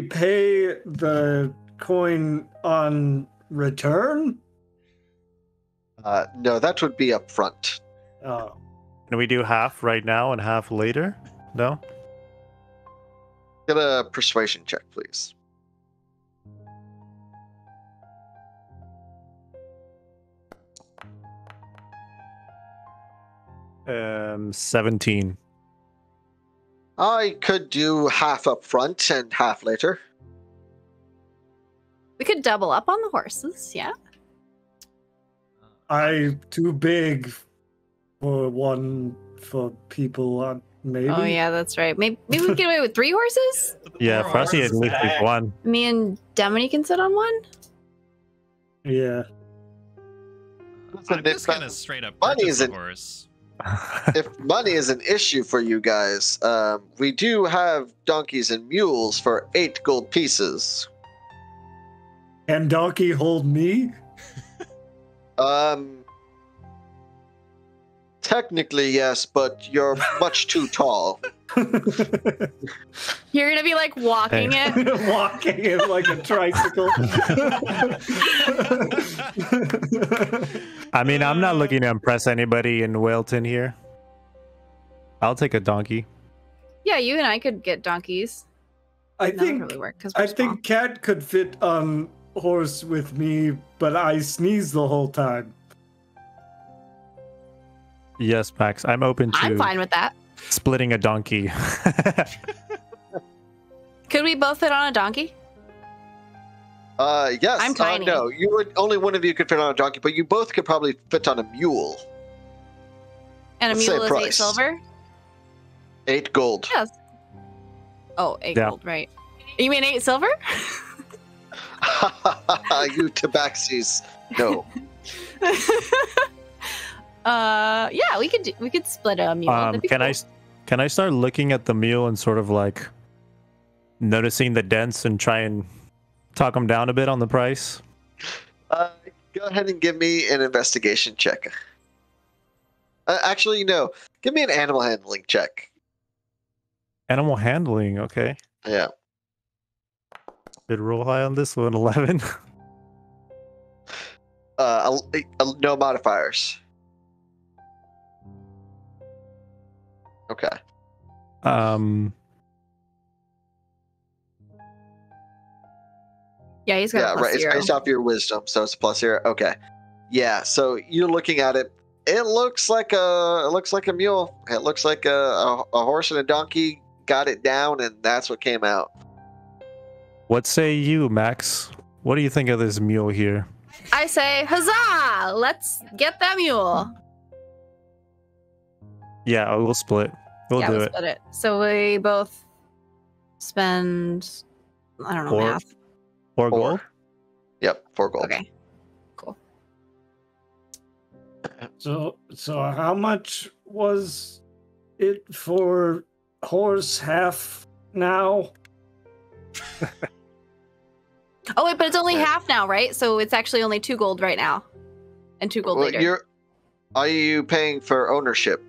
Speaker 5: pay the coin on return?
Speaker 4: No, that would be up front.
Speaker 5: Oh.
Speaker 1: Can we do half right now and half later? No?
Speaker 4: Get a persuasion check, please.
Speaker 1: Um, 17.
Speaker 4: I could do half up front and half later.
Speaker 3: We could double up on the horses, yeah.
Speaker 5: I too big for one for people, maybe.
Speaker 3: Oh yeah, that's right. Maybe we can get away with 3 horses.
Speaker 1: Yeah,
Speaker 2: Four
Speaker 1: Frosty at
Speaker 2: horses
Speaker 1: least
Speaker 2: back.
Speaker 1: pick one.
Speaker 3: Me and Demony can sit on one.
Speaker 5: Yeah.
Speaker 2: I'm just gonna straight up
Speaker 4: Money
Speaker 2: purchase a
Speaker 4: isn't-
Speaker 2: horse.
Speaker 4: If money is an issue for you guys, we do have donkeys and mules for 8 gold pieces.
Speaker 5: Can donkey hold me?
Speaker 4: Technically yes, but you're much too tall.
Speaker 3: You're gonna be like walking it.
Speaker 5: Walking it like a tricycle.
Speaker 1: I mean, I'm not looking to impress anybody in Whalton here. I'll take a donkey.
Speaker 3: Yeah, you and I could get donkeys.
Speaker 5: I
Speaker 3: That would
Speaker 5: think
Speaker 3: really work because
Speaker 5: I think Cat could fit on horse with me, but I sneeze the whole time.
Speaker 1: Yes, Max. I'm open to
Speaker 3: I'm fine with that.
Speaker 1: splitting a donkey.
Speaker 3: Could we both fit on a donkey?
Speaker 4: Yes.
Speaker 3: I'm tiny.
Speaker 4: No, you would. Only one of you could fit on a donkey, but you both could probably fit on a mule.
Speaker 3: And a
Speaker 4: Let's say
Speaker 3: mule is 8
Speaker 4: price.
Speaker 3: silver?
Speaker 4: 8 gold.
Speaker 3: Yes. Oh, 8
Speaker 1: Yeah.
Speaker 3: gold, right. You mean 8 silver?
Speaker 4: You tabaxis. No.
Speaker 3: Yeah, we could split a mule. That'd be
Speaker 1: Can
Speaker 3: cool.
Speaker 1: can I start looking at the mule and sort of like noticing the dents and try and talk them down a bit on the price?
Speaker 4: Go ahead and give me an investigation check. Actually, no. Give me an animal handling check.
Speaker 1: Animal handling, okay.
Speaker 4: Yeah.
Speaker 1: Did roll high on this one, 11.
Speaker 4: No modifiers. Okay.
Speaker 3: Yeah, he's got
Speaker 4: Yeah,
Speaker 3: a plus
Speaker 4: right. It's
Speaker 3: 0.
Speaker 4: based off your wisdom, so it's a +0. Okay. Yeah. So you're looking at it. It looks like a mule. It looks like a horse and a donkey got it down, and that's what came out.
Speaker 1: What say you, Max? What do you think of this mule here?
Speaker 3: I say, huzzah! Let's get that mule.
Speaker 1: Yeah, we'll split. We'll do
Speaker 3: we'll
Speaker 1: it.
Speaker 3: split it. So we both spend, I don't know,
Speaker 1: Four.
Speaker 3: math.
Speaker 1: 4
Speaker 4: 4.
Speaker 1: gold?
Speaker 4: Yep, 4 gold.
Speaker 3: Okay, cool.
Speaker 5: So how much was it for horse half now?
Speaker 3: Oh wait, but it's only half now, right? So it's actually only 2 gold right now, and 2 gold
Speaker 4: Well,
Speaker 3: later.
Speaker 4: Are you paying for ownership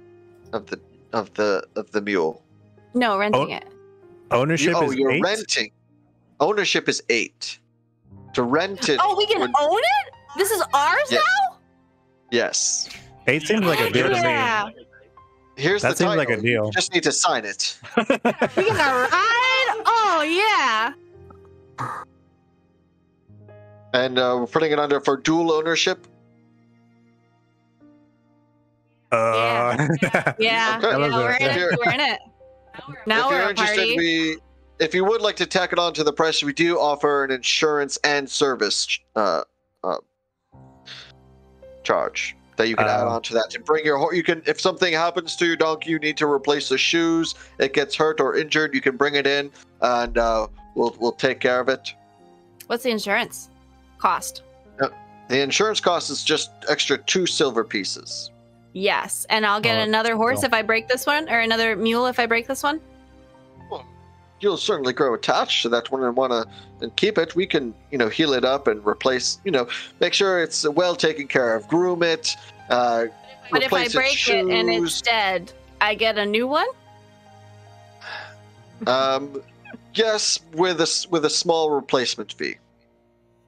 Speaker 4: of the mule?
Speaker 3: No, renting
Speaker 1: Oh,
Speaker 3: it.
Speaker 1: Ownership is
Speaker 4: You're
Speaker 1: 8?
Speaker 4: renting. Ownership is 8. To rent it.
Speaker 3: Oh, we can
Speaker 4: would-
Speaker 3: own it? This is ours
Speaker 4: Yes.
Speaker 3: now?
Speaker 4: Yes.
Speaker 1: 8 seems like a deal to me.
Speaker 3: Yeah.
Speaker 4: Here's
Speaker 1: That
Speaker 4: the
Speaker 1: seems
Speaker 4: title.
Speaker 1: like a deal.
Speaker 4: You just need to sign it.
Speaker 3: We can ride? Oh, yeah.
Speaker 4: And we're putting it under for dual ownership.
Speaker 3: Yeah. Yeah,
Speaker 4: Okay.
Speaker 3: we're in
Speaker 4: If
Speaker 3: it.
Speaker 4: you're-
Speaker 3: We're in it. Now
Speaker 4: if
Speaker 3: we're
Speaker 4: you're
Speaker 3: a
Speaker 4: interested,
Speaker 3: party.
Speaker 4: if you would like to tack it on to the price, we do offer an insurance and service charge that you can add on to that to bring your horse. You can, if something happens to your donkey, you need to replace the shoes, it gets hurt or injured, you can bring it in, and we'll take care of it.
Speaker 3: What's the insurance cost?
Speaker 4: The insurance cost is just extra 2 silver pieces.
Speaker 3: Yes, and I'll get
Speaker 1: Oh,
Speaker 3: another horse
Speaker 1: cool.
Speaker 3: if I break this one, or another mule if I break this one.
Speaker 4: You'll certainly grow attached to that one and want to keep it. We can, heal it up and replace, make sure it's well taken care of, groom it,
Speaker 3: But if I
Speaker 4: replace its
Speaker 3: break it and it's
Speaker 4: shoes.
Speaker 3: dead, I get a new one.
Speaker 4: Yes, with a small replacement fee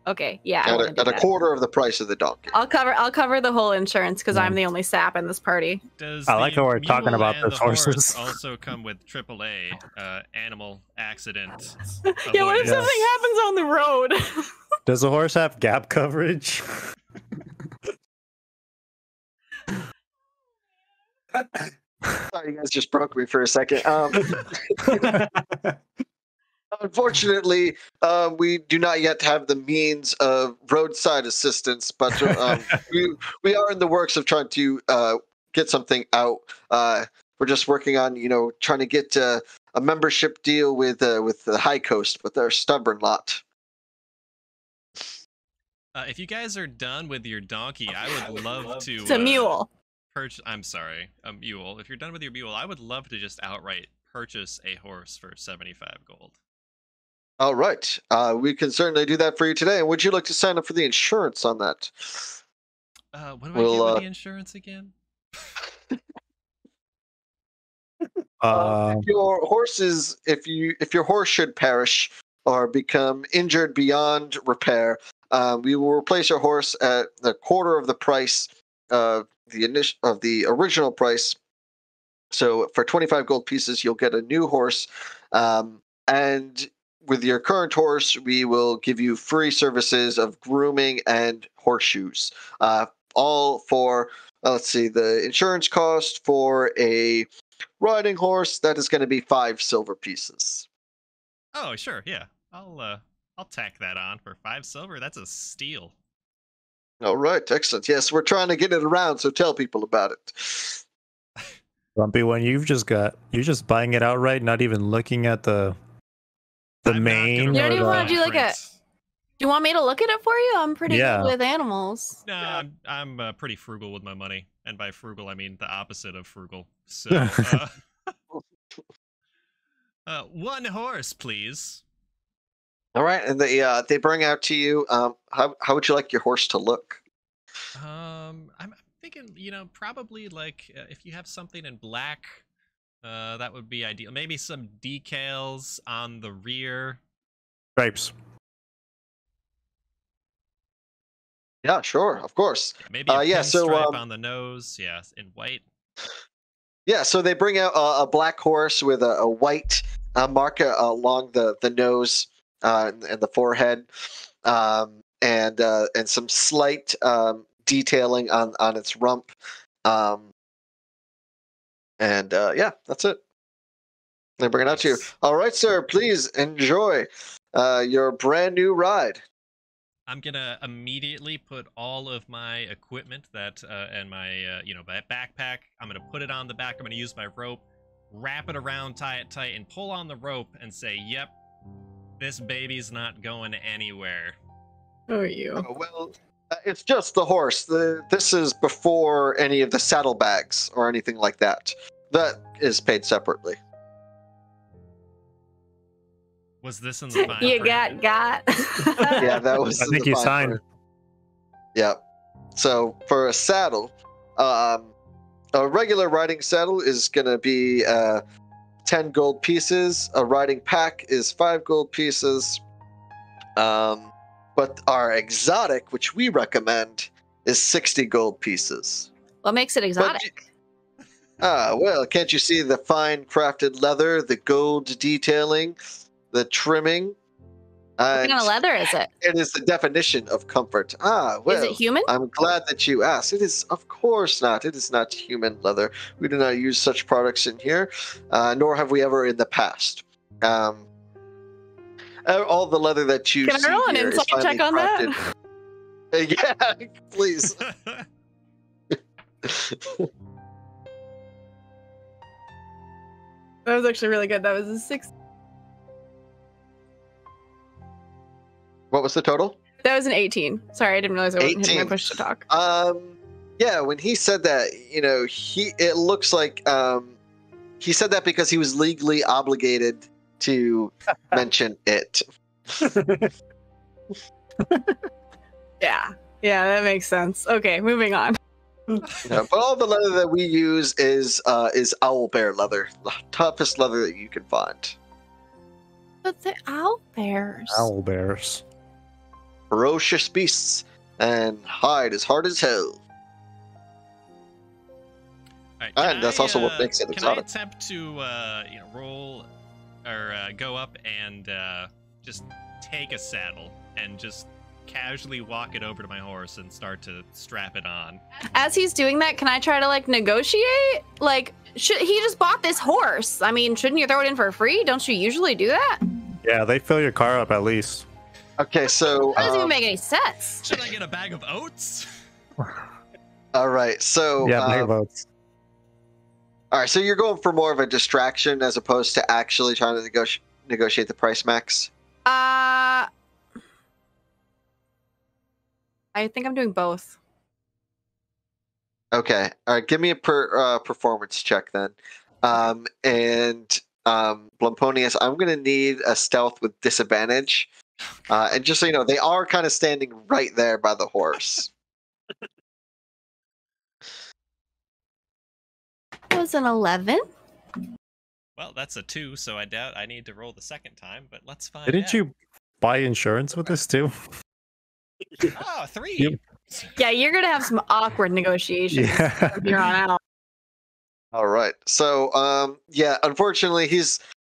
Speaker 3: Okay, yeah, I wanna do
Speaker 4: at a
Speaker 3: that.
Speaker 4: quarter of the price of the donkey.
Speaker 3: I'll cover the whole insurance because I'm the only sap in this party.
Speaker 2: Does
Speaker 1: I like
Speaker 2: the
Speaker 1: how we're talking
Speaker 2: mule
Speaker 1: about
Speaker 2: and
Speaker 1: this
Speaker 2: the horse
Speaker 1: horses.
Speaker 2: also come with AAA animal accident?
Speaker 3: Yeah, what if
Speaker 2: avoidance?
Speaker 3: something happens on the road?
Speaker 1: Does the horse have gap coverage?
Speaker 4: Sorry, you guys just broke me for a second. Unfortunately, we do not yet have the means of roadside assistance, but we are in the works of trying to get something out. We're just working on, trying to get a membership deal with the High Coast, but they're a stubborn lot.
Speaker 2: If you guys are done with your donkey, I would love to.
Speaker 3: It's a mule.
Speaker 2: I'm sorry, a mule. If you're done with your mule, I would love to just outright purchase a horse for 75 gold.
Speaker 4: All right, we can certainly do that for you today. And would you like to sign up for the insurance on that?
Speaker 2: What do I get with the insurance again?
Speaker 4: If your horses, if your horse should perish or become injured beyond repair, we will replace your horse at a quarter of the price of the original price. So for 25 gold pieces, you'll get a new horse, and with your current horse, we will give you free services of grooming and horseshoes. All for let's see, the insurance cost for a riding horse, that is going to be 5 silver pieces.
Speaker 2: Oh, sure, yeah. I'll tack that on for 5 silver. That's a steal.
Speaker 4: All right, excellent. Yes, we're trying to get it around, so tell people about it.
Speaker 1: Grumpy, when you're just buying it outright, not even looking at the
Speaker 2: I'm not
Speaker 1: main.
Speaker 2: gonna
Speaker 3: You don't
Speaker 2: read
Speaker 3: even
Speaker 2: the
Speaker 3: wanna do,
Speaker 2: fine
Speaker 3: like, a-
Speaker 2: print.
Speaker 3: Do you want me to look at it for you? I'm pretty
Speaker 1: Yeah.
Speaker 3: good with animals.
Speaker 2: No, I'm pretty frugal with my money, and by frugal I mean the opposite of frugal. So, 1 horse, please.
Speaker 4: All right, and they bring out to you. How would you like your horse to look?
Speaker 2: I'm thinking, probably like if you have something in black, that would be ideal. Maybe some decals on the rear.
Speaker 1: Stripes.
Speaker 4: Yeah, sure, of course.
Speaker 2: Maybe a
Speaker 4: yeah,
Speaker 2: pinstripe
Speaker 4: so,
Speaker 2: on the nose. Yeah, in white.
Speaker 4: Yeah, so they bring out a black horse with a white mark along the nose and the forehead, and some slight detailing on its rump, and yeah, that's it. They bring it out to you.
Speaker 2: Nice.
Speaker 4: All right, sir. Please enjoy your brand new ride.
Speaker 2: I'm gonna immediately put all of my equipment and my my backpack. I'm gonna put it on the back. I'm gonna use my rope, wrap it around, tie it tight, and pull on the rope and say, "Yep, this baby's not going anywhere."
Speaker 6: Who are you?
Speaker 4: Well, it's just the horse. This is before any of the saddlebags or anything like that. That is paid separately.
Speaker 2: Was this in the fine
Speaker 3: You
Speaker 2: print?
Speaker 3: got.
Speaker 4: Yeah, that was.
Speaker 1: I think
Speaker 4: the
Speaker 1: you
Speaker 4: fine
Speaker 1: signed.
Speaker 4: print. Yep. So for a saddle, a regular riding saddle is going to be 10 gold pieces. A riding pack is 5 gold pieces. But our exotic, which we recommend, is 60 gold pieces.
Speaker 3: What makes it exotic?
Speaker 4: Well, can't you see the fine crafted leather, the gold detailing, the trimming?
Speaker 3: What kind of leather is it?
Speaker 4: It is the definition of comfort. Well,
Speaker 3: Is it human?
Speaker 4: I'm glad that you asked. It is, of course not. It is not human leather. We do not use such products in here, nor have we ever in the past. All the leather that you
Speaker 3: Can
Speaker 4: see
Speaker 3: I roll an
Speaker 4: here is
Speaker 3: insight check on
Speaker 4: finely
Speaker 3: that?
Speaker 4: crafted. Yeah, please.
Speaker 6: That was actually really good. That was a 6.
Speaker 4: What was the total?
Speaker 6: That was an 18. Sorry, I didn't realize I wasn't hitting my
Speaker 4: 18.
Speaker 6: push to talk.
Speaker 4: Yeah, when he said that, it looks like he said that because he was legally obligated to mention it.
Speaker 6: Yeah, that makes sense. Okay, moving on.
Speaker 4: Yeah, but all the leather that we use is owl bear leather, the toughest leather that you can find.
Speaker 3: But they're owl bears.
Speaker 1: Owl bears.
Speaker 4: Ferocious beasts and hide as hard as hell.
Speaker 2: All right,
Speaker 4: And that's also what makes it
Speaker 2: Can
Speaker 4: exotic.
Speaker 2: I attempt to roll or go up and just take a saddle and just casually walk it over to my horse and start to strap it on?
Speaker 3: As he's doing that, can I try to negotiate? He just bought this horse. I mean, shouldn't you throw it in for free? Don't you usually do that?
Speaker 1: Yeah, they fill your car up at least.
Speaker 4: Okay, so
Speaker 3: That doesn't even make any sense.
Speaker 2: Should I get a bag of oats?
Speaker 4: all right, so
Speaker 1: Yeah, bag of oats.
Speaker 4: all right, so you're going for more of a distraction as opposed to actually trying to negotiate the price, Max.
Speaker 3: I think I'm doing both.
Speaker 4: Okay. All right. Give me a performance check then. And Blamponius, I'm going to need a stealth with disadvantage. And just so you know, they are kind of standing right there by the horse.
Speaker 3: That was an 11.
Speaker 2: Well, that's a 2, so I doubt I need to roll the second time, but let's find
Speaker 1: Didn't
Speaker 2: out.
Speaker 1: you buy insurance with this too?
Speaker 2: Oh, 3!
Speaker 1: Yep.
Speaker 3: Yeah, you're gonna have some awkward negotiations
Speaker 1: Yeah.
Speaker 3: from here on out.
Speaker 4: All right. So, yeah, unfortunately,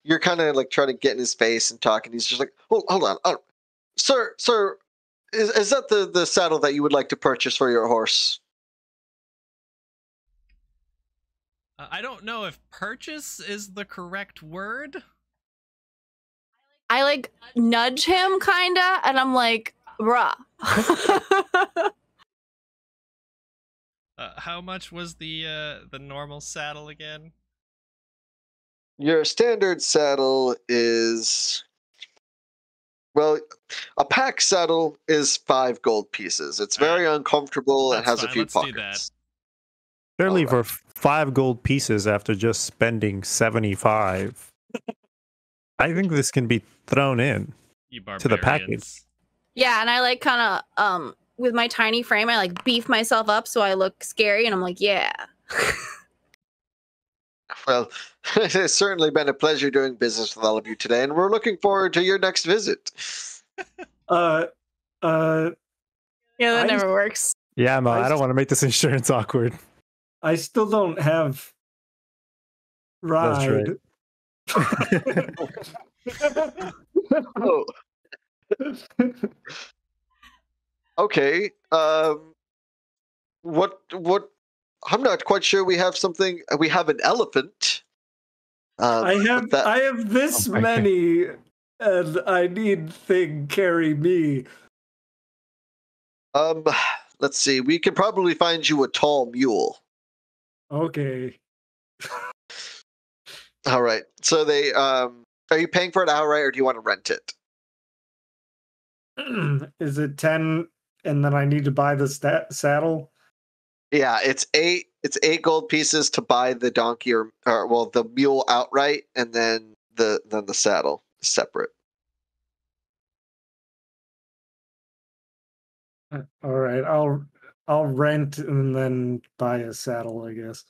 Speaker 4: you're kind of trying to get in his face and talk, and he's just like, hold on. Sir, is that the saddle that you would like to purchase for your horse?
Speaker 2: I don't know if purchase is the correct word.
Speaker 3: I like nudge him kinda, and I'm like, bruh.
Speaker 2: How much was the normal saddle again?
Speaker 4: Your standard saddle is, well, a pack saddle is 5 gold pieces. It's very uncomfortable and
Speaker 2: That's
Speaker 4: has
Speaker 2: fine.
Speaker 4: a few
Speaker 2: Let's
Speaker 4: pockets.
Speaker 2: do that.
Speaker 1: Surely
Speaker 4: Alright.
Speaker 1: for 5 gold pieces after just spending 75. I think this can be thrown in
Speaker 2: You
Speaker 1: to the package.
Speaker 2: barbarians.
Speaker 3: Yeah, and I like kind of with my tiny frame, I like beef myself up so I look scary, and I'm like, yeah.
Speaker 4: Well, it has certainly been a pleasure doing business with all of you today, and we're looking forward to your next visit.
Speaker 5: Uh,
Speaker 6: Yeah, that
Speaker 5: I-
Speaker 6: never works.
Speaker 1: Yeah, Mo, I don't want to make this insurance awkward.
Speaker 5: I still don't have
Speaker 1: That's right.
Speaker 5: ride.
Speaker 4: Oh, okay. What? I'm not quite sure. We have something. We have an elephant.
Speaker 5: I
Speaker 4: but that-
Speaker 5: have this
Speaker 1: Oh my God.
Speaker 5: many, and I need thing carry me.
Speaker 4: Let's see. We could probably find you a tall mule.
Speaker 5: Okay.
Speaker 4: All right. So they are you paying for it outright, or do you want to rent it?
Speaker 5: Is it 10 and then I need to buy the saddle?
Speaker 4: Yeah, it's 8. It's 8 gold pieces to buy the donkey or well, the mule outright, and then the saddle is separate.
Speaker 5: All right, I'll rent and then buy a saddle, I guess.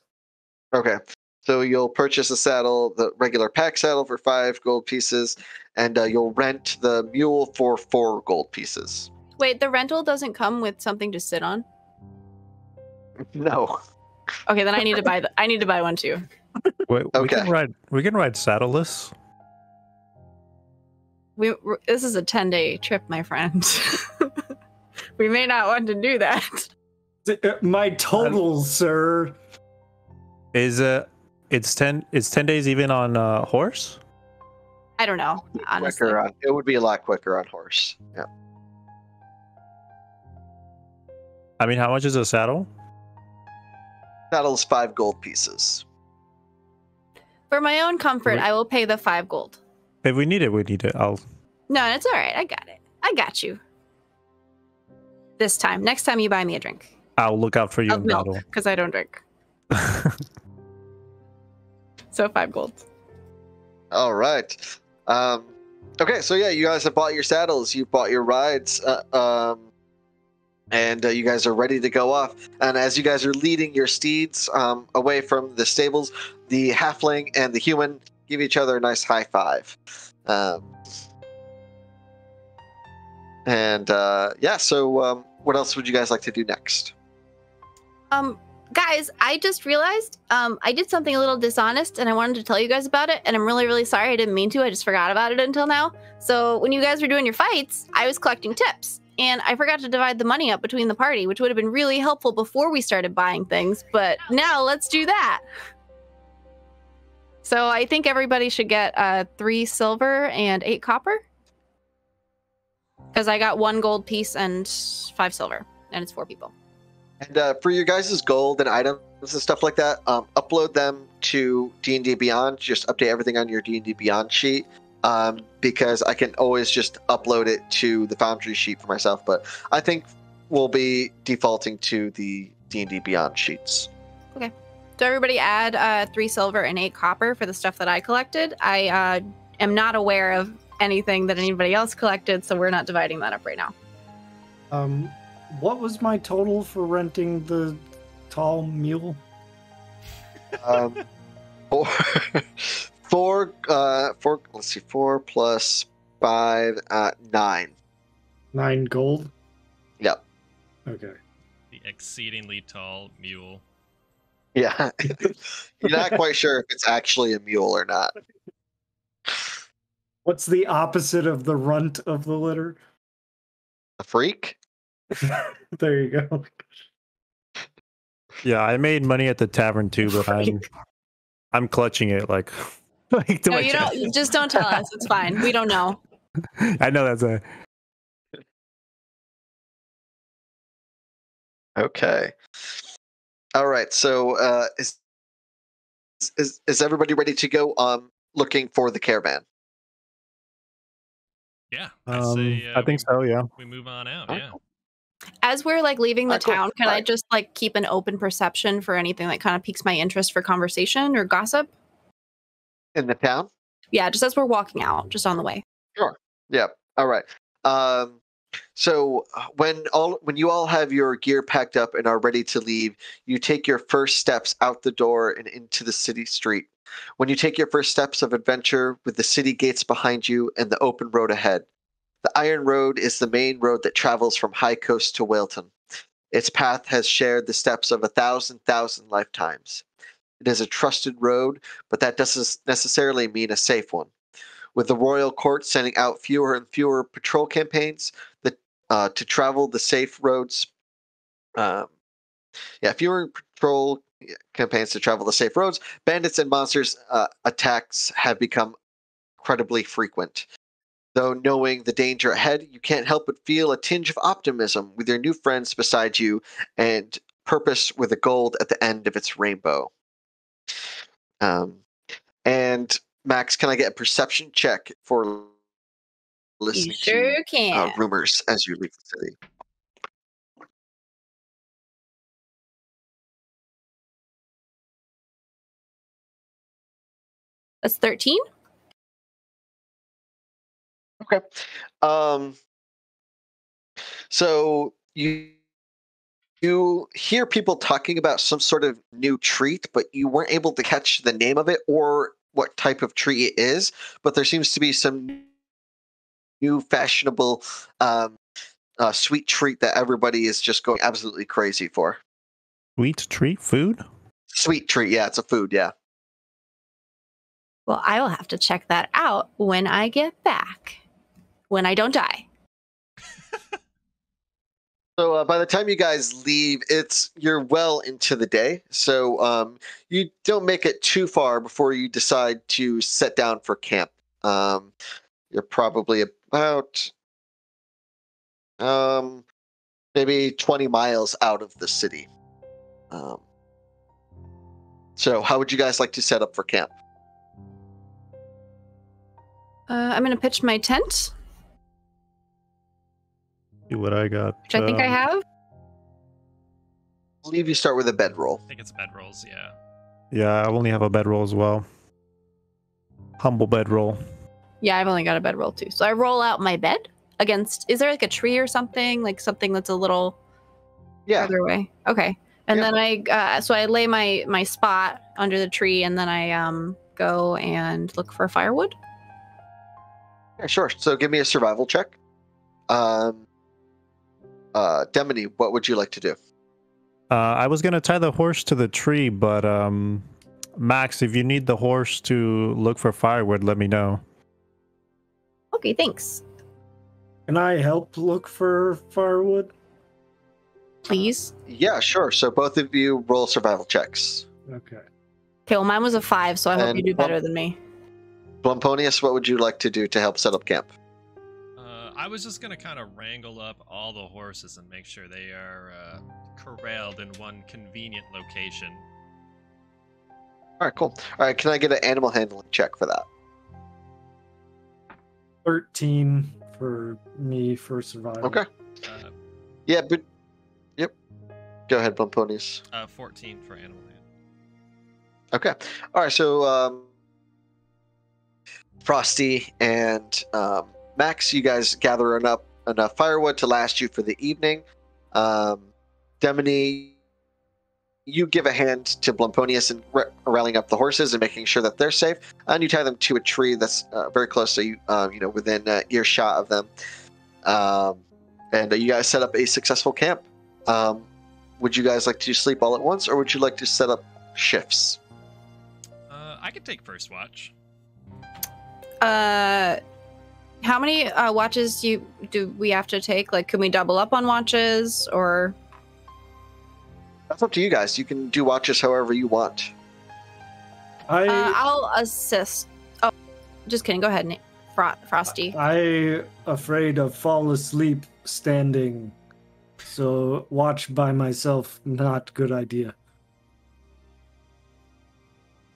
Speaker 4: Okay. So you'll purchase a saddle, the regular pack saddle, for 5 gold pieces, and you'll rent the mule for 4 gold pieces.
Speaker 3: Wait, the rental doesn't come with something to sit on?
Speaker 4: No.
Speaker 3: Okay, then I need to buy one too.
Speaker 1: Wait,
Speaker 4: Okay.
Speaker 1: we can ride saddleless.
Speaker 3: This is a 10-day trip, my friend. We may not want to do that.
Speaker 5: My total, sir.
Speaker 1: Is it's 10 days even on horse?
Speaker 3: I don't know, honestly.
Speaker 4: It would be a lot quicker on horse. Yeah.
Speaker 1: I mean, how much is a saddle?
Speaker 4: Saddle's 5 gold pieces.
Speaker 3: For my own comfort,
Speaker 1: Wait.
Speaker 3: I will pay the 5 gold.
Speaker 1: If we need it, we need it. I'll
Speaker 3: No, it's all right. I got it. I got you. This time. Next time you buy me a drink.
Speaker 1: I'll look out for you
Speaker 3: Of
Speaker 1: in
Speaker 3: milk,
Speaker 1: battle.
Speaker 3: because I don't drink. So 5 gold.
Speaker 4: All right. Okay, so yeah, you guys have bought your saddles, you bought your rides, and you guys are ready to go off. And as you guys are leading your steeds away from the stables, the halfling and the human give each other a nice high five. So what else would you guys like to do next?
Speaker 3: Guys, I just realized I did something a little dishonest and I wanted to tell you guys about it, and I'm really, really sorry. I didn't mean to. I just forgot about it until now. So when you guys were doing your fights, I was collecting tips, and I forgot to divide the money up between the party, which would have been really helpful before we started buying things, but now let's do that. So I think everybody should get 3 silver and 8 copper. Because I got 1 gold piece and 5 silver, and it's 4 people.
Speaker 4: And for your guys' gold and items and stuff like that, upload them to D&D Beyond. Just update everything on your D&D Beyond sheet, because I can always just upload it to the Foundry sheet for myself. But I think we'll be defaulting to the D&D Beyond sheets.
Speaker 3: Okay. So everybody add 3 silver and 8 copper for the stuff that I collected. I am not aware of anything that anybody else collected, so we're not dividing that up right now.
Speaker 5: What was my total for renting the tall mule?
Speaker 4: 4 let's see, 4 plus 5, 9.
Speaker 5: 9 gold?
Speaker 4: Yep.
Speaker 5: Okay.
Speaker 2: The exceedingly tall mule.
Speaker 4: Yeah. You're not quite sure if it's actually a mule or not.
Speaker 5: What's the opposite of the runt of the litter?
Speaker 4: A freak?
Speaker 5: There you go.
Speaker 1: Yeah, I made money at the tavern too, but I'm clutching it like to
Speaker 3: No,
Speaker 1: my
Speaker 3: you
Speaker 1: chest.
Speaker 3: don't. Just don't tell us. It's fine. We don't know.
Speaker 1: I know that's a.
Speaker 4: Okay. All right. So is everybody ready to go looking for the caravan?
Speaker 2: Yeah, I say
Speaker 1: I think so. Yeah.
Speaker 2: we move on out.
Speaker 4: Alright,
Speaker 2: Yeah.
Speaker 4: cool.
Speaker 3: As we're like leaving the
Speaker 4: Alright, cool.
Speaker 3: town, can I
Speaker 4: Alright.
Speaker 3: just like keep an open perception for anything that kind of piques my interest for conversation or gossip?
Speaker 4: In the town?
Speaker 3: Yeah, just as we're walking out, just on the way.
Speaker 4: Sure. Yeah. All right. So when you all have your gear packed up and are ready to leave, you take your first steps out the door and into the city street. When you take your first steps of adventure with the city gates behind you and the open road ahead. The Iron Road is the main road that travels from High Coast to Whalton. Its path has shared the steps of 1,000 lifetimes. It is a trusted road, but that doesn't necessarily mean a safe one. With the royal court sending out fewer and fewer patrol campaigns to travel the safe roads, fewer patrol campaigns to travel the safe roads, bandits and monsters attacks have become incredibly frequent. Though knowing the danger ahead, you can't help but feel a tinge of optimism with your new friends beside you and purpose with a gold at the end of its rainbow. And Max, can I get a perception check for listening
Speaker 3: You sure
Speaker 4: to
Speaker 3: can.
Speaker 4: rumors as you leave the city?
Speaker 3: That's 13.
Speaker 4: Okay. So you hear people talking about some sort of new treat, but you weren't able to catch the name of it or what type of treat it is. But there seems to be some new fashionable sweet treat that everybody is just going absolutely crazy for.
Speaker 1: Sweet treat food.
Speaker 4: Sweet treat, yeah, it's a food, yeah.
Speaker 3: Well, I will have to check that out when I get back. When I don't die.
Speaker 4: So by the time you guys leave, you're well into the day. So you don't make it too far before you decide to set down for camp. You're probably about maybe 20 miles out of the city. So how would you guys like to set up for camp?
Speaker 3: I'm going to pitch my tent,
Speaker 1: See what I got.
Speaker 3: which I think I have.
Speaker 4: I believe you start with a bedroll.
Speaker 2: I think it's bedrolls. Yeah.
Speaker 1: Yeah, I only have a bedroll as well. Humble bedroll.
Speaker 3: Yeah, I've only got a bedroll too. So I roll out my bed against. Is there like a tree or something? Like something that's a little farther away? Okay. And then I lay my spot under the tree, and then I go and look for firewood.
Speaker 4: Yeah, sure. So give me a survival check. Demony, what would you like to do?
Speaker 1: I was gonna tie the horse to the tree, but Max, if you need the horse to look for firewood, let me know.
Speaker 3: Okay, thanks.
Speaker 5: Can I help look for firewood?
Speaker 3: Please.
Speaker 4: Yeah, sure. So both of you roll survival checks.
Speaker 5: Okay.
Speaker 3: Okay, well, mine was a 5, so I hope
Speaker 4: And
Speaker 3: you do better than me.
Speaker 4: Blamponius, what would you like to do to help set up camp?
Speaker 2: I was just gonna kind of wrangle up all the horses and make sure they are corralled in one convenient location.
Speaker 4: All right, cool. All right, can I get an animal handling check for that?
Speaker 5: 13 for me for survival.
Speaker 4: Okay. Yeah, but yep. Go ahead, Blamponius.
Speaker 2: 14 for animal hand.
Speaker 4: Okay. All right. So Frosty and Max, you guys gather enough firewood to last you for the evening. Demony, you give a hand to Blamponius in rallying up the horses and making sure that they're safe, and you tie them to a tree that's very close, so you within earshot of them. And you guys set up a successful camp. Would you guys like to sleep all at once, or would you like to set up shifts?
Speaker 2: I could take first watch.
Speaker 3: How many watches do we have to take? Like, can we double up on watches, or?
Speaker 4: That's up to you guys. You can do watches however you want.
Speaker 3: I'll assist. Oh, just kidding. Go ahead, Nate. Frosty.
Speaker 5: I afraid of fall asleep standing, so watch by myself, not good idea.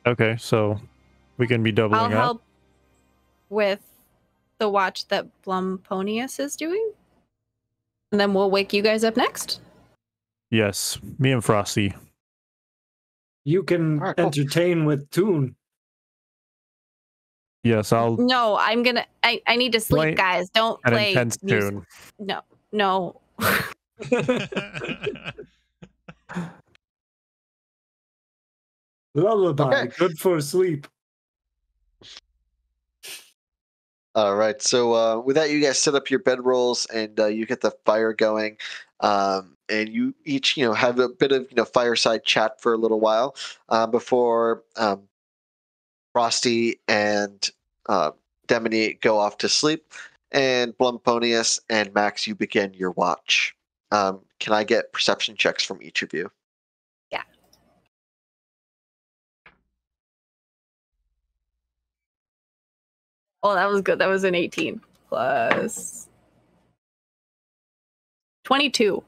Speaker 1: Okay, so we can be doubling
Speaker 3: I'll
Speaker 1: up.
Speaker 3: help with the watch that Blumponius is doing. And then we'll wake you guys up next.
Speaker 1: Yes, me and Frosty.
Speaker 5: You can
Speaker 4: Alright, cool.
Speaker 5: entertain with tune.
Speaker 1: Yes, I'll
Speaker 3: No, I'm gonna. I need to sleep,
Speaker 1: Play
Speaker 3: guys. Don't
Speaker 1: an
Speaker 3: play
Speaker 1: intense
Speaker 3: music.
Speaker 1: tune.
Speaker 3: No.
Speaker 5: Lullaby,
Speaker 4: Okay.
Speaker 5: good for sleep.
Speaker 4: All right. So with that, you guys set up your bedrolls and you get the fire going, and you each have a bit of fireside chat for a little while before Frosty and Demony go off to sleep, and Blumponius and Max, you begin your watch. Can I get perception checks from each of you?
Speaker 3: Yeah. Oh, that was good. That was an 18 plus 22.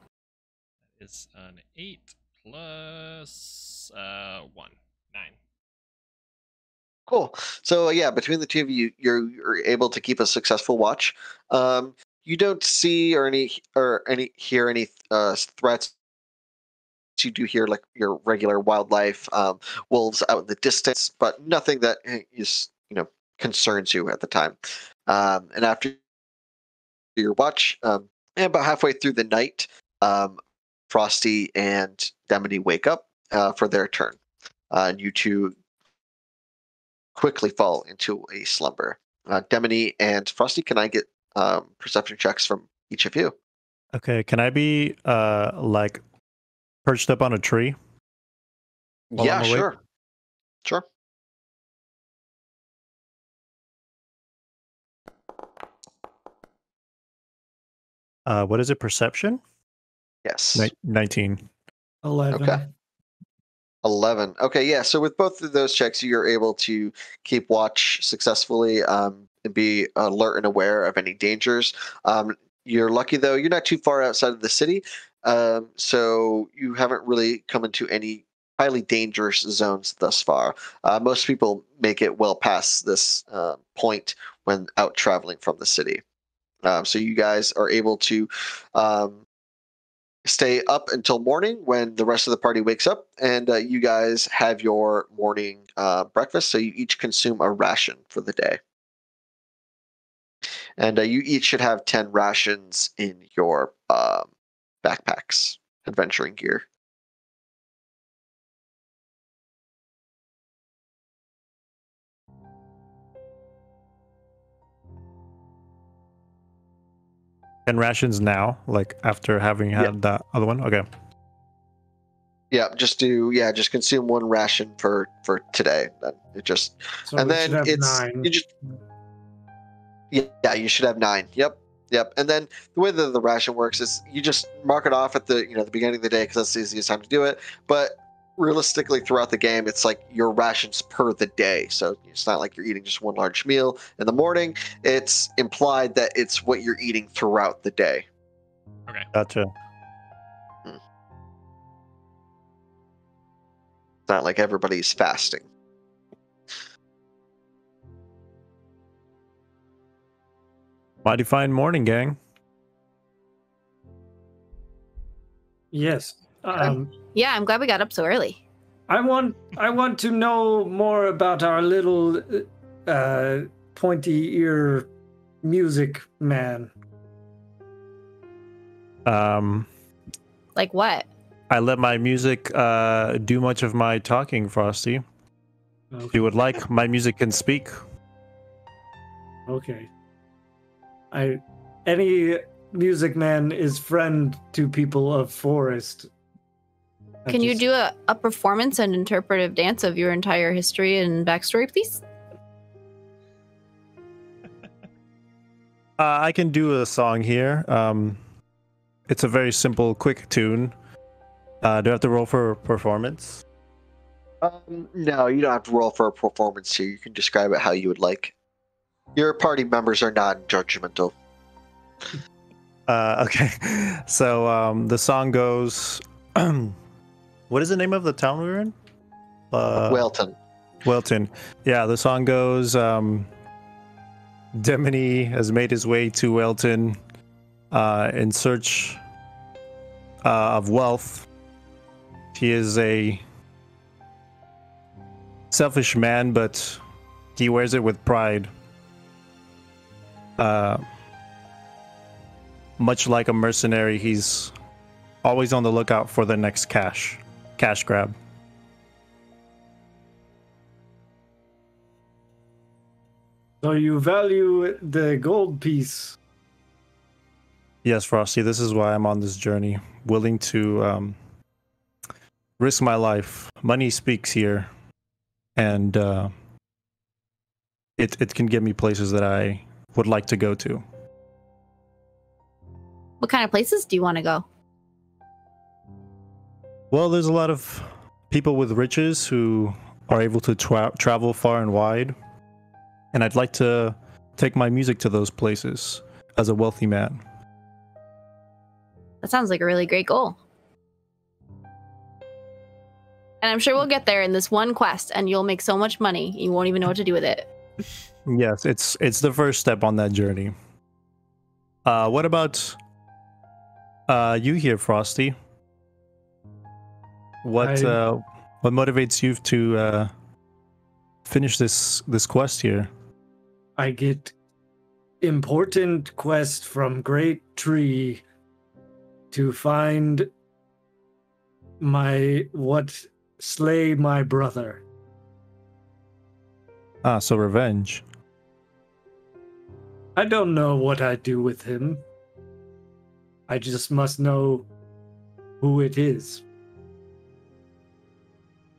Speaker 2: It's an 8 plus 1. 9.
Speaker 4: Cool. So yeah, between the two of you, you're able to keep a successful watch. You don't see or hear any threats. You do hear like your regular wildlife, wolves out in the distance, but nothing that is concerns you at the time. And after your watch, and about halfway through the night, Frosty and Demony wake up for their turn, and you two quickly fall into a slumber. Demony and Frosty, can I get perception checks from each of you?
Speaker 1: Okay, can I be like perched up on a tree? While
Speaker 4: Yeah,
Speaker 1: I'm awake?
Speaker 4: sure. Sure.
Speaker 1: What is it? Perception?
Speaker 4: Yes.
Speaker 1: 19.
Speaker 5: 11.
Speaker 4: Okay. 11. Okay, yeah. So with both of those checks, you're able to keep watch successfully and be alert and aware of any dangers. You're lucky, though. You're not too far outside of the city, so you haven't really come into any highly dangerous zones thus far. Most people make it well past this point when out traveling from the city. So you guys are able to stay up until morning when the rest of the party wakes up, and you guys have your morning breakfast. So you each consume a ration for the day, and you each should have 10 rations in your backpacks, adventuring gear.
Speaker 1: And rations now, like after having had that other one? Okay.
Speaker 4: Yeah, just consume one ration for today. It just
Speaker 5: So
Speaker 4: and
Speaker 5: we
Speaker 4: then
Speaker 5: should have
Speaker 4: it's
Speaker 5: 9.
Speaker 4: you just you should have 9. Yep. And then the way that the ration works is you just mark it off at the the beginning of the day because that's the easiest time to do it. But realistically, throughout the game, it's like your rations per the day. So it's not like you're eating just one large meal in the morning. It's implied that it's what you're eating throughout the day.
Speaker 2: Okay.
Speaker 1: Gotcha.
Speaker 4: It's not like everybody's fasting.
Speaker 1: Mighty fine morning, gang.
Speaker 5: Yes.
Speaker 3: Yeah, I'm glad we got up so early.
Speaker 5: I want to know more about our little pointy ear music man.
Speaker 3: Like what?
Speaker 1: I let my music do much of my talking, Frosty. If you would like, my music can speak.
Speaker 5: Okay. Any music man is friend to people of forest.
Speaker 3: Can you do a performance and interpretive dance of your entire history and backstory, please?
Speaker 1: I can do a song here. It's a very simple, quick tune. Do I have to roll for performance?
Speaker 4: No, you don't have to roll for a performance here. You can describe it how you would like. Your party members are not judgmental.
Speaker 1: Okay, so the song goes. What is the name of the town we were in?
Speaker 4: Welton.
Speaker 1: Welton. Yeah, the song goes. Demony has made his way to Welton in search of wealth. He is a selfish man, but he wears it with pride. Much like a mercenary, he's always on the lookout for the next cash grab.
Speaker 5: So you value the gold piece.
Speaker 1: Yes, Frosty, this is why I'm on this journey, willing to risk my life. Money speaks here, and it can get me places that I would like to go to.
Speaker 3: What kind of places do you want to go?
Speaker 1: Well, there's a lot of people with riches who are able to travel far and wide, and I'd like to take my music to those places as a wealthy man.
Speaker 3: That sounds like a really great goal. And I'm sure we'll get there in this one quest, and you'll make so much money, you won't even know what to do with it.
Speaker 1: Yes, it's the first step on that journey. What about you here, Frosty? What motivates you to finish this quest here?
Speaker 5: I get important quest from Great Tree to find what slay my brother.
Speaker 1: Ah, so revenge.
Speaker 5: I don't know what I do with him. I just must know who it is.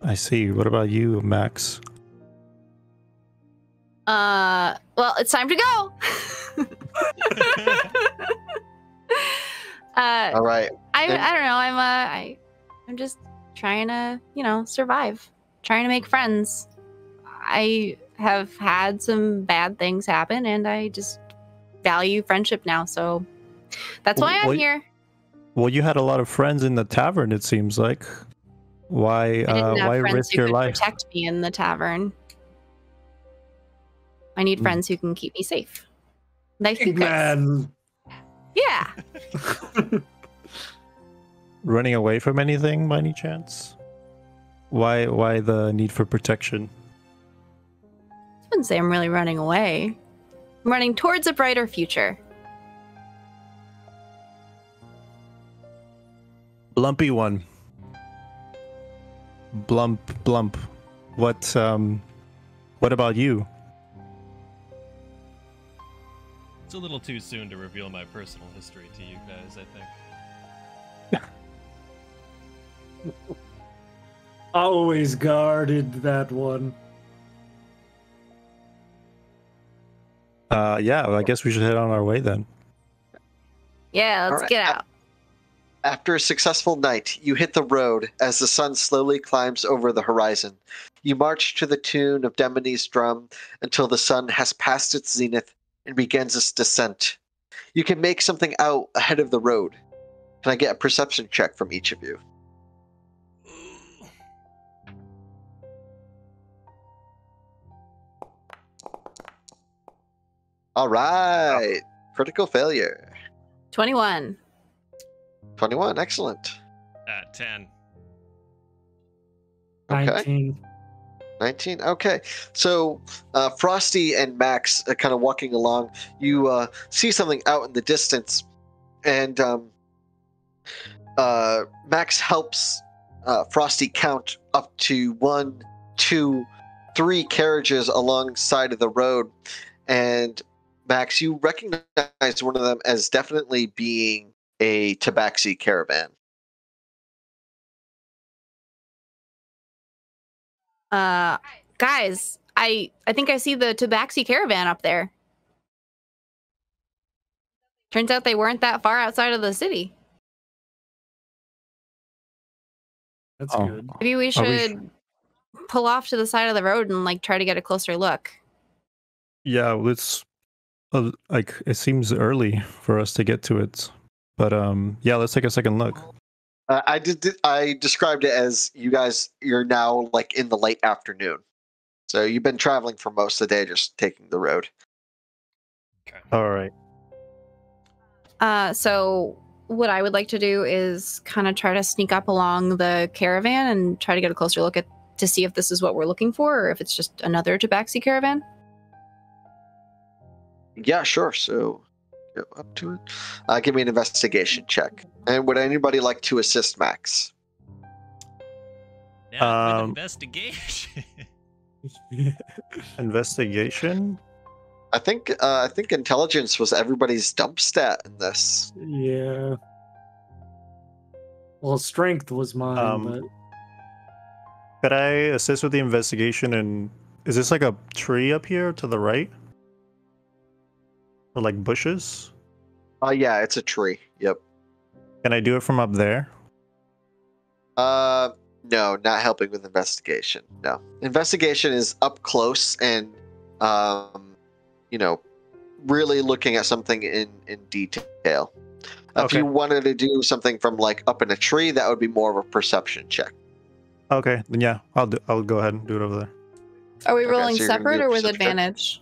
Speaker 1: I see. What about you, Max?
Speaker 3: Well, it's time to go.
Speaker 4: All right.
Speaker 3: I don't know. I'm just trying to, survive. Trying to make friends. I have had some bad things happen, and I just value friendship now. So that's why I'm here.
Speaker 1: Well, you had a lot of friends in the tavern. It seems like. Why?
Speaker 3: I didn't have
Speaker 1: Why
Speaker 3: friends
Speaker 1: risk
Speaker 3: who
Speaker 1: your
Speaker 3: could
Speaker 1: life?
Speaker 3: protect me in the tavern. I need friends who can keep me safe. Life
Speaker 5: Big
Speaker 3: be Chris.
Speaker 5: man.
Speaker 3: Yeah.
Speaker 1: Running away from anything by any chance? Why the need for protection?
Speaker 3: I wouldn't say I'm really running away. I'm running towards a brighter future.
Speaker 1: Blumpy one. Blump. What about you?
Speaker 2: It's a little too soon to reveal my personal history to you guys, I think.
Speaker 5: Always guarded that one.
Speaker 1: Yeah, well, I guess we should head on our way then.
Speaker 3: Yeah, let's
Speaker 4: All right.
Speaker 3: get out.
Speaker 4: After a successful night, you hit the road as the sun slowly climbs over the horizon. You march to the tune of Demony's drum until the sun has passed its zenith and begins its descent. You can make something out ahead of the road. Can I get a perception check from each of you? All right. Critical failure.
Speaker 3: 21.
Speaker 4: 21. Excellent.
Speaker 2: 10.
Speaker 4: Okay.
Speaker 5: 19.
Speaker 4: 19. Okay. So Frosty and Max are kind of walking along. You see something out in the distance, and Max helps Frosty count up to 1, 2, 3 carriages alongside of the road. And Max, you recognize one of them as definitely being a tabaxi caravan.
Speaker 3: Guys, I think I see the Tabaxi caravan up there. Turns out they weren't that far outside of the city.
Speaker 5: That's
Speaker 1: Oh.
Speaker 5: good.
Speaker 3: Maybe we
Speaker 1: Are we
Speaker 3: should pull off to the side of the road and like try to get a closer look.
Speaker 1: Yeah, let's. Like it seems early for us to get to it, but yeah, let's take a second look.
Speaker 4: I described it as you're now like in the late afternoon, so you've been traveling for most of the day, just taking the road.
Speaker 2: Okay.
Speaker 1: All right.
Speaker 3: So what I would like to do is kind of try to sneak up along the caravan and try to get a closer look to see if this is what we're looking for or if it's just another tabaxi caravan.
Speaker 4: Yeah, sure. So go up to it. Give me an investigation check. And would anybody like to assist Max?
Speaker 2: Now with investigation.
Speaker 1: Investigation.
Speaker 4: I think intelligence was everybody's dump stat in this.
Speaker 5: Yeah. Well, strength was mine, but
Speaker 1: Could I assist with the investigation? And is this like a tree up here to the right? Or like bushes?
Speaker 4: Yeah, it's a tree. Yep.
Speaker 1: Can I do it from up there?
Speaker 4: No, not helping with investigation. No. Investigation is up close and really looking at something in detail. If
Speaker 1: Okay.
Speaker 4: you wanted to do something from like up in a tree, that would be more of a perception check.
Speaker 1: Okay, then yeah, I'll go ahead and do it over there.
Speaker 3: Are we
Speaker 4: Okay,
Speaker 3: rolling
Speaker 4: so you're gonna
Speaker 3: separate
Speaker 4: do a
Speaker 3: or with
Speaker 4: perception check?
Speaker 3: advantage?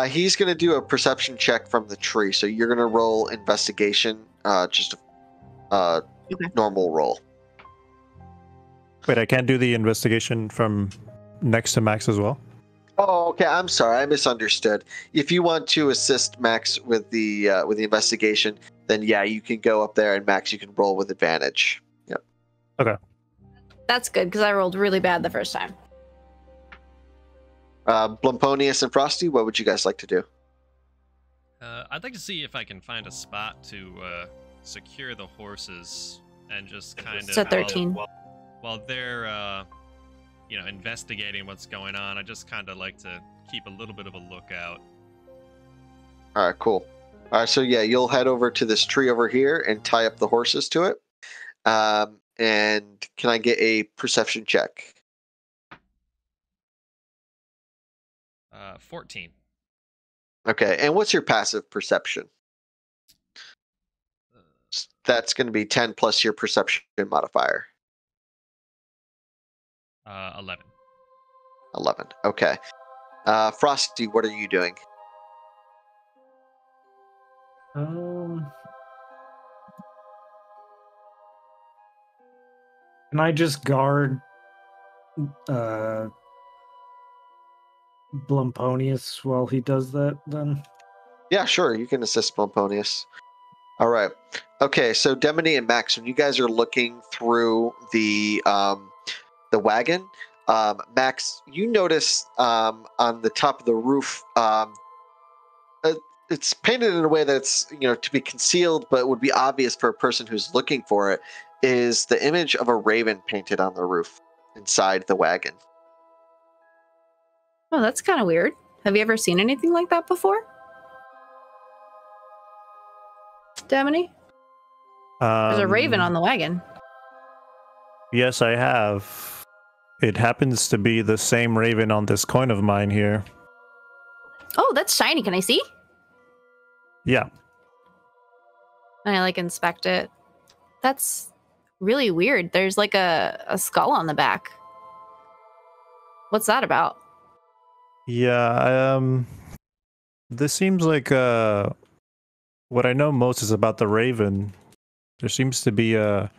Speaker 4: He's going to do a perception check from the tree, so you're going to roll investigation, just a normal roll.
Speaker 1: Wait, I can't do the investigation from next to Max as well?
Speaker 4: Oh, okay. I'm sorry, I misunderstood. If you want to assist Max with the investigation, then yeah, you can go up there, and Max, you can roll with advantage. Yep.
Speaker 1: Okay.
Speaker 3: That's good because I rolled really bad the first time.
Speaker 4: Blumponius and Frosty, what would you guys like to do?
Speaker 2: I'd like to see if I can find a spot to secure the horses and just kind of.
Speaker 3: It's a 13.
Speaker 2: While they're, investigating what's going on, I just kind of like to keep a little bit of a lookout.
Speaker 4: All right, cool. All right, so yeah, you'll head over to this tree over here and tie up the horses to it. And can I get a perception check?
Speaker 2: 14.
Speaker 4: Okay, and what's your passive perception? That's going to be 10 plus your perception modifier.
Speaker 2: 11.
Speaker 4: 11. Okay. Frosty, what are you doing?
Speaker 5: can I just guard Blumponius while he does that then?
Speaker 4: Yeah, sure. You can assist Pomponius. All right. Okay, so Demone and Max, when you guys are looking through the wagon, Max, you notice on the top of the roof, it's painted in a way that's to be concealed, but would be obvious for a person who's looking for it. Is the image of a raven painted on the roof inside the wagon?
Speaker 3: Oh, that's kind of weird. Have you ever seen anything like that before? Demone? There's a raven on the wagon.
Speaker 1: Yes, I have. It happens to be the same raven on this coin of mine here.
Speaker 3: Oh, that's shiny. Can I see?
Speaker 1: Yeah.
Speaker 3: And I inspect it. That's really weird. There's like a skull on the back. What's that about?
Speaker 1: Yeah, this seems like what I know most is about the raven. There seems to be a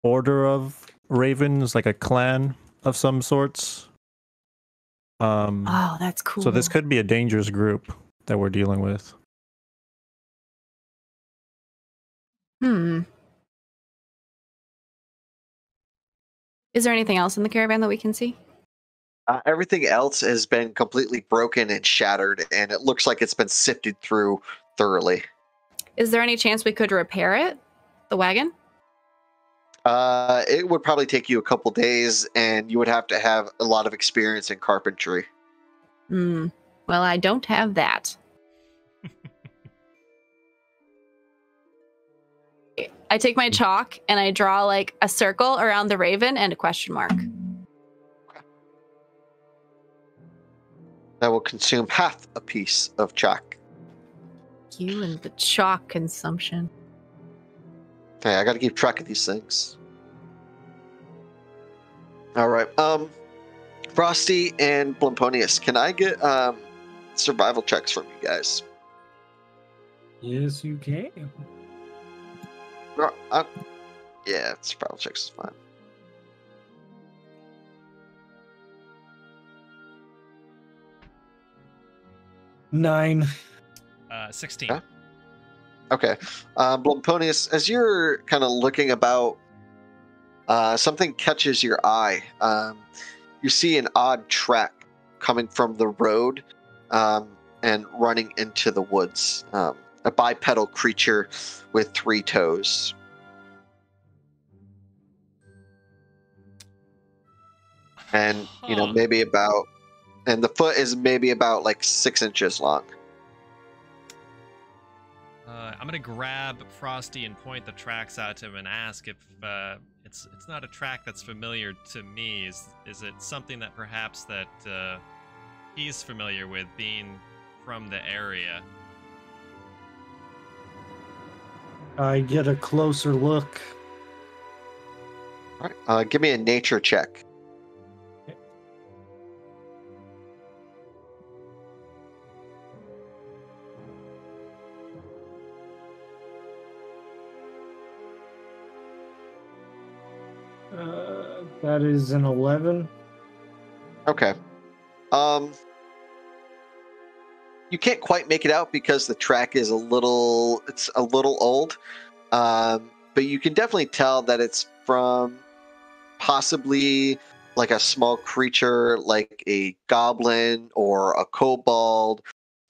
Speaker 1: order of ravens, like a clan of some sorts.
Speaker 3: Oh, that's cool.
Speaker 1: So this could be a dangerous group that we're dealing with.
Speaker 3: Is there anything else in the caravan that we can see?
Speaker 4: Everything else has been completely broken and shattered, and it looks like it's been sifted through thoroughly.
Speaker 3: Is there any chance we could repair it? The wagon?
Speaker 4: It would probably take you a couple days, and you would have to have a lot of experience in carpentry.
Speaker 3: Well, I don't have that. I take my chalk and I draw a circle around the raven and a question mark.
Speaker 4: That will consume half a piece of chalk.
Speaker 3: You and the chalk consumption.
Speaker 4: Okay, I got to keep track of these things. All right. Frosty and Blamponius, can I get survival checks from you guys?
Speaker 5: Yes, you can.
Speaker 4: Yeah, survival checks is fine.
Speaker 5: Nine.
Speaker 2: 16.
Speaker 4: Okay. Blamponius, as you're kind of looking about, something catches your eye. You see an odd track coming from the road and running into the woods. A bipedal creature with 3 toes. And, maybe about... And the foot is maybe about, 6 inches long.
Speaker 2: I'm gonna grab Frosty and point the tracks out to him and ask if it's not a track that's familiar to me. Is it something that perhaps that he's familiar with, being from the area?
Speaker 5: I get a closer look.
Speaker 4: All right. Give me a nature check.
Speaker 5: That is an 11.
Speaker 4: Okay. You can't quite make it out because the track is a little old. But you can definitely tell that it's from possibly like a small creature like a goblin or a kobold,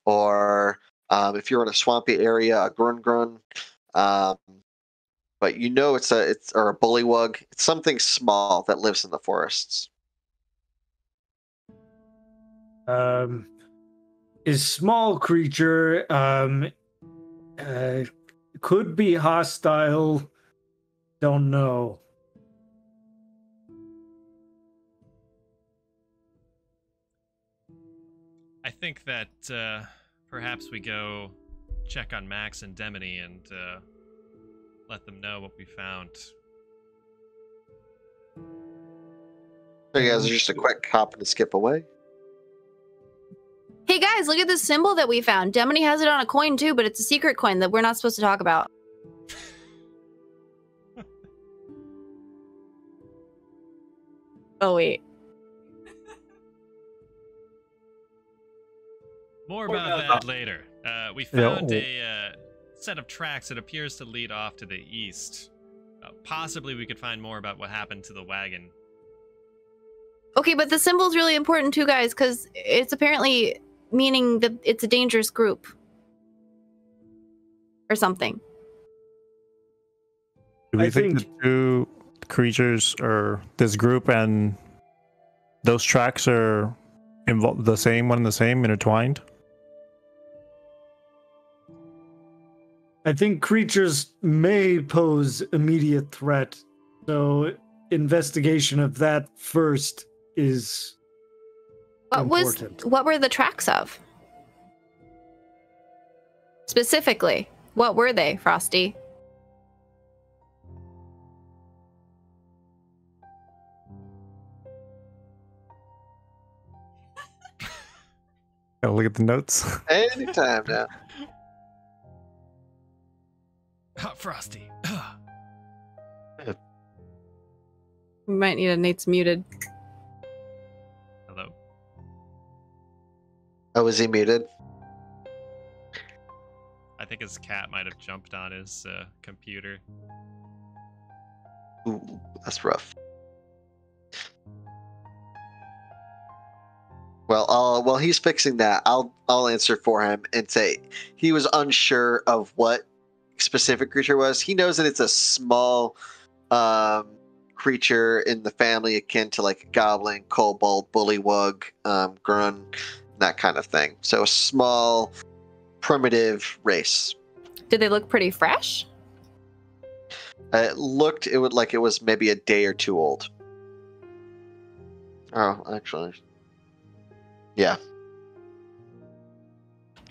Speaker 4: or if you're in a swampy area, a grun. But it's or a bullywug. It's something small that lives in the forests.
Speaker 5: Is small creature could be hostile. Don't know.
Speaker 2: I think that perhaps we go check on Max and Demony and let them know what we found.
Speaker 4: So you guys are just a quick hop and a skip away.
Speaker 3: Hey guys, look at this symbol that we found. Demony has it on a coin too, but it's a secret coin that we're not supposed to talk about. Oh wait.
Speaker 2: More about that later. We found a set of tracks that appears to lead off to the east. Possibly we could find more about what happened to the wagon.
Speaker 3: Okay, but the symbol's really important too, guys, because it's apparently meaning that it's a dangerous group. Or something.
Speaker 1: Do we think the two creatures or this group and those tracks are involved, the same, intertwined?
Speaker 5: I think creatures may pose immediate threat, so investigation of that first is important.
Speaker 3: What were the tracks of? Specifically, what were they, Frosty?
Speaker 1: Gotta look at the notes.
Speaker 4: Anytime now.
Speaker 2: Frosty.
Speaker 6: We might need a Nate's muted.
Speaker 2: Hello.
Speaker 4: Oh, is he muted?
Speaker 2: I think his cat might have jumped on his computer.
Speaker 4: Ooh, that's rough. Well, while he's fixing that, I'll answer for him and say he was unsure of what specific creature was. He knows that it's a small creature in the family akin to like a goblin, kobold, bullywug, grun, that kind of thing. So a small, primitive race.
Speaker 3: Did they look pretty fresh?
Speaker 4: It would like it was maybe a day or two old. Oh, actually, yeah.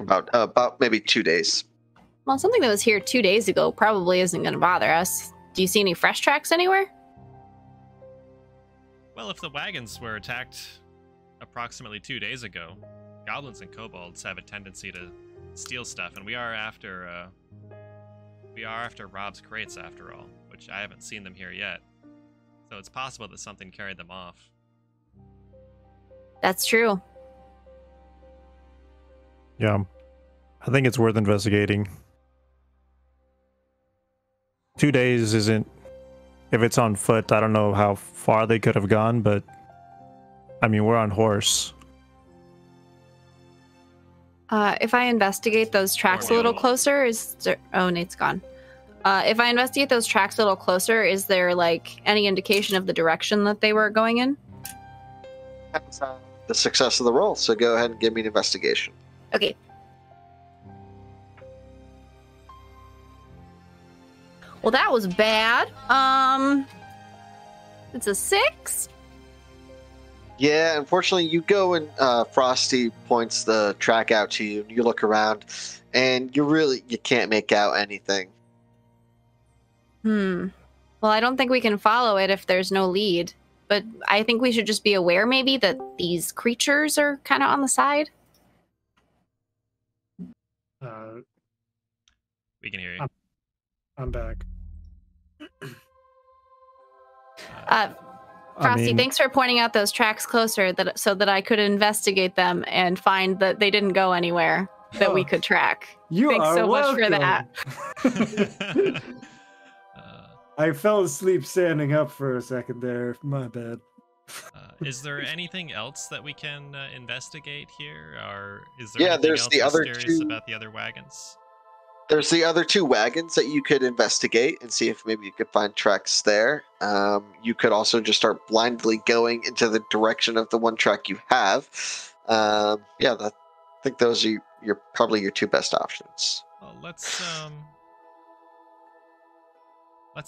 Speaker 4: About maybe 2 days.
Speaker 3: Well, something that was here 2 days ago probably isn't going to bother us. Do you see any fresh tracks anywhere?
Speaker 2: Well, if the wagons were attacked approximately 2 days ago, goblins and kobolds have a tendency to steal stuff, and we are after Rob's crates after all, which I haven't seen them here yet. So it's possible that something carried them off.
Speaker 3: That's true.
Speaker 1: Yeah. I think it's worth investigating. 2 days isn't... If it's on foot, I don't know how far they could have gone, but... I mean, we're on horse.
Speaker 3: If I investigate those tracks a little closer, is there... Oh, Nate's gone. If I investigate those tracks a little closer, is there, like, any indication of the direction that they were going in?
Speaker 4: That's the success of the roll, so go ahead and give me an investigation.
Speaker 3: Okay. Well, that was bad. It's a 6.
Speaker 4: Yeah, unfortunately, you go and Frosty points the track out to you, and you look around, and you can't make out anything.
Speaker 3: Well, I don't think we can follow it if there's no lead, but I think we should just be aware maybe that these creatures are kind of on the side.
Speaker 2: We can hear you.
Speaker 5: I'm back.
Speaker 3: Frosty, thanks for pointing out those tracks closer so that I could investigate them and find that they didn't go anywhere that we could track. Thanks so much for that.
Speaker 5: I fell asleep standing up for a second there. My bad.
Speaker 2: Is there anything else that we can investigate here, or is there anything
Speaker 4: there's
Speaker 2: else
Speaker 4: the other
Speaker 2: mysterious
Speaker 4: two
Speaker 2: about the other wagons?
Speaker 4: There's the other 2 wagons that you could investigate and see if maybe you could find tracks there. You could also just start blindly going into the direction of the one track you have. I think those are probably your 2 best options.
Speaker 2: Well, let's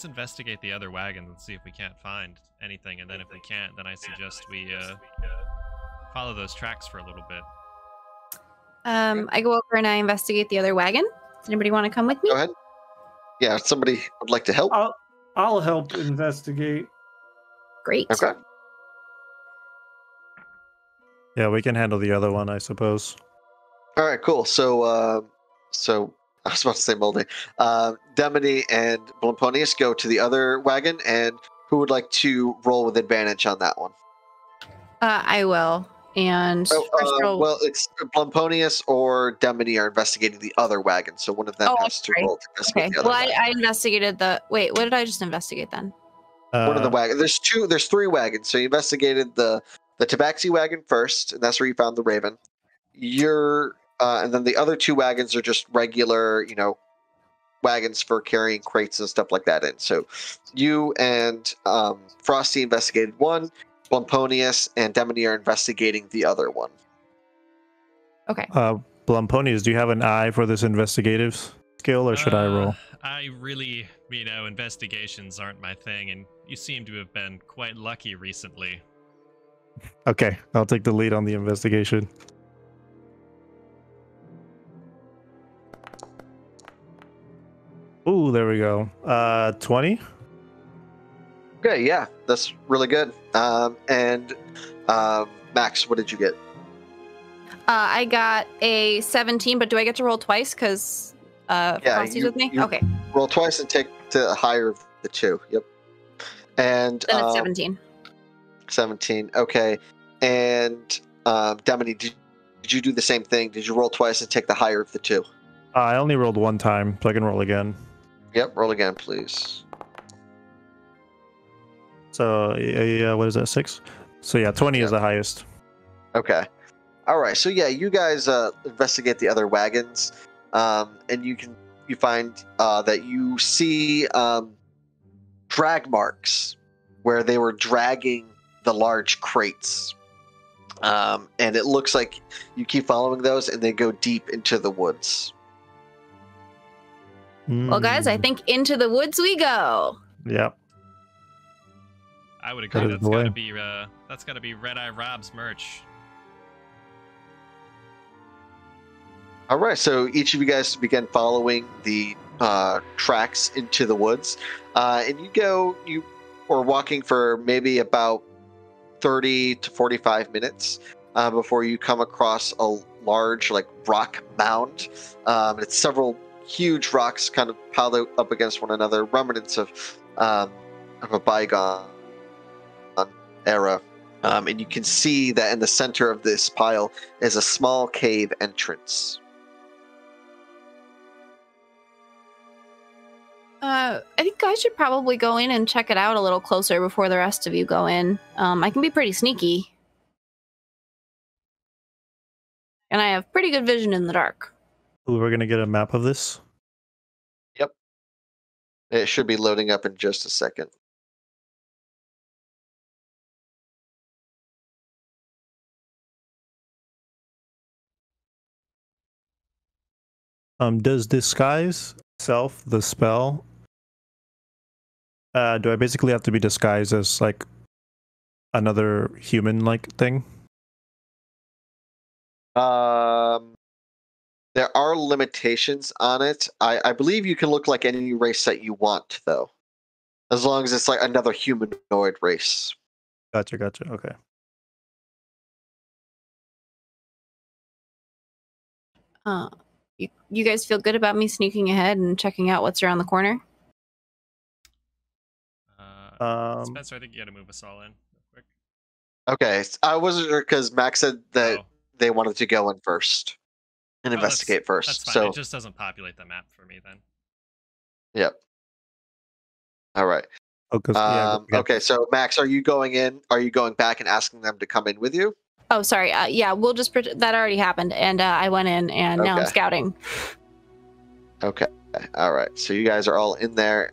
Speaker 2: investigate the other wagons and see if we can't find anything, and then if we can't, then I suggest we follow those tracks for a little bit.
Speaker 3: I go over and I investigate the other wagon. Does anybody want to come with me?
Speaker 4: Go ahead. Yeah, if somebody would like to help.
Speaker 5: I'll help investigate.
Speaker 3: Great.
Speaker 4: Okay.
Speaker 1: Yeah, we can handle the other one, I suppose.
Speaker 4: All right, cool. So I was about to say Moldy. Demony and Blamponius go to the other wagon, and who would like to roll with advantage on that one?
Speaker 3: I will. And
Speaker 4: well, it's Blamponius or Demony are investigating the other wagon, so one of them has to roll to investigate the other wagon.
Speaker 3: I investigated the... Wait, what did I just investigate then?
Speaker 4: One of the wagons. There's 3 wagons, so you investigated the Tabaxi wagon first, and that's where you found the Raven. And then the other 2 wagons are just regular, wagons for carrying crates and stuff like that in. So you and Frosty investigated one. Blamponius and Demony are investigating the other one.
Speaker 3: Okay.
Speaker 1: Blamponius, do you have an eye for this investigative skill, or should I roll?
Speaker 2: I really, investigations aren't my thing, and you seem to have been quite lucky recently.
Speaker 1: Okay, I'll take the lead on the investigation. Ooh, there we go. 20?
Speaker 4: Okay, yeah, that's really good. And Max, what did you get?
Speaker 3: I got a 17, but do I get to roll twice because Frosty's with me? Okay.
Speaker 4: Roll twice and take the higher of the 2. Yep. And
Speaker 3: then it's 17.
Speaker 4: 17. Okay. And Demony, did you do the same thing? Did you roll twice and take the higher of the 2?
Speaker 1: I only rolled 1 time, so I can roll again.
Speaker 4: Yep, roll again, please.
Speaker 1: So, what is that, 6? So, yeah, 20 is the highest.
Speaker 4: Okay. All right, so yeah, you guys investigate the other wagons, and you find that you see drag marks where they were dragging the large crates. And it looks like you keep following those, and they go deep into the woods.
Speaker 3: Well, guys, I think into the woods we go.
Speaker 1: Yep.
Speaker 2: I would agree. That's gotta be Red Eye Rob's merch.
Speaker 4: All right, so each of you guys begin following the tracks into the woods, and you are walking for maybe about 30 to 45 minutes before you come across a large rock mound. It's several huge rocks kind of piled up against one another, remnants of a bygone era. And you can see that in the center of this pile is a small cave entrance.
Speaker 3: I think I should probably go in and check it out a little closer before the rest of you go in. I can be pretty sneaky. And I have pretty good vision in the dark.
Speaker 1: Ooh, we're gonna get a map of this.
Speaker 4: Yep. It should be loading up in just a second.
Speaker 1: Does disguise itself, the spell, do I basically have to be disguised as like another human-like thing?
Speaker 4: There are limitations on it. I believe you can look like any race that you want, though, as long as it's like another humanoid race.
Speaker 1: Gotcha. Okay.
Speaker 3: You guys feel good about me sneaking ahead and checking out what's around the corner?
Speaker 2: Spencer, I think you got to move us all in real quick.
Speaker 4: Okay, I wasn't sure because Max said that they wanted to go in first and investigate first.
Speaker 2: That's fine.
Speaker 4: So
Speaker 2: It just doesn't populate the map for me then.
Speaker 4: Yep. All right. Okay, so Max, are you going in? Are you going back and asking them to come in with you?
Speaker 3: Oh, sorry. Yeah, we'll just that already happened, and I went in, and now I'm scouting.
Speaker 4: Okay. All right. So you guys are all in there.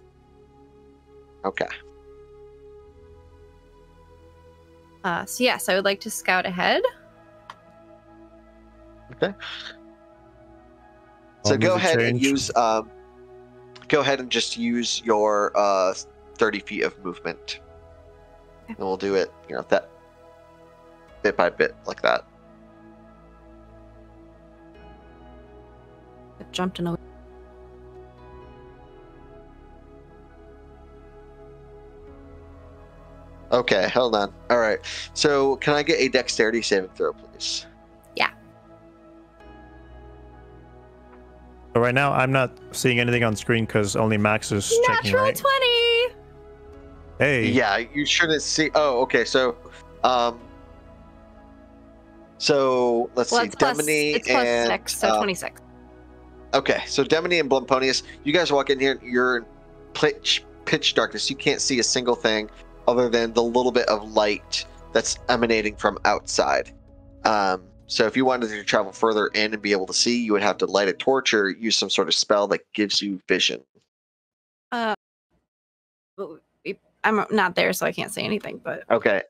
Speaker 4: Okay.
Speaker 3: So yes, I would like to scout ahead.
Speaker 4: Okay. So go ahead and use. Go ahead and just use your 30 feet of movement, and we'll do it. That bit by bit like that.
Speaker 3: I jumped in a.
Speaker 4: Okay, hold on. All right. So can I get a dexterity saving throw, please?
Speaker 3: Yeah.
Speaker 1: So right now, I'm not seeing anything on screen because only Max is checking, right?
Speaker 3: Natural 20!
Speaker 1: Hey.
Speaker 4: Yeah, you shouldn't see. Oh, okay. So, let's see. Demony
Speaker 3: it's plus
Speaker 4: and
Speaker 3: 6, so 26.
Speaker 4: Okay, so Demony and Blumponius, you guys walk in here. You're in pitch darkness. You can't see a single thing other than the little bit of light that's emanating from outside. So if you wanted to travel further in and be able to see, you would have to light a torch or use some sort of spell that gives you vision.
Speaker 3: I'm not there, so I can't say anything. But
Speaker 4: okay,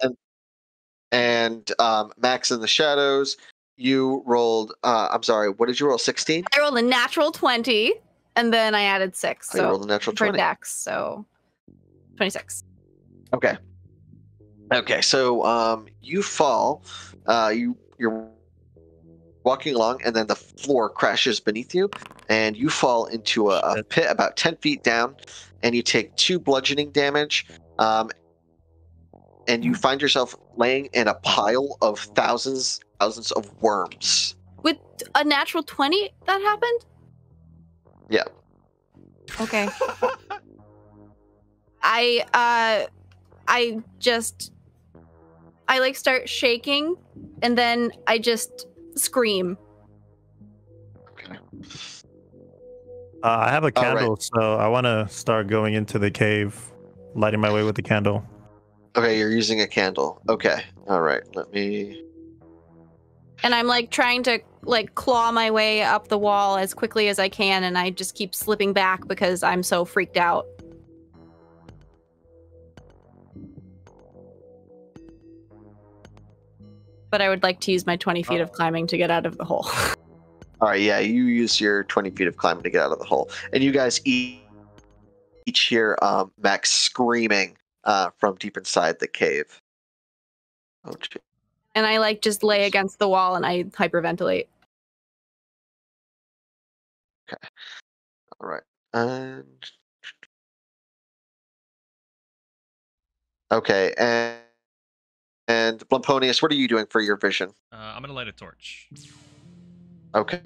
Speaker 4: and Max in the shadows, you rolled. I'm sorry, what did you roll? 16.
Speaker 3: I rolled a natural 20, and then I added 6. So
Speaker 4: you rolled a natural 20
Speaker 3: for Dex, so 26.
Speaker 4: Okay. Okay, so you fall. You're walking along, and then the floor crashes beneath you, and you fall into a pit about 10 feet down, and you take 2 bludgeoning damage, and you find yourself laying in a pile of thousands of worms.
Speaker 3: With a natural 20 that happened?
Speaker 4: Yeah.
Speaker 3: Okay. I start shaking, and then I just scream.
Speaker 4: Okay.
Speaker 1: I have a candle, so I want to start going into the cave, lighting my way with the candle.
Speaker 4: Okay, you're using a candle. Okay. All right. Let me.
Speaker 3: And I'm trying to claw my way up the wall as quickly as I can, and I just keep slipping back because I'm so freaked out. But I would like to use my 20 feet of climbing to get out of the hole.
Speaker 4: All right, yeah, you use your 20 feet of climbing to get out of the hole. And you guys each hear Max screaming from deep inside the cave. Oh,
Speaker 3: and I just lay against the wall and I hyperventilate.
Speaker 4: Okay. All right. And okay, and Blamponius, what are you doing for your vision?
Speaker 2: I'm gonna light a torch.
Speaker 4: Okay.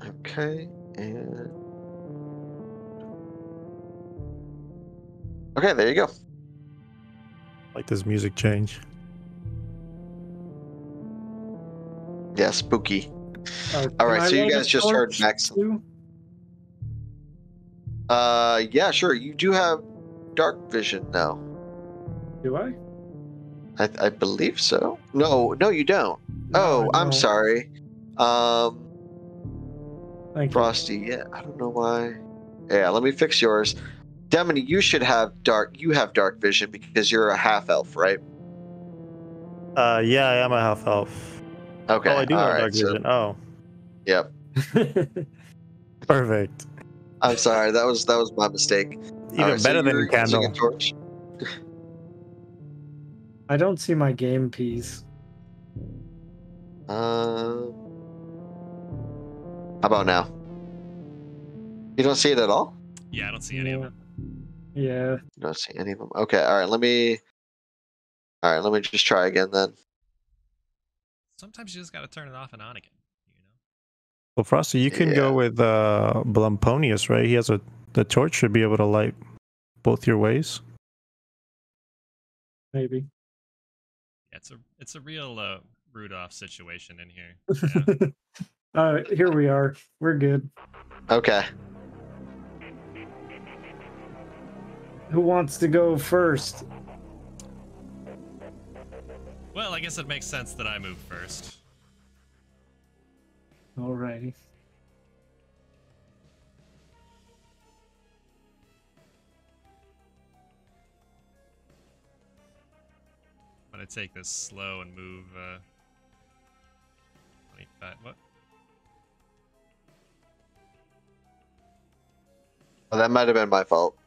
Speaker 4: Okay, and okay, there you go.
Speaker 1: Like this music change.
Speaker 4: Yeah, spooky. All
Speaker 5: Can
Speaker 4: right,
Speaker 5: I
Speaker 4: so you
Speaker 5: light a
Speaker 4: guys just heard
Speaker 5: torch
Speaker 4: Max.
Speaker 5: too?
Speaker 4: Yeah, sure. You do have dark vision now.
Speaker 5: Do I?
Speaker 4: I believe so. No, you don't.
Speaker 5: No,
Speaker 4: Oh,
Speaker 5: I
Speaker 4: I'm
Speaker 5: don't.
Speaker 4: sorry.
Speaker 5: Thank you.
Speaker 4: Frosty. Yeah, I don't know why. Yeah, let me fix yours. Demony, you should have dark. You have dark vision because you're a half elf, right?
Speaker 1: Yeah, I am a half elf.
Speaker 4: Okay.
Speaker 1: Oh, I do
Speaker 4: all
Speaker 1: have
Speaker 4: right.
Speaker 1: dark vision. Oh,
Speaker 4: Yep.
Speaker 1: perfect.
Speaker 4: I'm sorry. That was my mistake. All
Speaker 1: Even
Speaker 4: right, so
Speaker 1: better than
Speaker 4: you're using a
Speaker 1: Candle.
Speaker 4: torch.
Speaker 5: I don't see my game piece.
Speaker 4: How about now? You don't see it at all?
Speaker 2: Yeah, I don't see any of them.
Speaker 5: Yeah.
Speaker 4: You don't see any of them. Okay. All right. Let me just try again then.
Speaker 2: Sometimes you just gotta turn it off and on again. You know.
Speaker 1: Well, Frosty, you can go with Blamponius, right? He has the torch should be able to light both your ways.
Speaker 5: Maybe.
Speaker 2: Yeah, it's a real Rudolph situation in here. Yeah.
Speaker 5: Here we are. We're good.
Speaker 4: Okay.
Speaker 5: Who wants to go first?
Speaker 2: Well, I guess it makes sense that I move first.
Speaker 5: Alrighty.
Speaker 2: I'm gonna take this slow and move 25. What?
Speaker 4: Well, that might have been my fault.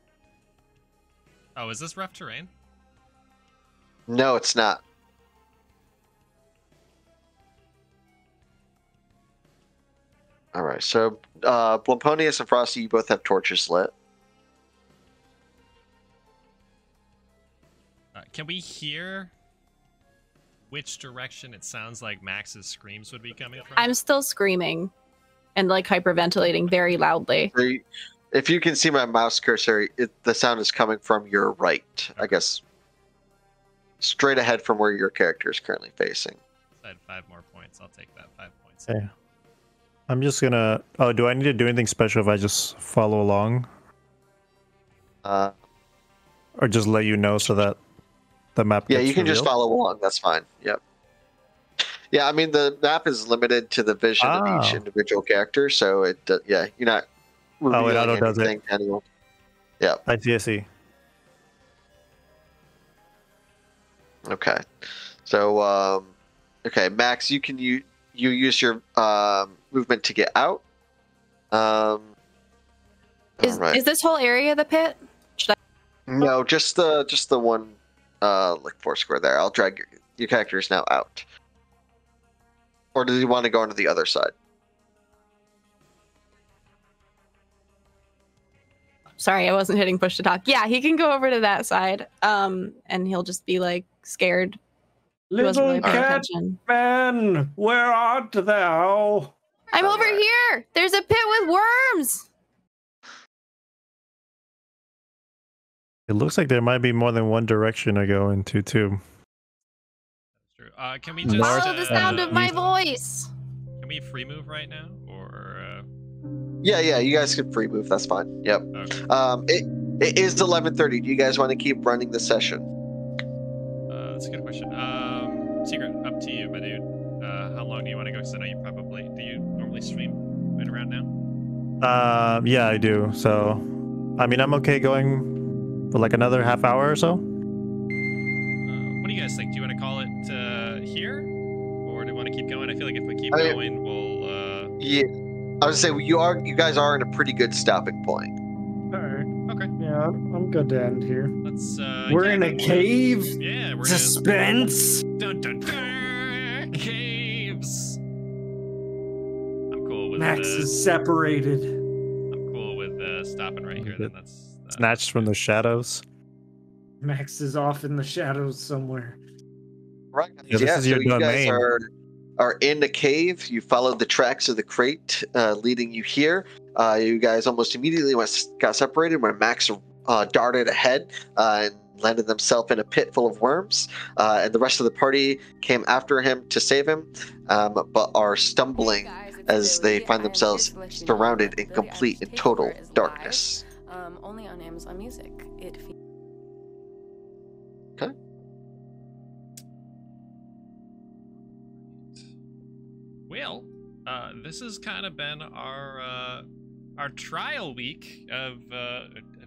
Speaker 2: Oh, is this rough terrain?
Speaker 4: No, it's not. All right, so Blamponius and Frosty, you both have torches lit.
Speaker 2: Can we hear which direction it sounds like Max's screams would be coming from?
Speaker 6: I'm still screaming and like hyperventilating very loudly.
Speaker 4: So if you can see my mouse cursor, the sound is coming from your right, I guess. Straight ahead from where your character is currently facing.
Speaker 2: I had 5 more points. I'll take that 5 points.
Speaker 1: Okay. I'm just gonna. Oh, do I need to do anything special if I just follow along, or just let you know so that the map?
Speaker 4: Yeah,
Speaker 1: gets
Speaker 4: you can just
Speaker 1: revealed?
Speaker 4: follow along. That's fine. Yep. Yeah, I mean the map is limited to the vision of each individual character, so it yeah, you're not revealing
Speaker 1: auto does it.
Speaker 4: anything to anyone. Yeah.
Speaker 1: I see.
Speaker 4: Okay. So okay, Max, you can you use your movement to get out.
Speaker 6: Is this whole area the pit?
Speaker 4: No, just the one like 4 square there. I'll drag your character is now out. Or does he want to go onto the other side?
Speaker 6: Sorry, I wasn't hitting push to talk. Yeah, he can go over to that side. And he'll just be like scared. He wasn't really
Speaker 5: Little
Speaker 6: paying
Speaker 5: cat
Speaker 6: attention.
Speaker 5: man, where art thou?
Speaker 3: I'm over here. There's a pit with worms.
Speaker 1: It looks like there might be more than one direction to go into too.
Speaker 2: True. Can we just
Speaker 3: Follow the sound of my voice.
Speaker 2: Can we free move right now, or?
Speaker 4: Yeah, you guys can free move. That's fine. Yep.
Speaker 2: Okay.
Speaker 4: It is 11:30. Do you guys want to keep running the session?
Speaker 2: That's a good question. Secret, up to you, my dude. How long do you want to go? Because I know you probably do. You normally stream right around now?
Speaker 1: Yeah, I do. So, I mean, I'm okay going for like another half hour or so.
Speaker 2: What do you guys think? Do you want to call it here, or do you want to keep going? I feel like if we keep going, we'll.
Speaker 4: Yeah, I would say you guys are in a pretty good stopping point.
Speaker 5: All right.
Speaker 2: Okay.
Speaker 5: Yeah, I'm good to end here.
Speaker 2: Let's.
Speaker 5: We're
Speaker 2: yeah,
Speaker 5: in a
Speaker 2: then,
Speaker 5: cave.
Speaker 2: Yeah, we're
Speaker 5: Suspense.
Speaker 2: Dun dun dun. Caves. I'm cool with.
Speaker 5: Max is separated.
Speaker 2: I'm cool with stopping right here. Then that's
Speaker 1: Snatched from the shadows.
Speaker 5: Max is off in the shadows somewhere.
Speaker 4: Right.
Speaker 1: Yeah, this is your
Speaker 4: you guys
Speaker 1: domain.
Speaker 4: are in the cave. You followed the tracks of the crate leading you here. You guys almost immediately got separated when Max darted ahead and landed himself in a pit full of worms. And the rest of the party came after him to save him, but are stumbling as they find themselves surrounded in complete and total darkness.
Speaker 8: Only on Amazon Music.
Speaker 4: Okay.
Speaker 2: Well, this has kind of been our trial week of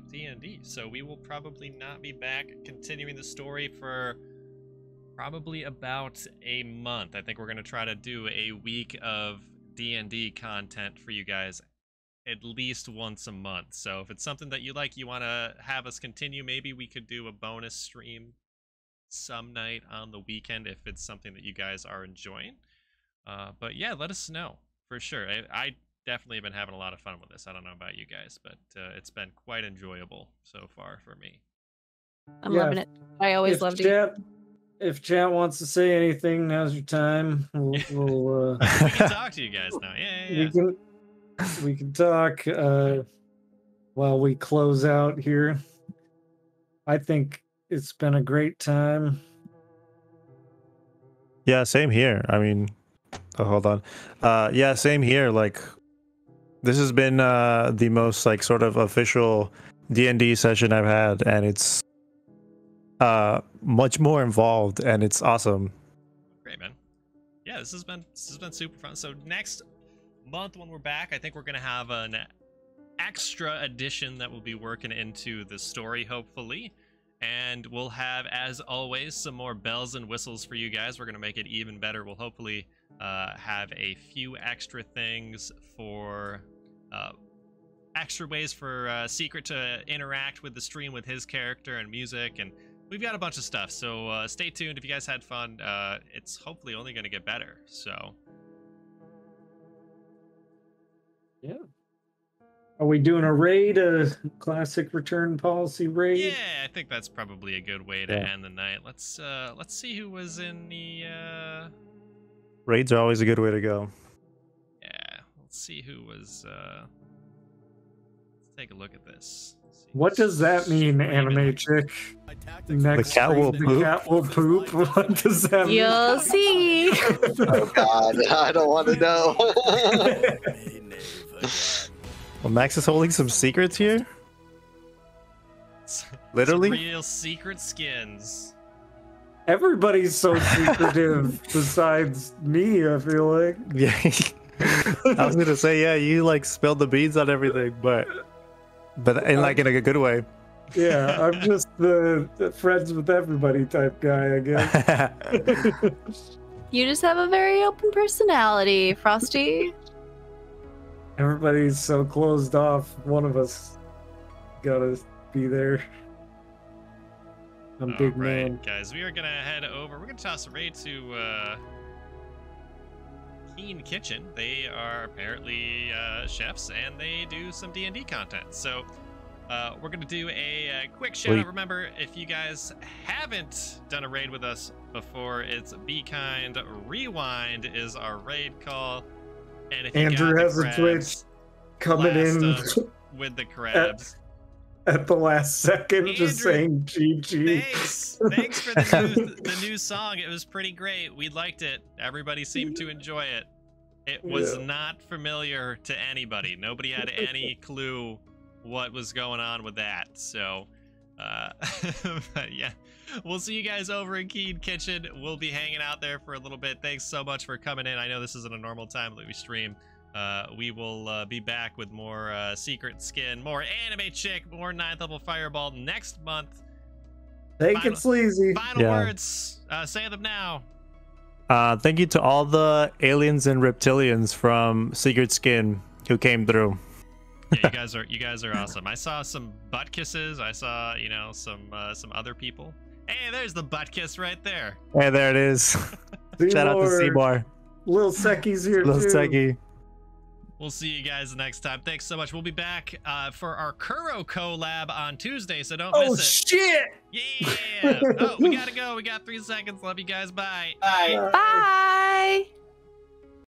Speaker 2: D&D, so we will probably not be back continuing the story for probably about a month. I think we're going to try to do a week of D&D content for you guys at least once a month. So if it's something that you like, you want to have us continue, maybe we could do a bonus stream some night on the weekend if it's something that you guys are enjoying. But yeah, let us know for sure. I definitely have been having a lot of fun with this. I don't know about you guys, but it's been quite enjoyable so far for me.
Speaker 6: I'm loving it. I always loved it.
Speaker 5: If chat wants to say anything, now's your time. We'll
Speaker 2: we can talk to you guys now. Yeah.
Speaker 5: We can talk while we close out here. I think it's been a great time.
Speaker 1: Yeah, same here. I mean, hold on. Yeah, same here. Like, this has been the most like sort of official D&D session I've had, and it's much more involved, and it's awesome.
Speaker 2: Great, man. Yeah, this has been super fun. So next month when we're back, I think we're gonna have an extra edition that will be working into the story, hopefully. And we'll have, as always, some more bells and whistles for you guys. We're going to make it even better. We'll hopefully have a few extra things for extra ways for Secret to interact with the stream with his character and music. And we've got a bunch of stuff. So stay tuned. If you guys had fun, it's hopefully only going to get better. So.
Speaker 5: Yeah. Are we doing a raid, a classic return policy raid?
Speaker 2: Yeah, I think that's probably a good way to end the night. Let's see who was in the
Speaker 1: Raids are always a good way to go.
Speaker 2: Yeah, let's see who was let's take a look at this.
Speaker 5: What does that mean, anime chick? Next
Speaker 1: the cat will
Speaker 5: the
Speaker 1: poop.
Speaker 5: Cat will poop. What does that mean?
Speaker 6: You'll see.
Speaker 4: Oh God, I don't want to know.
Speaker 1: Well, Max is holding some secrets here. Literally,
Speaker 2: some real secret skins.
Speaker 5: Everybody's so secretive besides me, I feel like.
Speaker 1: Yeah. I was gonna say, yeah, you like spilled the beans on everything, but in like in a good way.
Speaker 5: Yeah, I'm just the friends with everybody type guy, I guess.
Speaker 6: You just have a very open personality, Frosty.
Speaker 5: Everybody's so closed off. One of us gotta be there. I'm big man.
Speaker 2: Guys, we are gonna head over. We're gonna toss a raid to Keen Kitchen. They are apparently chefs, and they do some D&D content. So we're gonna do a quick shout out. Remember, if you guys haven't done a raid with us before, it's Be Kind Rewind is our raid call. And if
Speaker 5: Andrew has a Twitch coming in
Speaker 2: with the crabs
Speaker 5: at the last second,
Speaker 2: Andrew,
Speaker 5: just saying GG.
Speaker 2: Thanks for the new song. It was pretty great. We liked it. Everybody seemed to enjoy it. It was not familiar to anybody. Nobody had any clue what was going on with that. So, but yeah. We'll see you guys over in Keen Kitchen. We'll be hanging out there for a little bit. Thanks so much for coming in. I know this isn't a normal time that we stream. We will be back with more Secret Skin, more Anime Chick, more 9th level Fireball next month.
Speaker 5: Take it sleazy.
Speaker 2: Final words. Say them now.
Speaker 1: Thank you to all the aliens and reptilians from Secret Skin who came through.
Speaker 2: Yeah, you guys are awesome. I saw some butt kisses. I saw, you know, some other people. Hey, there's the butt kiss right there.
Speaker 1: Hey, there it is. Shout out to C-Bar.
Speaker 5: Lil Seki's here
Speaker 1: Lil
Speaker 5: too.
Speaker 1: Seki.
Speaker 2: We'll see you guys next time. Thanks so much. We'll be back for our Kuro collab on Tuesday, so don't miss it.
Speaker 5: Shit!
Speaker 2: Yeah. Oh, we gotta go. We got 3 seconds. Love you guys. Bye.
Speaker 7: Bye.
Speaker 6: Bye.